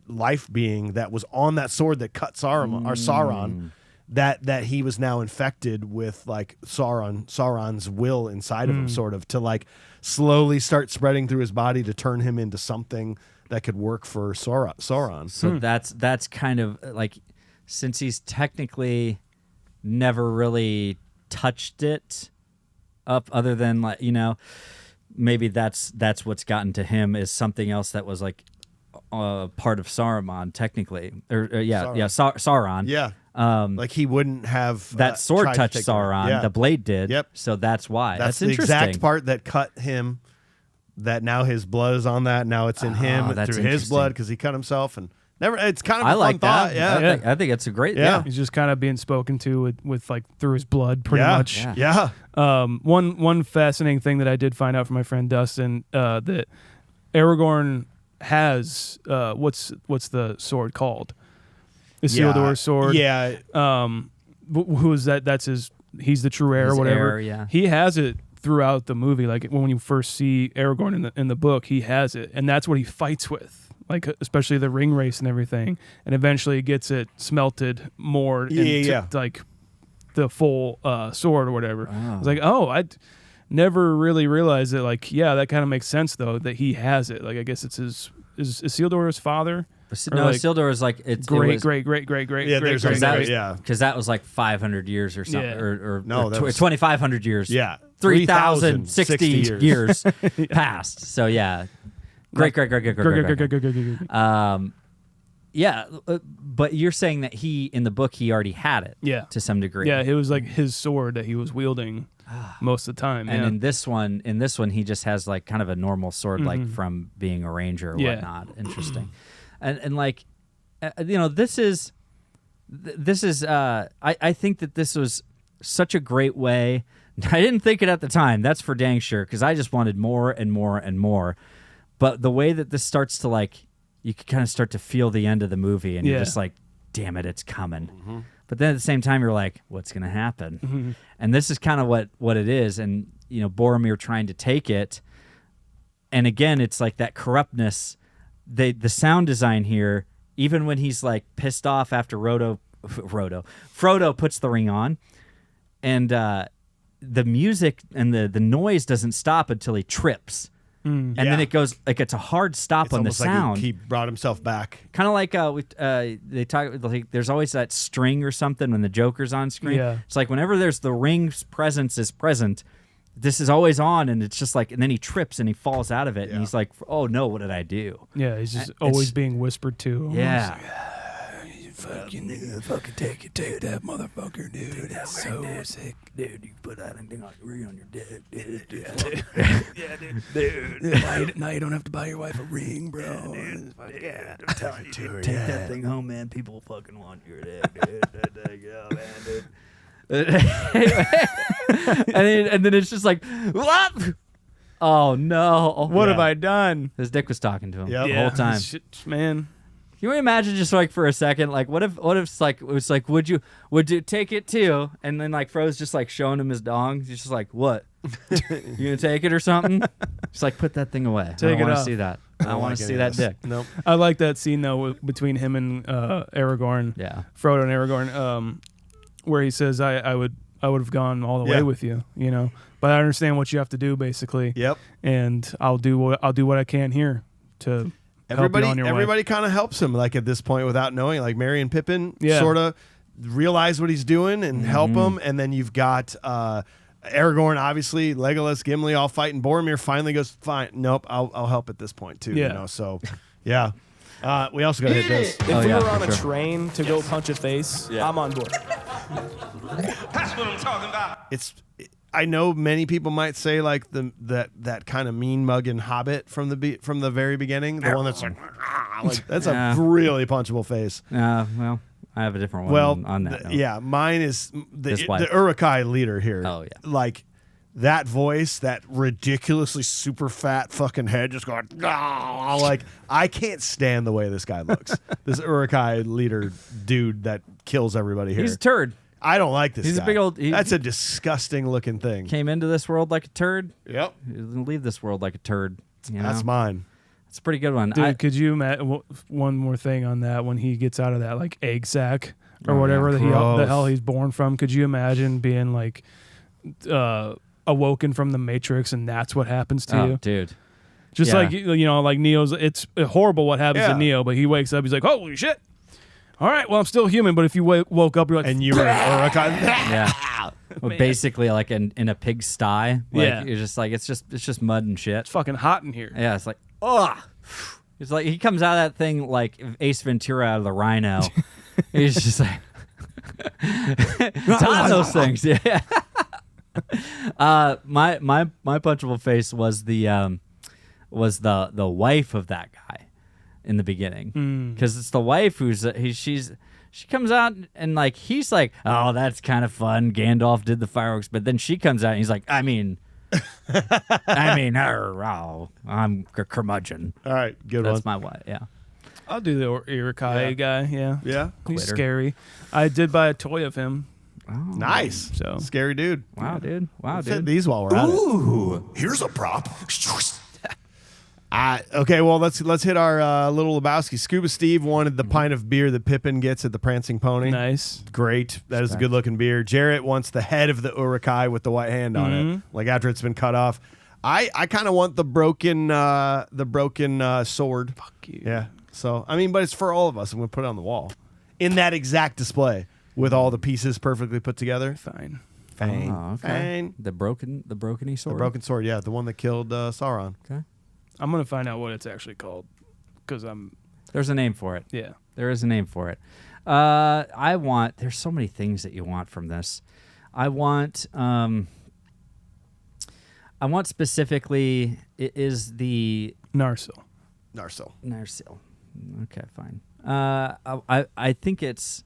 life being that was on that sword that cut Saruman or Sauron? That he was now infected with like Sauron's will inside of him, sort of, to like slowly start spreading through his body to turn him into something that could work for Sauron. So that's kind of like, since he's technically never really touched it up, other than like, you know, maybe that's what's gotten to him, is something else that was like part of Saruman technically, Sauron. Yeah. Like he wouldn't have That sword tried to touched take Sauron. Yeah. The blade did. Yep. So that's why. That's the interesting. exact part that cut him. That now his blood is on that. Now it's in him that's through his interesting. blood because he cut himself and never. It's kind of a I fun like thought. that. Yeah. I think it's a great. Yeah. Yeah. He's just kind of being spoken to with like through his blood, pretty Yeah. much. Yeah. Yeah. One fascinating thing that I did find out from my friend Dustin, that Aragorn has what's the sword called? Isildur's sword. Yeah. Who is that? That's his. He's the true heir, His or whatever. heir, yeah. He has it throughout the movie. Like when you first see Aragorn in the book, he has it, and that's what he fights with. Like especially the ring race and everything, and eventually gets it smelted more into like the full sword or whatever. I was like, oh, I never really realized it. Like, yeah, that kind of makes sense though that he has it. Like, I guess it's his. Is Isildur his father? No, like Isildur is like it's great. Yeah, there's great, that- great. yeah. because that was like 500 years or something, Yeah. or No, that was- 2,500 years. Yeah. 3,060 3,060 years passed. So yeah, great. Yeah, but you're saying that he in the book he already had it. Yeah. to some degree. Yeah, it was like his sword that he was wielding most of the time. And yeah. in this one, he just has like kind of a normal sword, like from being a ranger or Yeah. whatnot. Interesting, and like, you know, this is. I think that this was such a great way. I didn't think it at the time. That's for dang sure, because I just wanted more and more and more. But the way that this starts to like, you can kind of start to feel the end of the movie, and you're just like, damn it, it's coming. But then at the same time, you're like, what's going to happen? And this is kind of what it is. And, you know, Boromir trying to take it. And again, it's like that corruptness. The sound design here, even when he's like pissed off after Frodo puts the ring on, and the music and the noise doesn't stop until he trips. And then it goes like it's a hard stop It's on the almost sound. like he brought himself back. Kind of like they talk like there's always that string or something when the Joker's on screen. Yeah. It's like whenever there's the ring's presence is present, this is always on, and it's just like, and then he trips and he falls out of it, and he's like, oh no, what did I do? Yeah, he's just It's- always being whispered to. Yeah. Fucking take that motherfucker, dude. That's so sick. Dude, you put that thing on your dick, dude. Yeah, dude. Now you don't have to buy your wife a ring, bro. Yeah, I'm telling you, take that thing home, man. People fucking want your dick, dude. Yeah, man, dude. and then it's just like, what? Oh no! What have I done? His dick was talking to him Yep. the whole time. Shit, man. Can you imagine just like for a second, like what if it's like it was like would you take it too? And then like Fro's just like showing him his dong. He's just like, what? You gonna take it or something? Just like put that thing away. I Take don't it want to off. see that. I don't want to see that dick. Nope. I like that scene though between him and Aragorn. Yeah. Frodo and Aragorn, where he says, "I would have gone all the way with you, you know, but I understand what you have to do, basically. Yep. And I'll do what I can here to help you on your way." Everybody kind of helps him, like at this point, without knowing. Like Merry and Pippin Yeah. sort of realize what he's doing and help him, and then you've got Aragorn, obviously, Legolas, Gimli, all fighting. Boromir finally goes, "Fine, nope, I'll help at this point too." Yeah. You know, so yeah. We also got to hit this. If we were on a train to go punch a face, I'm on board. That's what I'm talking about. I know many people might say like that kind of mean mugging Hobbit from the very beginning, the one that's like that's a really punchable face. Well, I have a different one on that. Yeah, mine is the Uruk-hai leader here. Oh yeah, like that voice, that ridiculously super fat fucking head, just going like I can't stand the way this guy looks. This Uruk-hai leader dude that kills everybody here. He's a turd. I don't like this. He's guy. a big old. That's a disgusting looking thing. Came into this world like a turd. Yep. He's gonna leave this world like a turd. You know? That's mine. It's a pretty good one. Dude, could you imagine one more thing on that when he gets out of that like egg sack or whatever the hell he's born from? Could you imagine being like awoken from the Matrix and that's what happens to you? Dude. Just like like Neo's. It's horrible what happens to Neo, but he wakes up. He's like, holy shit. All right, well, I'm still human, but if you woke up, you're like... And you were an Uruk-hai. Yeah. Well, basically, like in a pig sty. Like, you're just like, it's just mud and shit. It's fucking hot in here. Yeah, it's like, ugh. It's like, he comes out of that thing like Ace Ventura out of the Rhino. He's just like... Time those things, yeah. My punchable face was the wife of that guy in the beginning, because it's the wife she comes out and like he's like, oh, that's kind of fun. Gandalf did the fireworks, but then she comes out and he's like, I'm a curmudgeon. All right, good one. That's my wife. Yeah, I'll do the Uruk-hai guy. Yeah, yeah, he's scary. I did buy a toy of him. Oh, nice. So scary dude. Wow, dude. Let's hit these while we're at it. Ooh, here's a prop. Okay, well let's hit our little Lebowski. Scuba Steve wanted the pint of beer that Pippin gets at the Prancing Pony. Nice, great. That is a good looking beer. Jarrett wants the head of the Uruk-hai with the white hand on it, like after it's been cut off. I kind of want the broken sword. Fuck you. Yeah. So I mean, but it's for all of us, and we'll put it on the wall in that exact display with all the pieces perfectly put together. Fine. Oh, okay. Fine. The brokeny sword. The broken sword. Yeah, the one that killed Sauron. Okay. I'm gonna find out what it's actually called, because There's a name for it. Yeah. There is a name for it. There's so many things that you want from this. I want specifically, it is the Narsil. Okay, fine. I think it's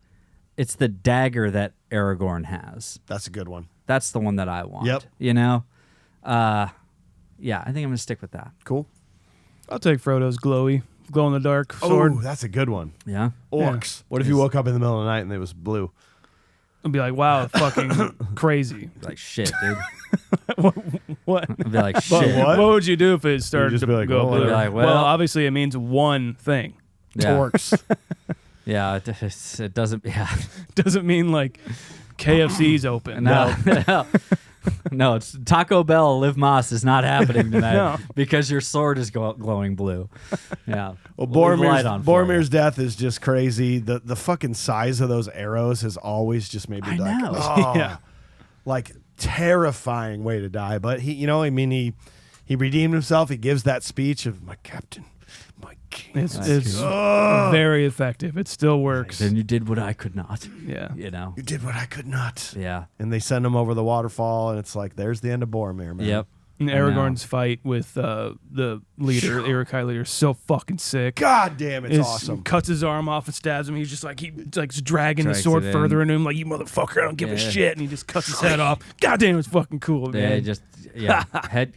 the dagger that Aragorn has. That's a good one. That's the one that I want. Yep. You know? Yeah, I think I'm gonna stick with that. Cool. I'll take Frodo's glow in the dark sword. Oh, that's a good one. Yeah. Orcs. What if you woke up in the middle of the night and it was blue? I'd be like, wow, fucking crazy. Like shit, dude. What? I'd be like shit. What? What would you do if it started just to be like, go well, blue? I'd be like, well, well- obviously it means one thing. Yeah. Orcs. Yeah, it doesn't. Yeah. Doesn't mean like KFC's open. No, it's Taco Bell Live Moss is not happening tonight No. because your sword is glowing blue. Yeah. Well, Leave light on for Boromir's death is just crazy. The fucking size of those arrows has always just made me I like, know. oh, Yeah. like terrifying way to die. But he redeemed himself. He gives that speech of my captain, my king. It's very effective. It still works. Then you did what I could not. Yeah. You know. You did what I could not. Yeah. And they send him over the waterfall, and it's like, there's the end of Boromir, man. Yep. And Aragorn's fight with the leader, the Uruk-hai leader, is so fucking sick. God damn, it's awesome. Cuts his arm off and stabs him. He's just like dragging the Drags sword it in. further into him, like, you motherfucker, I don't give a shit. And he just cuts his head off. God damn, it's fucking cool, man.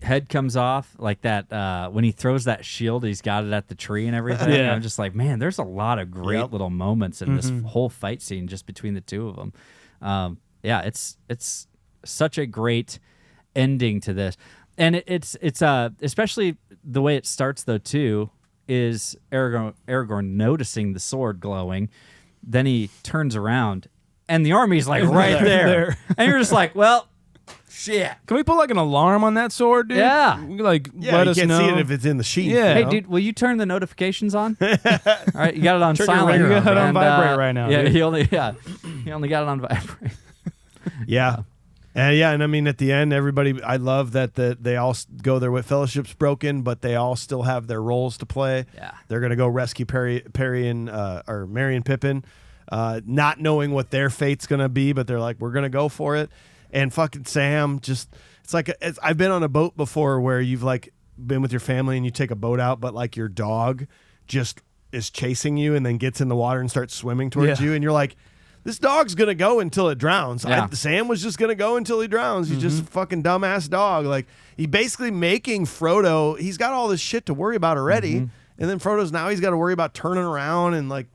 Head comes off like that when he throws that shield. He's got it at the tree and everything. Yeah. I'm just like, man, there's a lot of great little moments in this whole fight scene just between the two of them. It's such a great ending to this. And it's especially the way it starts though too is Aragorn noticing the sword glowing, then he turns around and the army's like right there, and you're just like, well, shit. Can we put like an alarm on that sword, dude? Yeah. Like Yeah, let you us can't know. see it if it's in the sheath. Yeah. Hey, dude, will you turn the notifications on? All right, you got it on Turn your silent. ringer on. You got it on and, vibrate right now, Yeah, dude. he only got it on vibrate. Yeah. And I mean, at the end, everybody. I love that they all go there with fellowships broken, but they all still have their roles to play. Yeah. They're gonna go rescue Perry and or Merry and Pippin, not knowing what their fate's gonna be, but they're like, we're gonna go for it. And fucking Sam, just it's like I've been on a boat before where you've like been with your family and you take a boat out, but like your dog just is chasing you and then gets in the water and starts swimming towards you, and you're like, this dog's gonna go until it drowns. Yeah. Sam was just gonna go until he drowns. He's just a fucking dumbass dog. Like, he basically making Frodo. He's got all this shit to worry about already, and then Frodo's now he's got to worry about turning around and like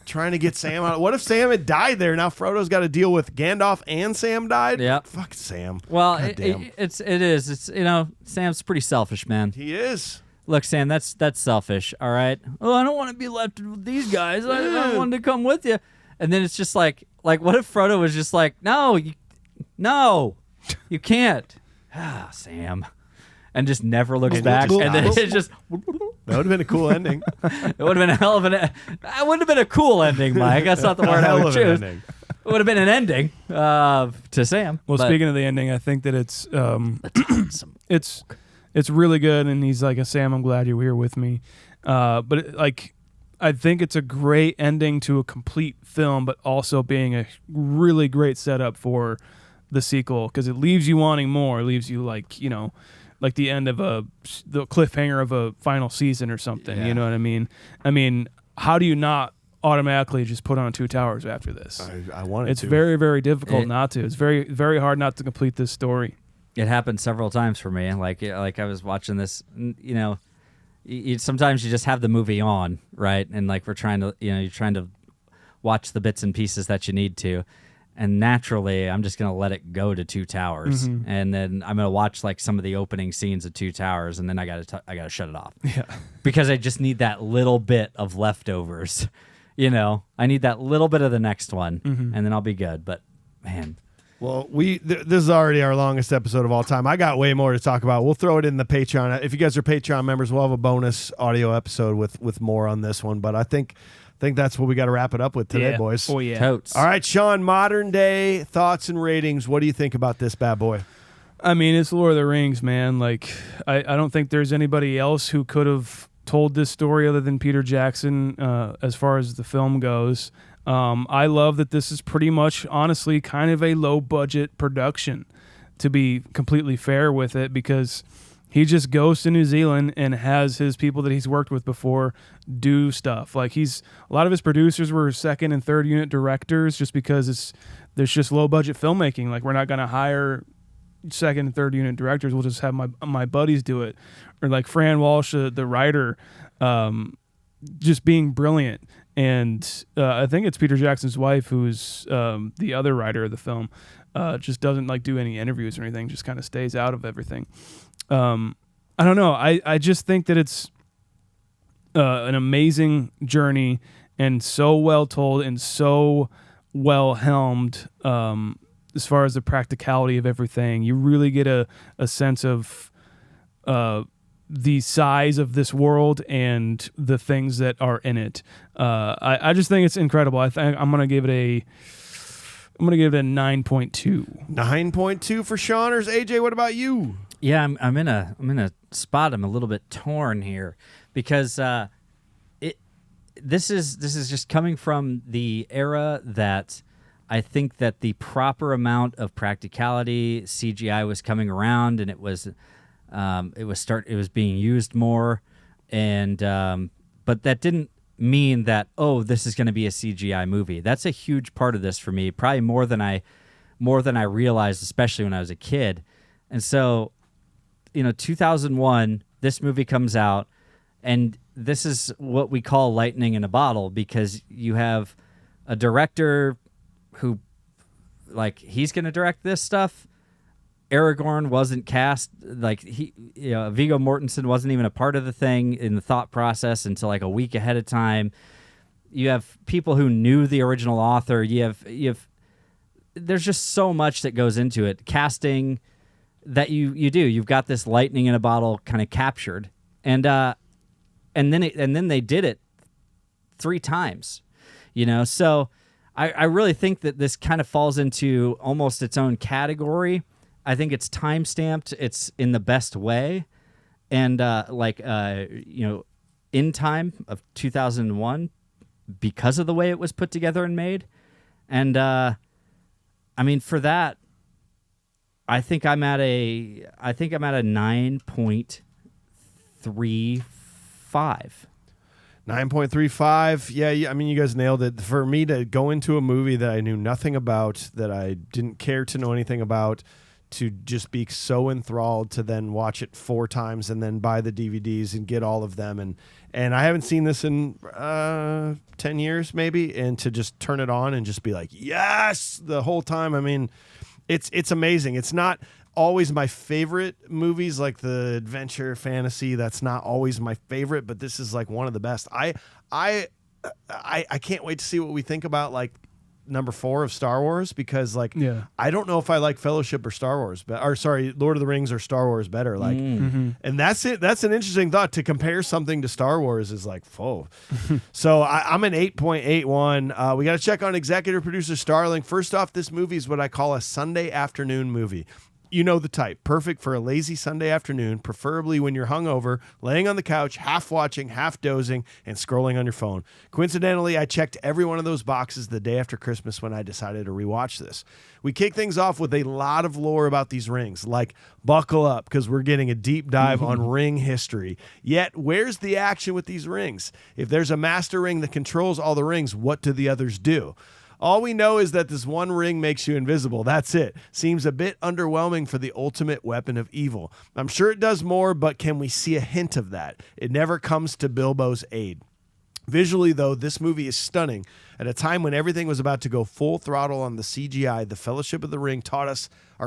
trying to get Sam out. What if Sam had died there? Now Frodo's got to deal with Gandalf and Sam died. Yep. Fuck Sam. Well, Goddamn. it is. It's Sam's pretty selfish, man. He is. Look, Sam, that's selfish. All right. Oh, I don't want to be left with these guys. I wanted to come with you. And then it's just like what if Frodo was just like, no, you can't. Sam. And just never looks back. And then it's just... That would have been a cool ending. It would have been a hell of an... It wouldn't have been a cool ending, Mike. That's not the word I would choose. It would have been an ending to Sam. Well, speaking of the ending, I think that it's really good, and he's like, Sam, I'm glad you're here with me. I think it's a great ending to a complete film, but also being a really great setup for the sequel, because it leaves you wanting more. It leaves you like the end of the cliffhanger of a final season or something. Yeah. You know what I mean? I mean, how do you not automatically just put on Two Towers after this? I wanted It's to. very, very difficult not to. It's very, very hard not to complete this story. It happened several times for me. Like I was watching this, sometimes you just have the movie on, right? And like you're trying to watch the bits and pieces that you need to. And naturally, I'm just going to let it go to Two Towers. And then I'm going to watch like some of the opening scenes of Two Towers, and then I got to shut it off. Yeah. Because I just need that little bit of leftovers. I need that little bit of the next one, and then I'll be good. But man, Well, this is already our longest episode of all time. I got way more to talk about. We'll throw it in the Patreon. If you guys are Patreon members, we'll have a bonus audio episode with more on this one. But I think that's what we got to wrap it up with today, boys. Oh, yeah. totes. All right, Sean, modern day thoughts and ratings. What do you think about this bad boy? I mean, it's Lord of the Rings, man. Like, I don't think there's anybody else who could have told this story other than Peter Jackson as far as the film goes. I love that this is pretty much, honestly, kind of a low-budget production, to be completely fair with it, because he just goes to New Zealand and has his people that he's worked with before do stuff. Like, a lot of his producers were second and third unit directors, just because there's just low-budget filmmaking. Like, we're not going to hire second and third unit directors. We'll just have my buddies do it. Or like Fran Walsh, the writer, just being brilliant. And I think it's Peter Jackson's wife, who's the other writer of the film, just doesn't like do any interviews or anything, just kind of stays out of everything. I don't know. I just think that it's an amazing journey, and so well told and so well helmed as far as the practicality of everything. You really get a sense of the size of this world and the things that are in it. I just think it's incredible. I'm gonna give it a 9.2. 9.2 for Seaners. AJ, what about you? Yeah, I'm in a spot. I'm a little bit torn here because this is just coming from the era that I think that the proper amount of practicality, CGI was coming around, and it was being used more, and but that didn't mean that, oh, this is going to be a CGI movie. That's a huge part of this for me, probably more than I realized, especially when I was a kid. And so, 2001, this movie comes out, and this is what we call lightning in a bottle, because you have a director who, like, he's going to direct this stuff. Aragorn wasn't cast, like, Viggo Mortensen wasn't even a part of the thing in the thought process until like a week ahead of time. You have people who knew the original author. You have there's just so much that goes into it. Casting that you've got this lightning in a bottle kind of captured, and then they did it 3 times, so I really think that this kind of falls into almost its own category. I think it's time stamped. It's in the best way, and in time of 2001 because of the way it was put together and made. And I mean, for that, I think I'm at a 9.35. 9.35. Yeah, I mean, you guys nailed it. For me to go into a movie that I knew nothing about, that I didn't care to know anything about, to just be so enthralled to then watch it 4 times and then buy the DVDs and get all of them. And I haven't seen this in 10 years maybe, and to just turn it on and just be like, yes, the whole time. I mean, it's amazing. It's not always my favorite movies, like the adventure fantasy. That's not always my favorite, but this is like one of the best. I can't wait to see what we think about like number 4 of Star Wars, because like I don't know if I like Fellowship or Star Wars, Lord of the Rings or Star Wars better. Like, and that's it. That's an interesting thought, to compare something to Star Wars is like, whoa. So I'm an 8.81. We got to check on executive producer Starling. First off, this movie is what I call a Sunday afternoon movie. You know the type. Perfect for a lazy Sunday afternoon, preferably when you're hungover, laying on the couch, half watching, half dozing, and scrolling on your phone. Coincidentally, I checked every one of those boxes the day after Christmas when I decided to rewatch this. We kick things off with a lot of lore about these rings, like buckle up, because we're getting a deep dive on ring history. Yet, where's the action with these rings? If there's a master ring that controls all the rings, what do the others do? All we know is that this one ring makes you invisible. That's it. Seems a bit underwhelming for the ultimate weapon of evil. I'm sure it does more, but can we see a hint of that? It never comes to Bilbo's aid. Visually, though, this movie is stunning. At a time when everything was about to go full throttle on the CGI, the Fellowship of the Ring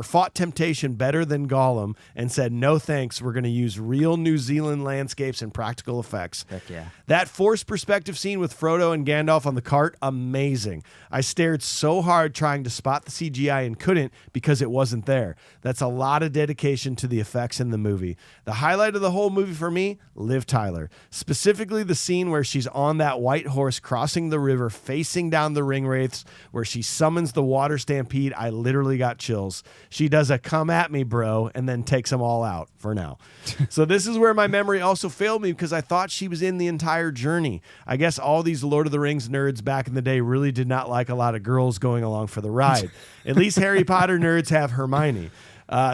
fought temptation better than Gollum and said, no thanks, we're going to use real New Zealand landscapes and practical effects. Heck yeah. That forced perspective scene with Frodo and Gandalf on the cart, amazing. I stared so hard trying to spot the CGI and couldn't because it wasn't there. That's a lot of dedication to the effects in the movie. The highlight of the whole movie for me, Liv Tyler. Specifically the scene where she's on that white horse crossing the river, facing down the ring wraiths, where she summons the water stampede. I literally got chills. She does a come at me, bro, and then takes them all out for now. So this is where my memory also failed me, because I thought she was in the entire journey. I guess all these Lord of the Rings nerds back in the day really did not like a lot of girls going along for the ride. At least Harry Potter nerds have Hermione.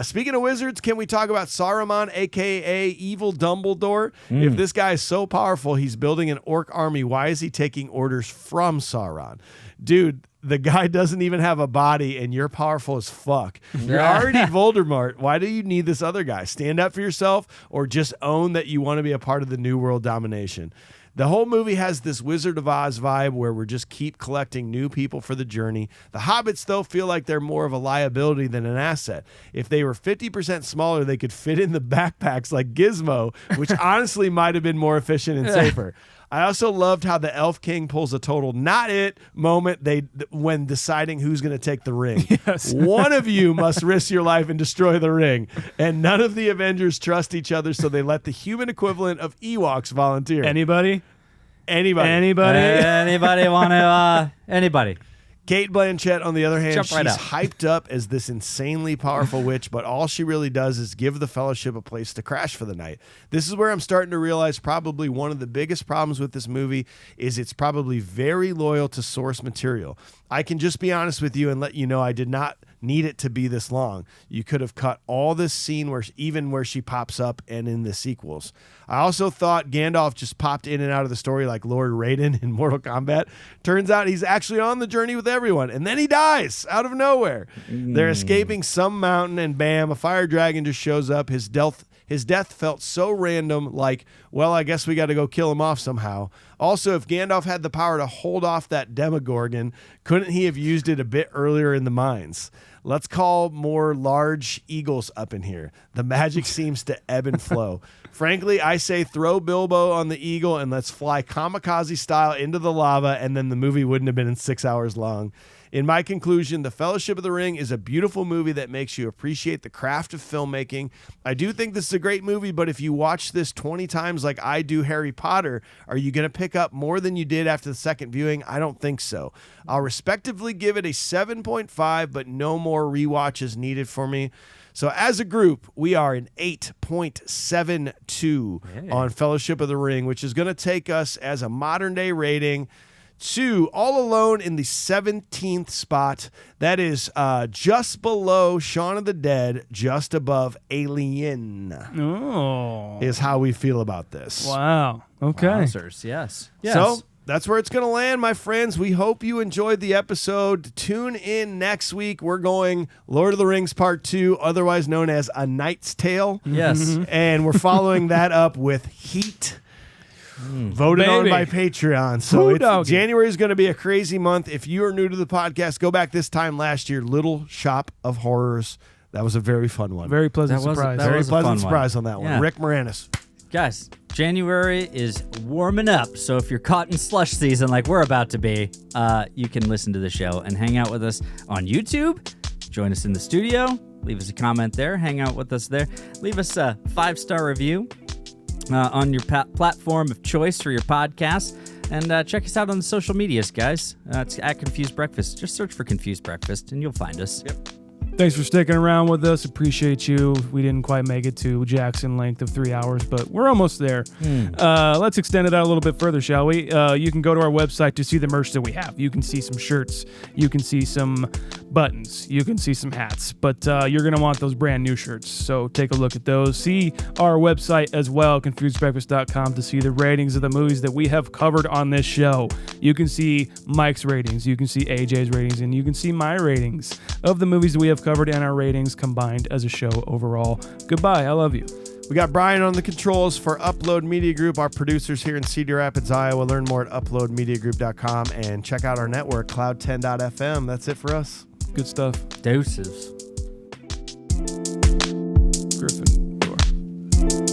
Speaking of wizards, can we talk about Saruman, a.k.a. Evil Dumbledore? If this guy is so powerful, he's building an orc army, why is he taking orders from Sauron? Dude, the guy doesn't even have a body, and you're powerful as fuck. You're already Voldemort. Why do you need this other guy? Stand up for yourself, or just own that you want to be a part of the New World domination. The whole movie has this Wizard of Oz vibe where we just keep collecting new people for the journey. The hobbits, though, feel like they're more of a liability than an asset. If they were 50% smaller, they could fit in the backpacks like Gizmo, which honestly might have been more efficient and safer. I also loved how the Elf King pulls a total not it moment when deciding who's going to take the ring. Yes. One of you must risk your life and destroy the ring. And none of the Avengers trust each other, so they let the human equivalent of Ewoks volunteer. Anybody? Anybody want to? Anybody? Kate Blanchett, on the other hand, Jump right she's out. hyped up as this insanely powerful witch, but all she really does is give the Fellowship a place to crash for the night. This is where I'm starting to realize probably one of the biggest problems with this movie is it's probably very loyal to source material. I can just be honest with you and let you know I did not need it to be this long. You could have cut all this scene where she pops up and in the sequels. I also thought Gandalf just popped in and out of the story like Lord Raiden in Mortal Kombat. Turns out he's actually on the journey with everyone, and then he dies out of nowhere. They're escaping some mountain, and bam, a fire dragon just shows up. His death felt so random, like, well, I guess we got to go kill him off somehow. Also, if Gandalf had the power to hold off that Demogorgon, couldn't he have used it a bit earlier in the mines? Let's call more large eagles up in here. The magic seems to ebb and flow. Frankly, I say throw Bilbo on the eagle and let's fly kamikaze style into the lava, and then the movie wouldn't have been 6 hours long. In my conclusion, The Fellowship of the Ring is a beautiful movie that makes you appreciate the craft of filmmaking. I do think this is a great movie, but if you watch this 20 times like I do Harry Potter, are you going to pick up more than you did after the second viewing? I don't think so. I'll respectively give it a 7.5, but no more rewatches needed for me. So as a group, we are an 8.72 on Fellowship of the Ring, which is going to take us as a modern day rating to All Alone in the 17th spot. That is just below Shaun of the Dead, just above Alien. Oh. Is how we feel about this. Wow. Okay. Wowzers, yes. So that's where it's going to land, my friends. We hope you enjoyed the episode. Tune in next week. We're going Lord of the Rings Part 2, otherwise known as A Knight's Tale. Yes. And we're following that up with Heat. Voted on by Patreon. So January is going to be a crazy month. If you are new to the podcast, go back this time last year, Little Shop of Horrors. That was a very fun one. Very pleasant surprise. Very pleasant surprise one. on that one. Yeah. Rick Moranis. Guys, January is warming up, so if you're caught in slush season like we're about to be, you can listen to the show and hang out with us on YouTube. Join us in the studio. Leave us a comment there. Hang out with us there. Leave us a 5-star review on your platform of choice for your podcast. And check us out on the social medias, guys. It's at Confused Breakfast. Just search for Confused Breakfast, and you'll find us. Yep. Thanks for sticking around with us. Appreciate you. We didn't quite make it to Jackson length of 3 hours, but we're almost there. Let's extend it out a little bit further, shall we? You can go to our website to see the merch that we have. You can see some shirts. You can see some buttons. You can see some hats. But you're going to want those brand new shirts. So take a look at those. See our website as well, confusedbreakfast.com, to see the ratings of the movies that we have covered on this show. You can see Mike's ratings. You can see AJ's ratings. And you can see my ratings of the movies that we have covered and our ratings combined as a show overall. Goodbye. I love you. We got Brian on the controls for Upload Media Group, our producers here in Cedar Rapids, Iowa. Learn more at uploadmediagroup.com and check out our network, cloud10.fm. That's it for us. Good stuff. Doses. Gryffindor.